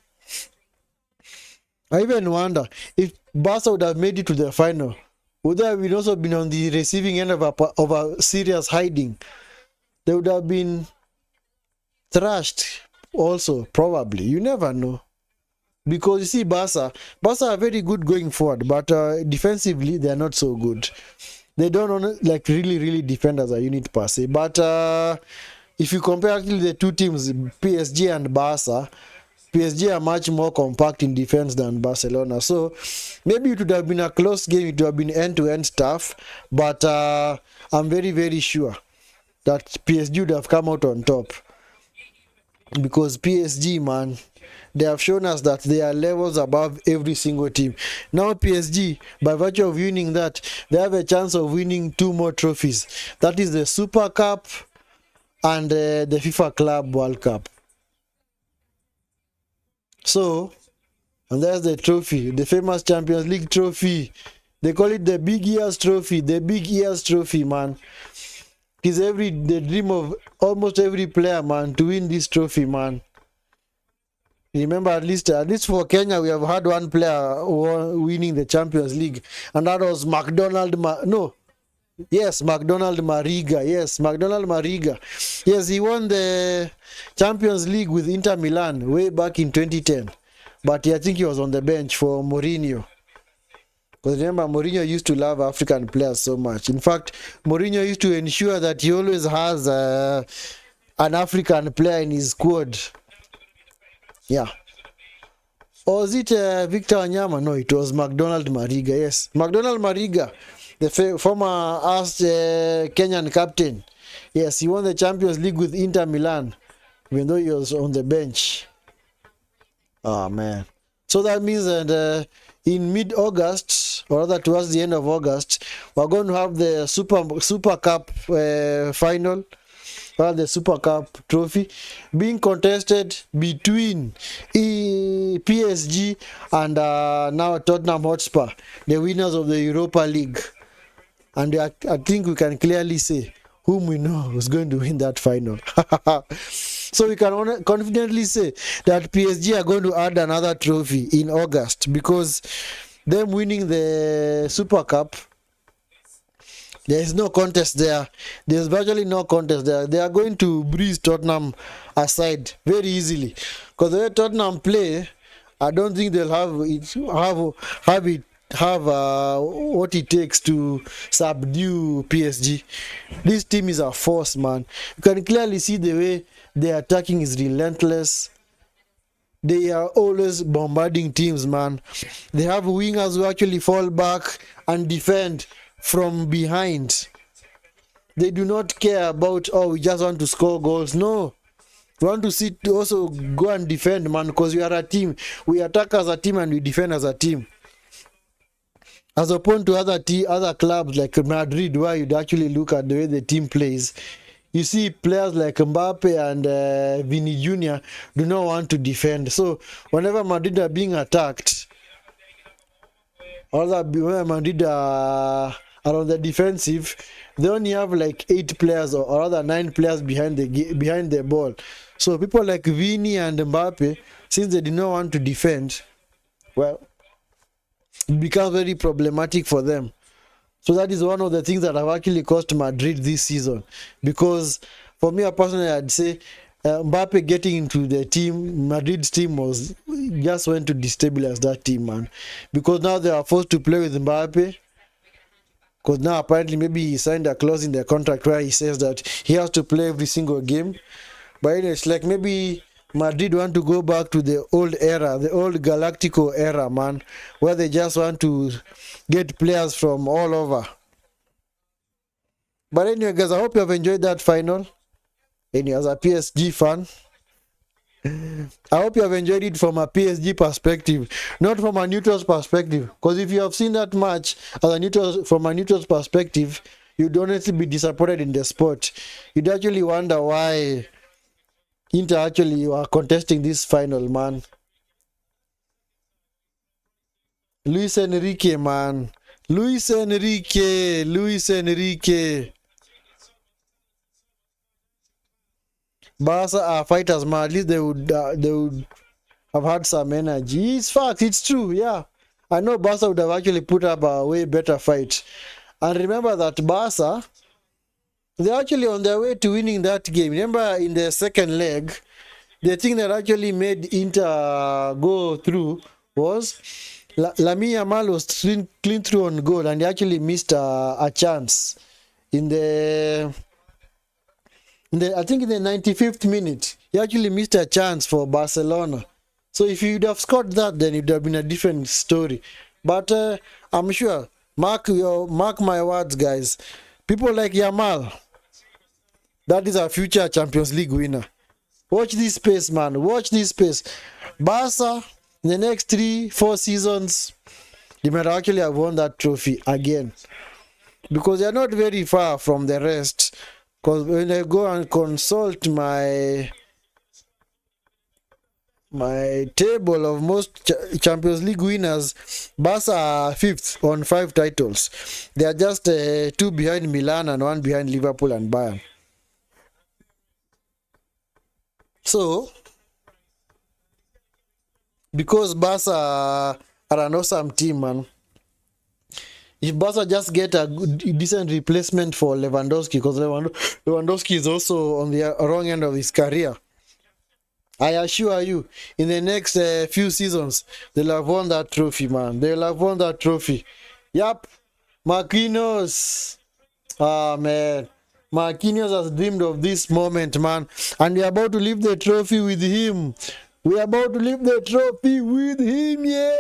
I even wonder if Barca would have made it to the final, would they have also been on the receiving end of a serious hiding? They would have been thrashed also, probably. You never know. Because you see, Barca are very good going forward, but defensively, they are not so good. They don't like really defend as a unit per se. But if you compare actually the two teams, PSG and Barca, PSG are much more compact in defense than Barcelona. So maybe it would have been a close game. It would have been end-to-end stuff. But I'm very sure that PSG would have come out on top. Because PSG, man, they have shown us that they are levels above every single team. Now PSG, by virtue of winning that, they have a chance of winning 2 more trophies. That is the Super Cup and the FIFA Club World Cup. So, and there's the trophy, the famous Champions League trophy. They call it the Big Ears trophy, the Big Ears trophy, man. It is the dream of almost every player, man, to win this trophy, man. Remember, at least for Kenya, we have had one player winning the Champions League, and that was McDonald Mariga. Yes, McDonald Mariga. Yes, he won the Champions League with Inter Milan way back in 2010. But I think he was on the bench for Mourinho. Because remember, Mourinho used to love African players so much. In fact, Mourinho used to ensure that he always has an African player in his squad. Yeah. Or was it Victor Wanyama? No, it was McDonald Mariga. Yes, McDonald Mariga, the former Kenyan captain. Yes, he won the Champions League with Inter Milan, even though he was on the bench. Oh, man. So that means that in mid-August, or rather towards the end of August, we're going to have the Super Cup final, or the Super Cup trophy, being contested between PSG and now Tottenham Hotspur, the winners of the Europa League. And I think we can clearly say whom we know is going to win that final. So we can confidently say that PSG are going to add another trophy in August, because them winning the Super Cup, there is no contest there. There's virtually no contest there. They are going to breeze Tottenham aside very easily, because the way Tottenham play, I don't think they'll have what it takes to subdue PSG. This team is a force, man. You can clearly see the way their attacking is relentless. They are always bombarding teams, man. They have wingers who actually fall back and defend from behind. They do not care about, oh, we just want to score goals. No. We want to see also go and defend, man, because we are a team. We attack as a team and we defend as a team. As opposed to other clubs like Madrid, where you'd actually look at the way the team plays. You see players like Mbappe and Vini Jr. do not want to defend. So whenever Madrid are being attacked, or when Madrid are on the defensive, they only have like 8 players or rather 9 players behind the ball. So people like Vini and Mbappe, since they do not want to defend, well, it becomes very problematic for them. So that is one of the things that have actually cost Madrid this season. Because for me personally, I'd say Mbappe getting into the team, Madrid's team was just went to destabilize that team, man. Because now they are forced to play with Mbappe. Because now apparently maybe he signed a clause in the contract where he says that he has to play every single game. But it's like maybe Madrid want to go back to the old era, the old Galactico era, man, where they just want to get players from all over. But anyway, guys, I hope you have enjoyed that final. Anyway, as a PSG fan, I hope you have enjoyed it from a PSG perspective, not from a neutral's perspective. Because if you have seen that match from a neutral's perspective, you'd honestly be disappointed in the sport. You'd actually wonder why Inter actually are contesting this final, man. Luis Enrique, man. Luis Enrique. Barca are fighters, man. At least they would have had some energy. It's fact, it's true, yeah. I know Barca would have actually put up a way better fight. And remember that Barca, they're actually on their way to winning that game. Remember in the second leg, the thing that actually made Inter go through was Lamine Yamal was clean through on goal, and he actually missed a chance in the I think in the 95th minute. He actually missed a chance for Barcelona. So if you'd have scored that, then it would have been a different story. But I'm sure, mark my words, guys. People like Yamal, that is our future Champions League winner. Watch this space, man. Watch this space. Barca, in the next 3-4 seasons, they might actually have won that trophy again. Because they are not very far from the rest. Because when I go and consult my table of most Champions League winners, Barca are 5th on 5 titles. They are just 2 behind Milan and 1 behind Liverpool and Bayern. So, because Barca are an awesome team, man, if Barca just get a decent replacement for Lewandowski, because Lewandowski is also on the wrong end of his career, I assure you, in the next few seasons, they'll have won that trophy, man. They'll have won that trophy. Yup. Marquinhos. Ah, man. Marquinhos has dreamed of this moment, man. And we're about to leave the trophy with him. We are about to leave the trophy with him. Yeah.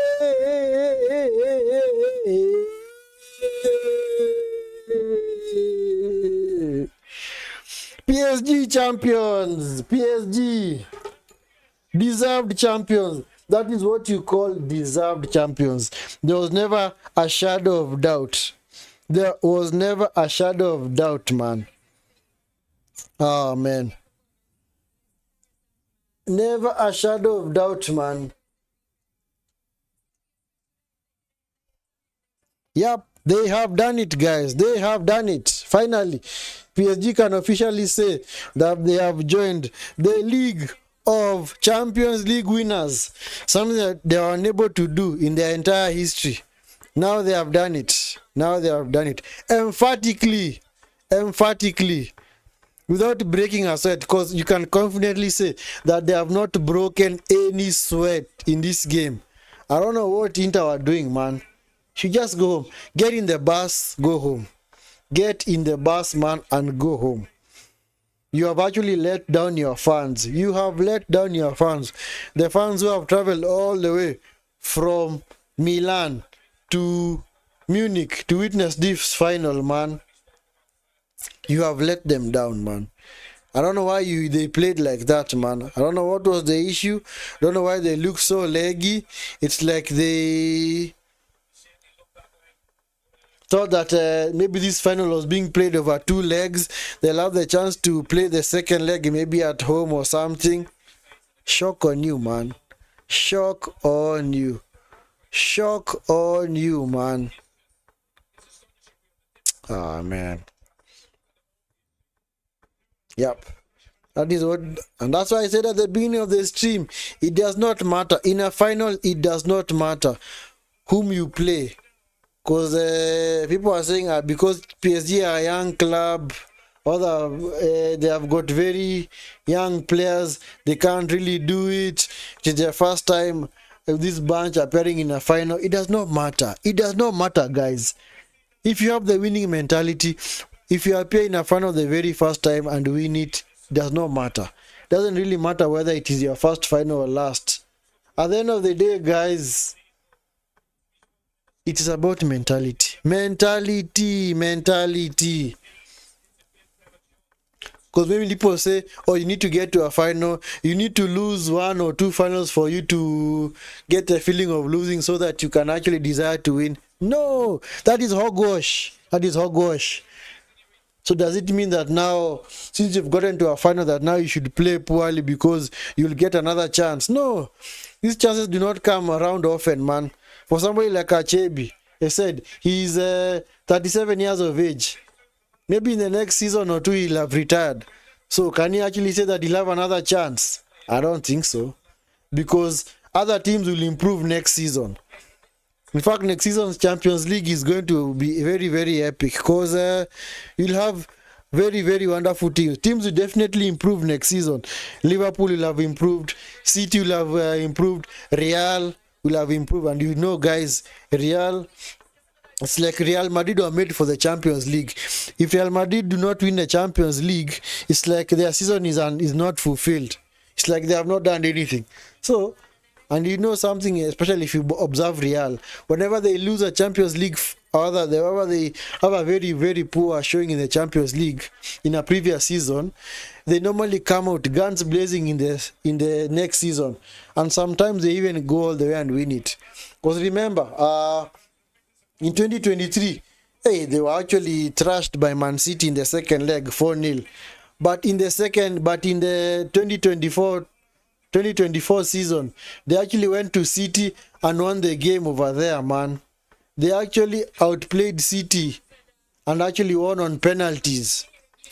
PSG champions. PSG. Deserved champions. That is what you call deserved champions. There was never a shadow of doubt. There was never a shadow of doubt, man. Oh, man. Never a shadow of doubt, man. Yep, they have done it, guys. They have done it. Finally. PSG can officially say that they have joined the League of Champions League winners, something that they were unable to do in their entire history. Now they have done it. Now they have done it emphatically, without breaking a sweat, because you can confidently say that they have not broken any sweat in this game. I don't know what Inter are doing, man. Should just go home. Get in the bus, go home. Get in the bus, man, and go home. You have actually let down your fans. You have let down your fans. The fans who have traveled all the way from Milan to Munich to witness this final, man. You have let them down, man. I don't know why they played like that, man. I don't know what was the issue. I don't know why they look so leggy. It's like they thought that maybe this final was being played over 2 legs. They'll have the chance to play the second leg maybe at home or something. Shock on you, man. Shock on you. Shock on you, man. Ah, man. Yep. That is what, and that's why I said at the beginning of the stream, it does not matter. In a final, it does not matter whom you play. Because people are saying because PSG are a young club, they have got very young players, they can't really do it. It's their first time this bunch appearing in a final. It does not matter. It does not matter, guys. If you have the winning mentality, if you appear in a final the very first time and win it, does not matter. Doesn't really matter whether it is your first final or last. At the end of the day, guys, it is about mentality. Mentality. Because maybe people say, oh, you need to get to a final, you need to lose 1 or 2 finals for you to get a feeling of losing so that you can actually desire to win. No, that is hogwash. That is hogwash. So does it mean that now, since you've gotten to a final, that now you should play poorly because you'll get another chance? No, these chances do not come around often, man. For somebody like Achebi, he said he's 37 years of age. Maybe in the next season or 2 he'll have retired. So can he actually say that he'll have another chance? I don't think so. Because other teams will improve next season. In fact, next season's Champions League is going to be very, very epic. Because you'll have very, very wonderful teams. Teams will definitely improve next season. Liverpool will have improved. City will have improved. Real will have improved. And you know, guys, Real, it's like Real Madrid are made for the Champions League. If Real Madrid do not win the Champions League, it's like their season is not fulfilled. It's like they have not done anything. So, and you know something, especially if you observe Real, whenever they lose a Champions League, or whenever they have a very, very poor showing in the Champions League in a previous season, they normally come out guns blazing in the next season. And sometimes they even go all the way and win it. Because remember, in 2023, they were actually thrashed by Man City in the second leg, 4-0. But in the 2024 season, they actually went to City and won the game over there, man. They actually outplayed City and actually won on penalties.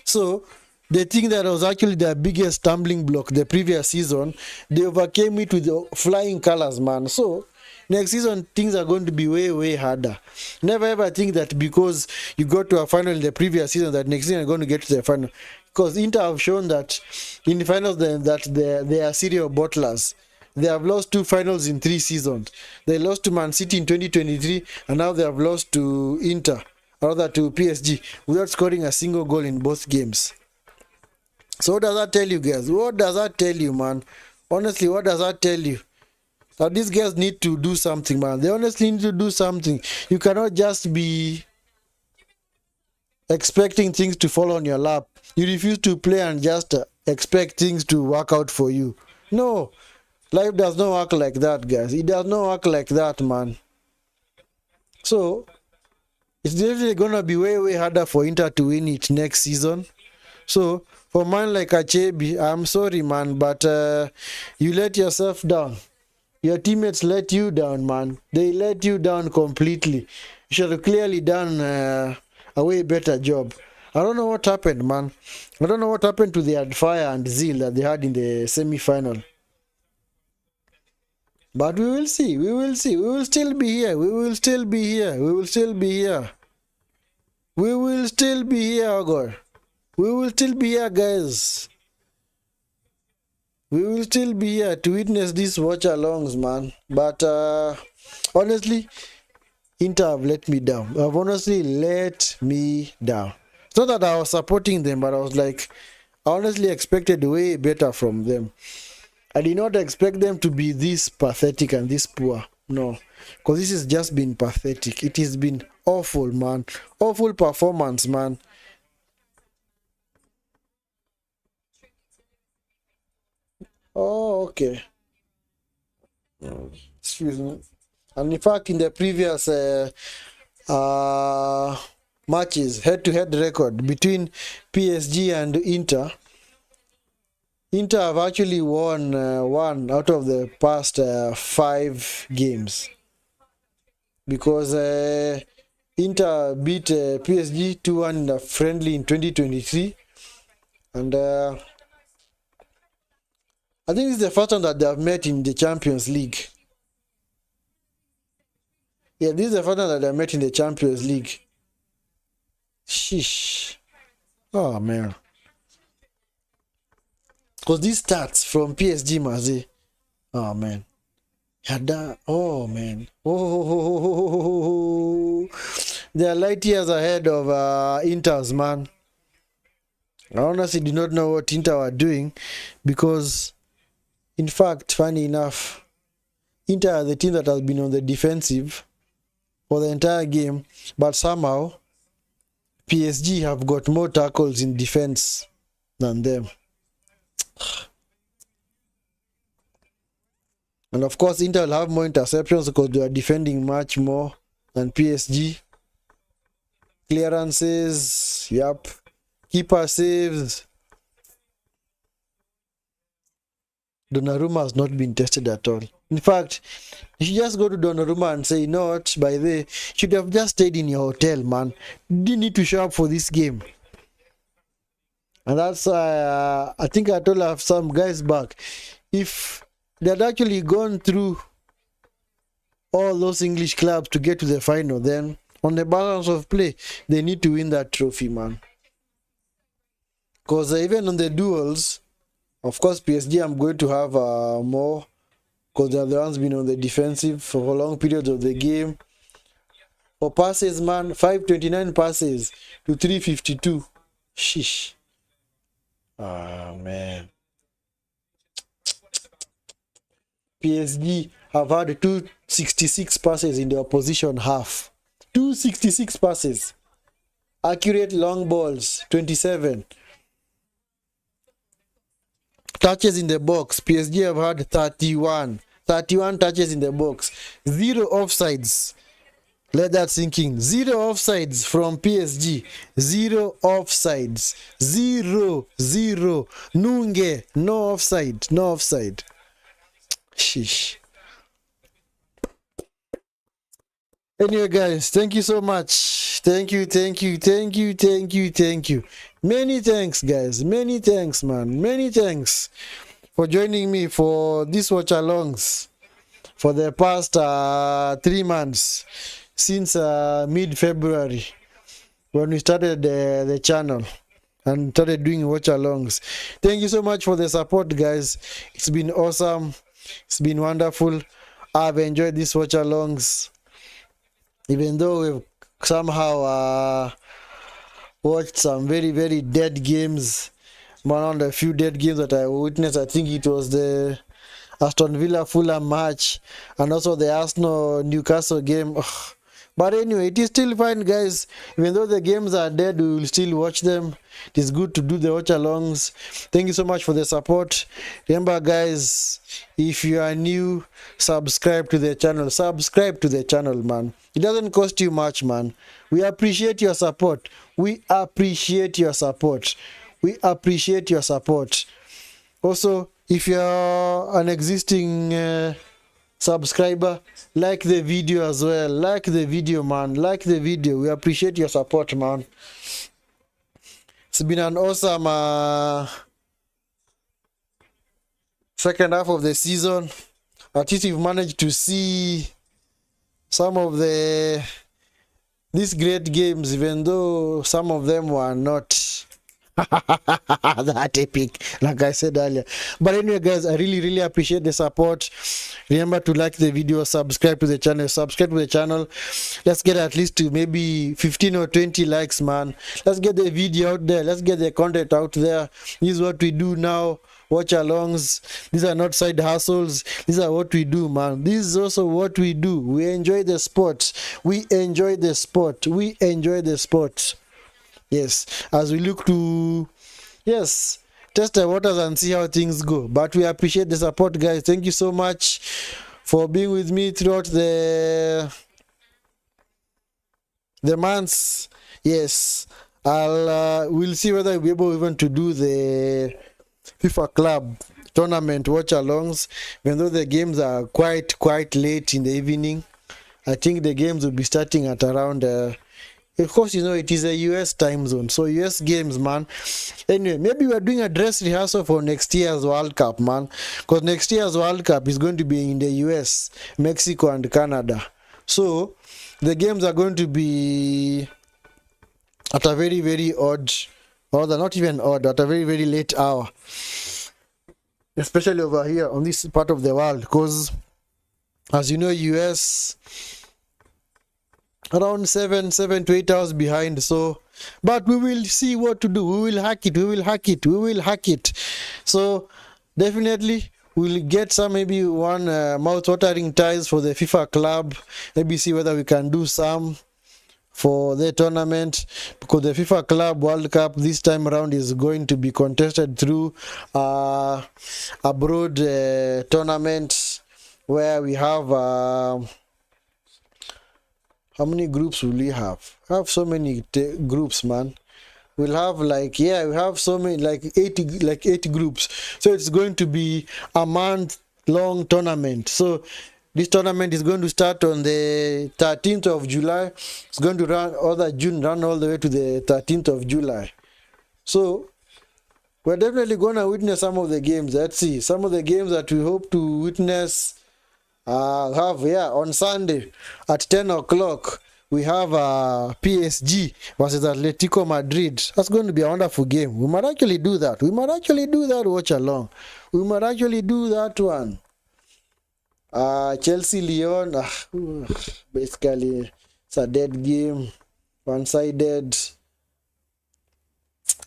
So, the thing that was actually their biggest stumbling block the previous season, they overcame it with the flying colors, man. So, next season, things are going to be way, way harder. Never ever think that because you got to a final in the previous season, that next season you're going to get to the final. Because Inter have shown that in the finals that they are serial bottlers. They have lost 2 finals in 3 seasons. They lost to Man City in 2023, and now they have lost to Inter, or rather to PSG, without scoring a single goal in both games. So what does that tell you, guys? What does that tell you, man? Honestly, what does that tell you? That these guys need to do something, man. They honestly need to do something. You cannot just be expecting things to fall on your lap. You refuse to play and just expect things to work out for you. No, life does not work like that, guys. It does not work like that, man. So, it's definitely going to be way, way harder for Inter to win it next season. So, for man like Achebi, I'm sorry, man, but you let yourself down. Your teammates let you down, man. They let you down completely. You should have clearly done a way better job. I don't know what happened, man. I don't know what happened to their fire and zeal that they had in the semi-final. But we will see. We will see. We will still be here. We will still be here. We will still be here. We will still be here, oh God. We will still be here, guys. We will still be here to witness these watch-alongs, man. But honestly, Inter have let me down. Have honestly let me down. It's not that I was supporting them, but I was like, I honestly expected way better from them. I did not expect them to be this pathetic and this poor. No. Because this has just been pathetic. It has been awful, man. Awful performance, man. Oh, okay. Excuse me. And in fact, in the previous matches, head-to-head record between PSG and Inter, Inter have actually won 1 out of the past 5 games. Because Inter beat PSG 2-1 in a friendly in 2023. And I think this is the first time that they have met in the Champions League. Yeah, this is the first time that they have met in the Champions League. Sheesh. Oh, man. Because these stats from PSG, Mazi. Oh, man. Oh, man. Oh, they are light years ahead of Inter's, man. I honestly did not know what Inter were doing because, in fact, funny enough, Inter are the team that has been on the defensive for the entire game, but somehow PSG have got more tackles in defense than them. And of course, Inter will have more interceptions because they are defending much more than PSG. Clearances, yep. Keeper saves. Donnarumma has not been tested at all. In fact, you should just go to Donnarumma and say, you know what, by the way, you should have just stayed in your hotel, man. You didn't need to show up for this game. And that's why I think I told some guys back, if they had actually gone through all those English clubs to get to the final, then on the balance of play, they need to win that trophy, man. Because even on the duels, of course, PSG, I'm going to have more, because they're the ones been on the defensive for long periods of the game. For passes, man, 529 passes to 352. Sheesh. Ah, man. PSG have had 266 passes in the opposition half. 266 passes. Accurate long balls, 27. Touches in the box. PSG have had 31. 31 touches in the box. 0 offsides. Let that sink in. 0 offsides from PSG. 0 offsides. 0. Nunge. No offside. No offside. Sheesh. Anyway, guys, thank you so much. Thank you. Many thanks, guys. Many thanks, man. Many thanks for joining me for this watch-alongs for the past 3 months since mid-February when we started the channel and started doing watch-alongs. Thank you so much for the support, guys. It's been awesome. It's been wonderful. I've enjoyed these watch-alongs. Even though we've somehow watched some very, very dead games. One of the few dead games that I witnessed, I think it was the Aston Villa Fulham match and also the Arsenal Newcastle game. Ugh. But anyway, it is still fine, guys. Even though the games are dead, we will still watch them. It is good to do the watch-alongs. Thank you so much for the support. Remember, guys, if you are new, subscribe to the channel. Subscribe to the channel, man. It doesn't cost you much, man. We appreciate your support. We appreciate your support. We appreciate your support. Also, if you're an existing subscriber, like the video as well. Like the video, man. Like the video. We appreciate your support, man. It's been an awesome second half of the season. At least we've managed to see some of these great games, even though some of them were not that epic, like I said earlier. But anyway, guys, I really appreciate the support. Remember to like the video, subscribe to the channel. Let's get at least to maybe 15 or 20 likes, man. Let's get the video out there. Let's get the content out there. This is what we do now. Watch alongs. These are not side hustles. These are what we do, man. This is also what we do. We enjoy the sport. We enjoy the sport. We enjoy the sport. Yes, as we look to, yes, test the waters and see how things go. But we appreciate the support, guys. Thank you so much for being with me throughout the months. Yes, we'll see whether we'll be able even to do the FIFA Club tournament watch-alongs, even though the games are quite late in the evening. I think the games will be starting at around of course, you know, it is a US time zone, so US games, man. Anyway, maybe we are doing a dress rehearsal for next year's World Cup, man, because next year's World Cup is going to be in the US, Mexico and Canada. So the games are going to be at a very odd, or not even odd, at a very late hour, especially over here on this part of the world, because as you know, US around 7 to 8 hours behind. So, but we will see what to do. We will hack it. So definitely we'll get some, maybe one mouth-watering ties for the FIFA Club. Maybe see whether we can do some for the tournament, because the FIFA Club World Cup this time around is going to be contested through a broad tournament where we have how many groups will we have? We have so many groups, man. We'll have we have so many, like 80 groups. So it's going to be a month-long tournament. So this tournament is going to start on the 13th of July. It's going to run all the way to the 13th of July. So we're definitely going to witness some of the games. Let's see. Some of the games that we hope to witness on Sunday at 10 o'clock. We have PSG versus Atletico Madrid. That's going to be a wonderful game. We might actually do that. Watch along. We might actually do that one. Chelsea Lyon, basically it's a dead game, one-sided.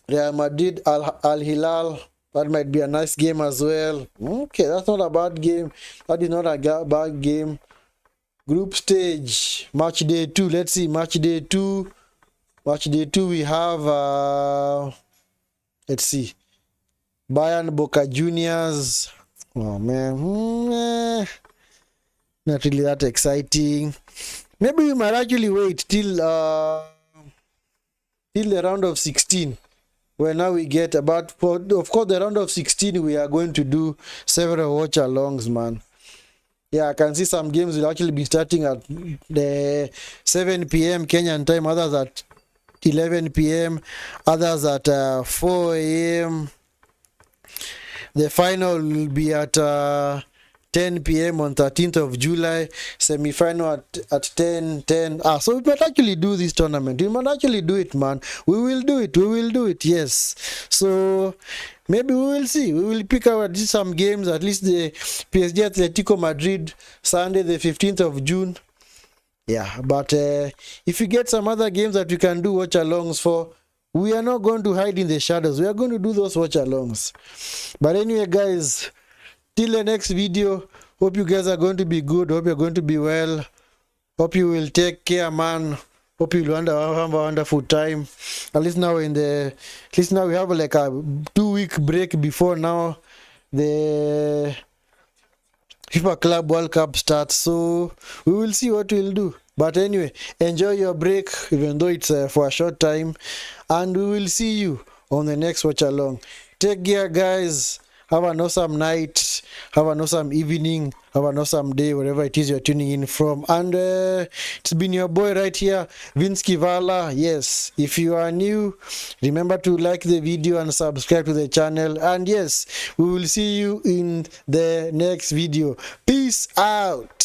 Real Madrid Al Hilal, that might be a nice game as well. Okay, that's not a bad game. That is not a bad game. Group stage, match day 2. Let's see, match day 2. We have let's see, Bayern Boca Juniors. Oh man, not really that exciting. Maybe we might actually wait till the round of 16. Well, now we get about, of course, the round of 16, we are going to do several watch-alongs, man. Yeah, I can see some games will actually be starting at the 7 p.m. Kenyan time, others at 11 p.m., others at 4 a.m. The final will be at 10 p.m. on 13th of July, semi-final at 10. So we might actually do this tournament. We might actually do it, man. We will do it, yes. So maybe we will see. We will pick out some games, at least the PSG Atletico Madrid, Sunday the 15th of June. Yeah, but if you get some other games that we can do watch-alongs for, we are not going to hide in the shadows. We are going to do those watch-alongs. But anyway, guys, till the next video, hope you guys are going to be good. Hope you're going to be well. Hope you will take care, man. Hope you will have a wonderful time. At least now we have like a 2-week break before now the FIFA Club World Cup starts. So we will see what we'll do. But anyway, enjoy your break, even though it's for a short time. And we will see you on the next watch along. Take care, guys. Have an awesome night, have an awesome evening, have an awesome day, wherever it is you're tuning in from. And it's been your boy right here, Vince Kivala. Yes, if you are new, remember to like the video and subscribe to the channel. And yes, we will see you in the next video. Peace out.